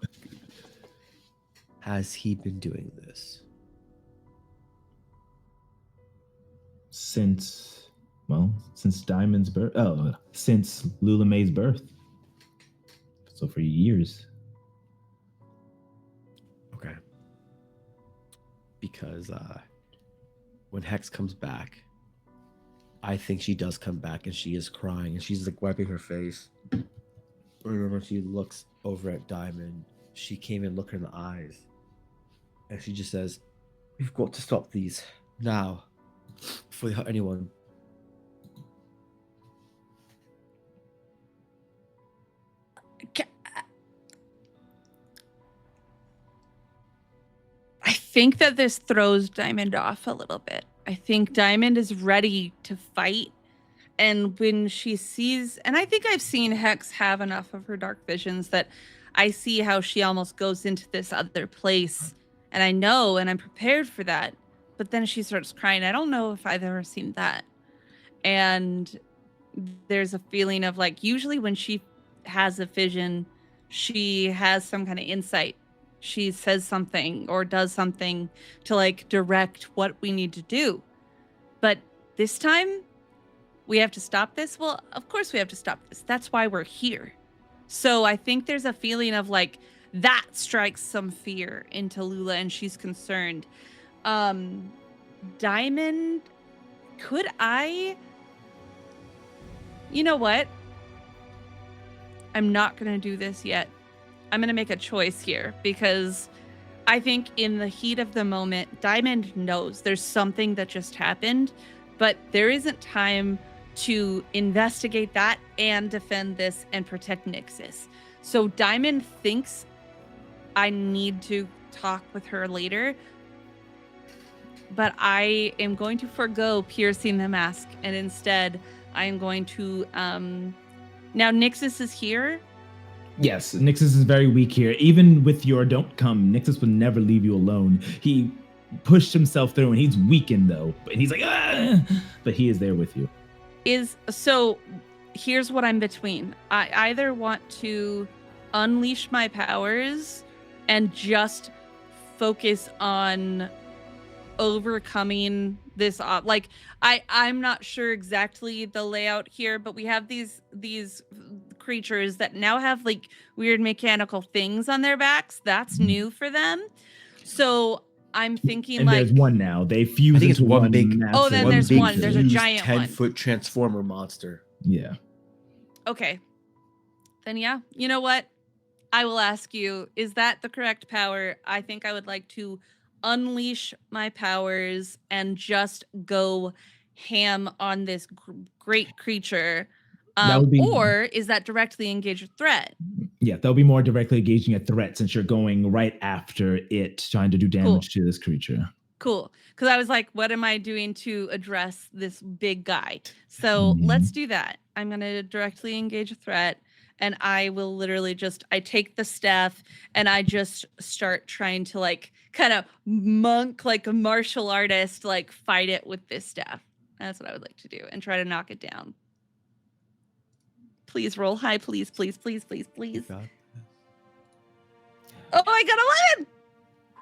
has he been doing this? Since Diamond's birth. Oh, since Lula May's birth. So for years. Okay. Because when Hex comes back, I think she does come back and she is crying and she's like wiping her face. Remember, she looks over at Diamond. She came and looked her in the eyes. And she just says, we've got to stop these now before they hurt anyone. I think that this throws Diamond off a little bit. I think Diamond is ready to fight. And when she sees, and I think I've seen Hex have enough of her dark visions that I see how she almost goes into this other place. And I know, and I'm prepared for that. But then she starts crying. I don't know if I've ever seen that. And there's a feeling of like, usually when she has a vision, she has some kind of insight. She says something or does something to like direct what we need to do. But this time we have to stop this. Well, of course we have to stop this. That's why we're here. So I think there's a feeling of like that strikes some fear into Lula and she's concerned. Diamond, could I, you know what? I'm not going to do this yet. I'm going to make a choice here because I think in the heat of the moment, Diamond knows there's something that just happened, but there isn't time to investigate that and defend this and protect Nixus. So Diamond thinks I need to talk with her later, but I am going to forego piercing the mask, and instead I am going to now Nixus is here. Yes, Nixus is very weak here. Even with your don't come, Nixus would never leave you alone. He pushed himself through, and he's weakened though. And he's like, ah! But he is there with you. So here's what I'm between. I either want to unleash my powers and just focus on overcoming this like I'm not sure exactly the layout here, but we have these creatures that now have like weird mechanical things on their backs. That's new for them. So I'm thinking and like there's one now. They fuse I think it's into one big- massive- Oh, then there's big one. There's a fused giant one. 10-foot transformer monster. Yeah. Okay. Then yeah, you know what? I will ask you, is that the correct power? I think I would like to unleash my powers and just go ham on this great creature. That would be- Or is that directly engage a threat? Yeah, they'll be more directly engaging a threat since you're going right after it, trying to do damage to this creature. Cool. Because I was like, what am I doing to address this big guy? So let's do that. I'm going to directly engage a threat. And I will literally I take the staff and I just start trying to like kind of monk like a martial artist, like fight it with this staff. That's what I would like to do and try to knock it down. Please roll high, please, please, please, please, please. God. Oh, I got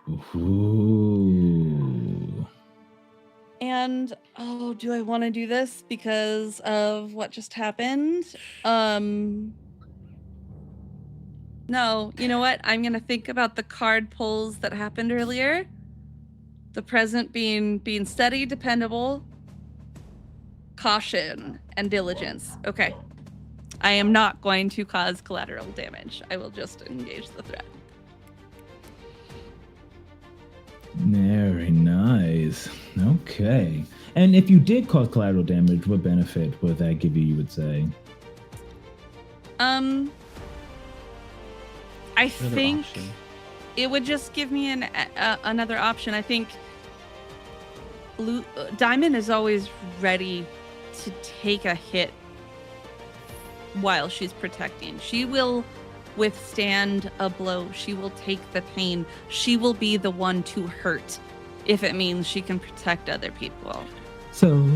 11! Ooh. And do I want to do this because of what just happened? No, you know what? I'm gonna think about the card pulls that happened earlier. The present being steady, dependable, caution, and diligence. Okay. I am not going to cause collateral damage. I will just engage the threat. Very nice. Okay. And if you did cause collateral damage, what benefit would that give you would say? I Another think option. it would just give me another option. I think Diamond is always ready to take a hit while she's protecting. She will withstand a blow. She will take the pain. She will be the one to hurt if it means she can protect other people. So,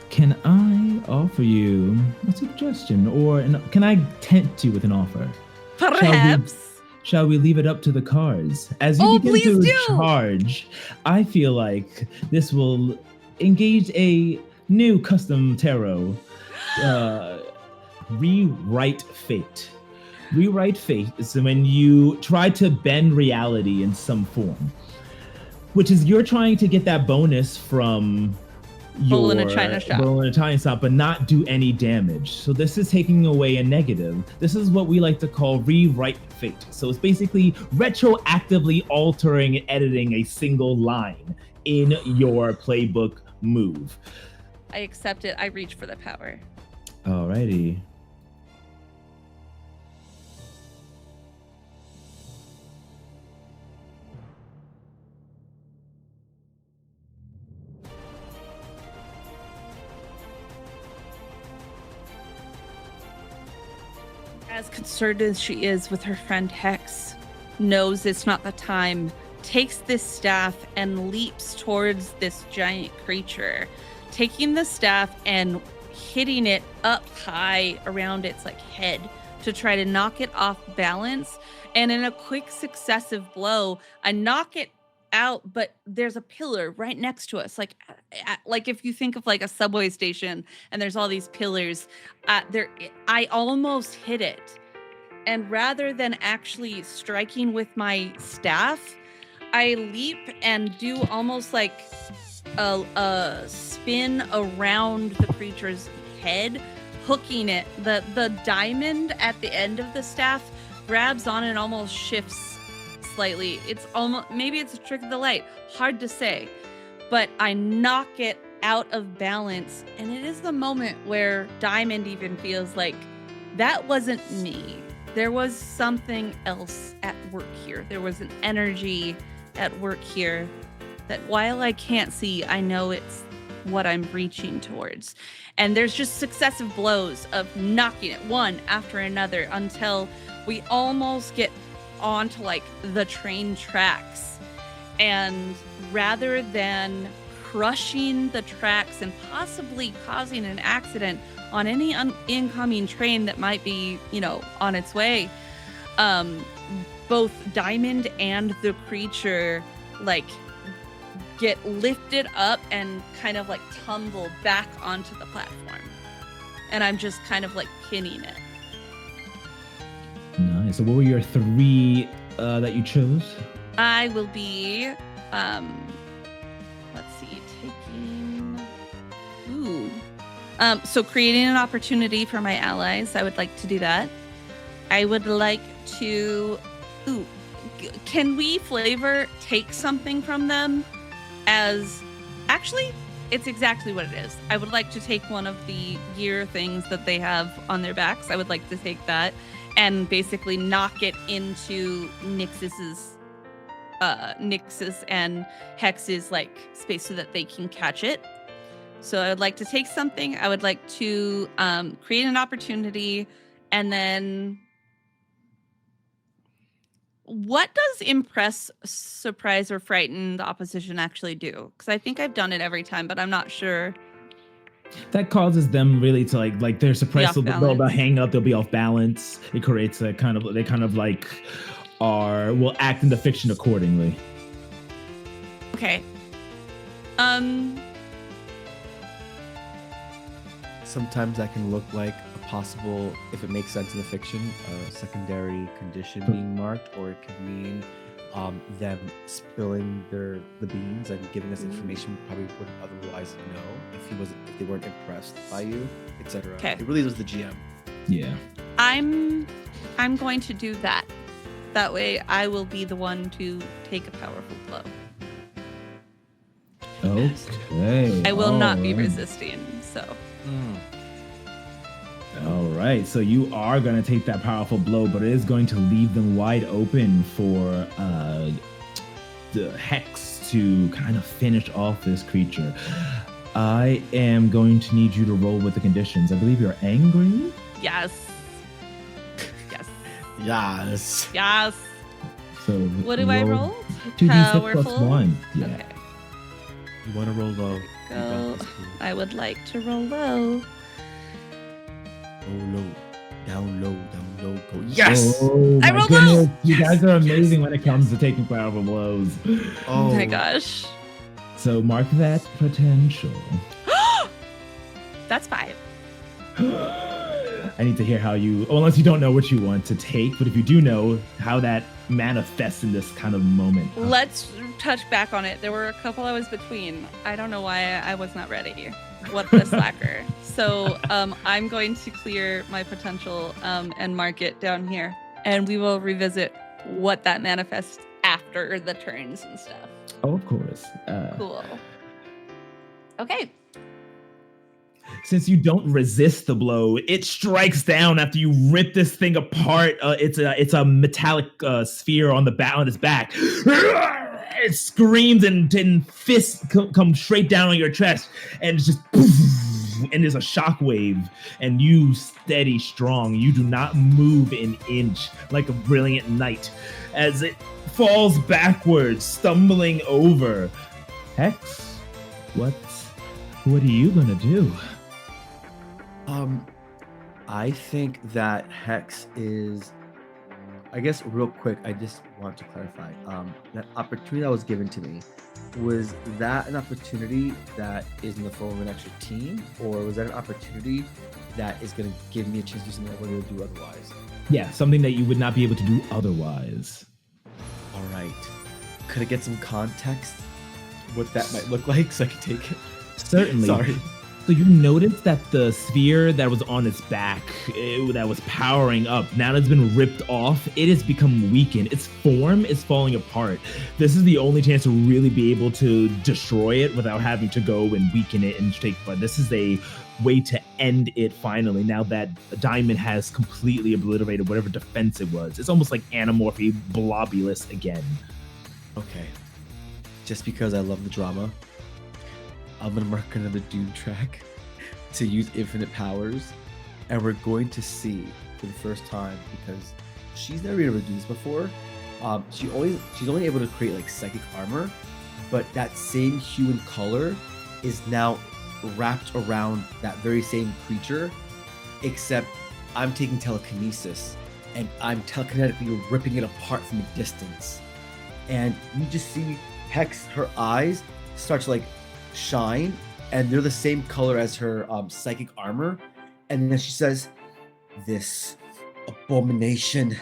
can I offer you a suggestion, or can I tempt you with an offer? Perhaps. Shall we leave it up to the cards? As you begin please to do! charge, I feel like this will engage a new custom tarot. Rewrite fate. Rewrite fate is when you try to bend reality in some form, which is you're trying to get that bonus from your Bull in a china shop. Bull in a china shop, but not do any damage. So this is taking away a negative. This is what we like to call rewrite fate. So it's basically retroactively altering and editing a single line in your playbook move. I accept it. I reach for the power. Alrighty. As concerned as she is with her friend Hex, knows it's not the time, takes this staff and leaps towards this giant creature, taking the staff and hitting it up high around its like head to try to knock it off balance. And in a quick successive blow, I knock it out, but there's a pillar right next to us. Like if you think of like a subway station and there's all these pillars, there I almost hit it. And rather than actually striking with my staff, I leap and do almost like a spin around the creature's head, hooking it. The diamond at the end of the staff grabs on and almost shifts slightly. It's almost, maybe it's a trick of the light, hard to say, but I knock it out of balance. And it is the moment where Diamond even feels like that wasn't me. There was something else at work here. There was an energy at work here that while I can't see, I know it's what I'm reaching towards. And there's just successive blows of knocking it one after another until we almost get onto like the train tracks. And rather than crushing the tracks and possibly causing an accident on any incoming train that might be, on its way, both Diamond and the creature like get lifted up and kind of like tumble back onto the platform. And I'm just kind of like pinning it. Nice. So what were your 3 that you chose? I will be, let's see, taking, so creating an opportunity for my allies. I would like to do that. I would like to, can we flavor take something from them as, actually, it's exactly what it is. I would like to take one of the gear things that they have on their backs. I would like to take that and basically knock it into Nyx's and Hex's like space so that they can catch it. So I would like to take something. I would like to create an opportunity, and then what does impress, surprise, or frighten the opposition actually do? Because I think I've done it every time, but I'm not sure. That causes them really to like they're suppressed. They'll hang up. They'll be off balance. It creates a kind of will act in the fiction accordingly. Okay. Sometimes that can look like a possible, if it makes sense in the fiction, a secondary condition being marked, or it could mean them spilling the beans and giving us information we probably wouldn't otherwise know if they weren't impressed by you, etc. Okay. It really was the GM. Yeah. I'm going to do that. That way I will be the one to take a powerful blow. Okay. I will not be resisting, so. All right. So you are going to take that powerful blow, but it is going to leave them wide open for the Hex to kind of finish off this creature. I am going to need you to roll with the conditions. I believe you're angry. Yes. Yes. Yes. So what do I roll? 2d6 plus 1. Yeah. Okay. You want to roll low. Go. I would like to roll low. Roll low. Down low. Go. Yes! Oh, I my rolled goodness. low! You guys are amazing when it comes to taking powerful blows. Oh my gosh. So mark that potential. That's 5. I need to hear how unless you don't know what you want to take, but if you do know how that manifests in this kind of moment. Let's touch back on it. There were a couple I was between. I don't know why I was not ready. What a slacker. So I'm going to clear my potential and mark it down here. And we will revisit what that manifests after the turns and stuff. Oh, of course. Cool. Okay. Since you don't resist the blow, it strikes down after you rip this thing apart. It's a metallic sphere on its back. It screams and fists come straight down on your chest, and it's just poof, and there's a shockwave. And you steady strong. You do not move an inch, like a brilliant knight, as it falls backwards, stumbling over. Hex, what are you gonna do? I think that Hex is, I guess real quick, I just want to clarify, that opportunity that was given to me, was that an opportunity that is in the form of an extra team, or was that an opportunity that is going to give me a chance to do something I wouldn't do otherwise? Yeah, something that you would not be able to do otherwise. All right. Could I get some context what that might look like so I can take it? Certainly. Sorry. So you notice that the sphere that was on its back, that was powering up, now that it's been ripped off, it has become weakened. Its form is falling apart. This is the only chance to really be able to destroy it without having to go and weaken it and take. But this is a way to end it finally. Now that Diamond has completely obliterated whatever defense it was, it's almost like Animorphy Blobulous again. Okay. Just because I love the drama, I'm gonna mark another Doom track to use infinite powers, and we're going to see for the first time, because she's never been able to do this before. She's only able to create like psychic armor, but that same hue and color is now wrapped around that very same creature, except I'm taking telekinesis and I'm telekinetically ripping it apart from a distance. And you just see Hex, her eyes start to like shine, and they're the same color as her psychic armor. And then she says, "This abomination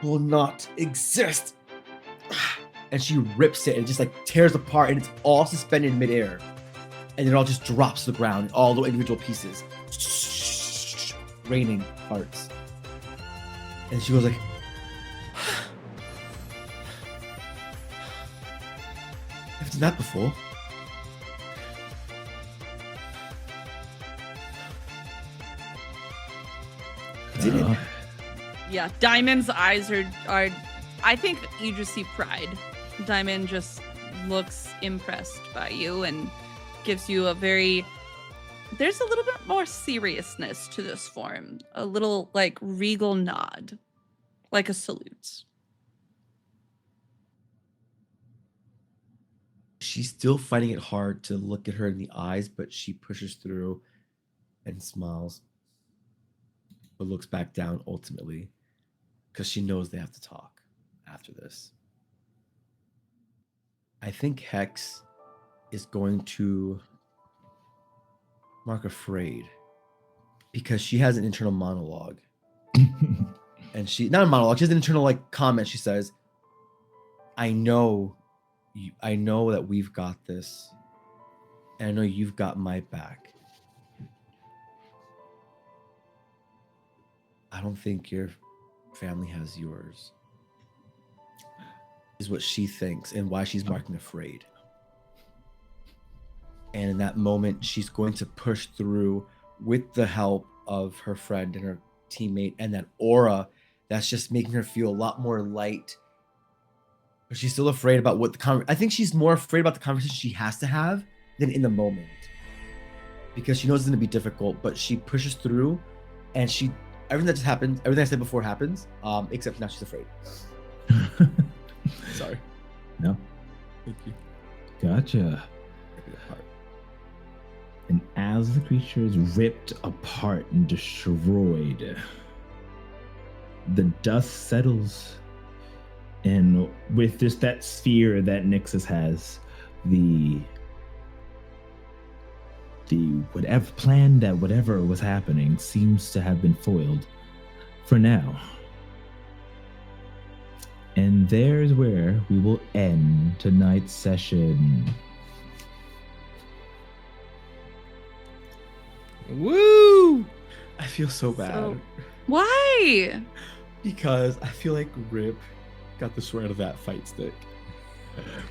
will not exist." And she rips it and just like tears apart, and it's all suspended in midair. And it all just drops to the ground, all the individual pieces, raining hearts. And she goes like, "I've done that before." Did it? Yeah, Diamond's eyes are I think you just see pride. Diamond just looks impressed by you and gives you there's a little bit more seriousness to this form. A little like regal nod, like a salute. She's still finding it hard to look at her in the eyes, but she pushes through and smiles, but looks back down ultimately because she knows they have to talk after this. I think Hex is going to mark afraid because she has an internal monologue. And she, not a monologue, she has an internal like comment. She says, I know that we've got this, and I know you've got my back. I don't think your family has yours, is what she thinks and why she's marking afraid. And in that moment, she's going to push through with the help of her friend and her teammate and that aura that's just making her feel a lot more light. But she's still afraid about what I think she's more afraid about the conversation she has to have than in the moment, because she knows it's going to be difficult, but she pushes through, and everything that just happened, everything I said before happens, except now she's afraid. Sorry. No. Thank you. Gotcha. And as the creature is ripped apart and destroyed, the dust settles. And with just that sphere that Nixus has, the whatever plan that whatever was happening seems to have been foiled for now. And there's where we will end tonight's session. Woo! I feel so bad Why? because I feel like Rip got the short end of that fight stick.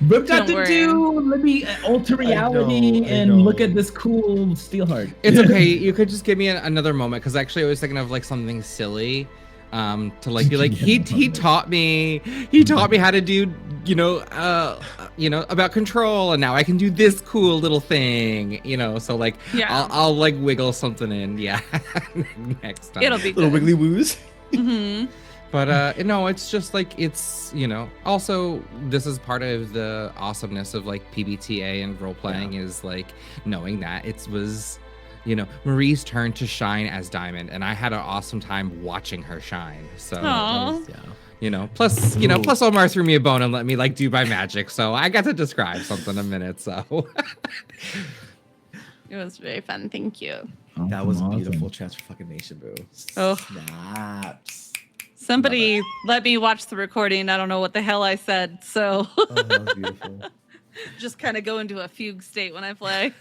Rip got Don't to worry. do, let me alter reality I and know. look at this cool Steelheart. It's okay. You could just give me another moment, because actually I was thinking of like something silly, to like be like he taught me how to do about control, and now I can do this cool little thing, so like Yeah. I'll like wiggle something in next time. It'll be Little good. wiggly woos. Mm-hmm. But no, it's just like also this is part of the awesomeness of like PBTA and role playing, is like knowing that it was Marie's turn to shine as Diamond, and I had an awesome time watching her shine. So Aw. plus Omar threw me a bone and let me like do my magic, so I got to describe something a minute. So It was very fun. Thank you. That was a Awesome. beautiful transformation, boo. Oh. Snaps. Somebody let me watch the recording. I don't know what the hell I said, so Oh, that was beautiful. just kind of go into a fugue state when I play.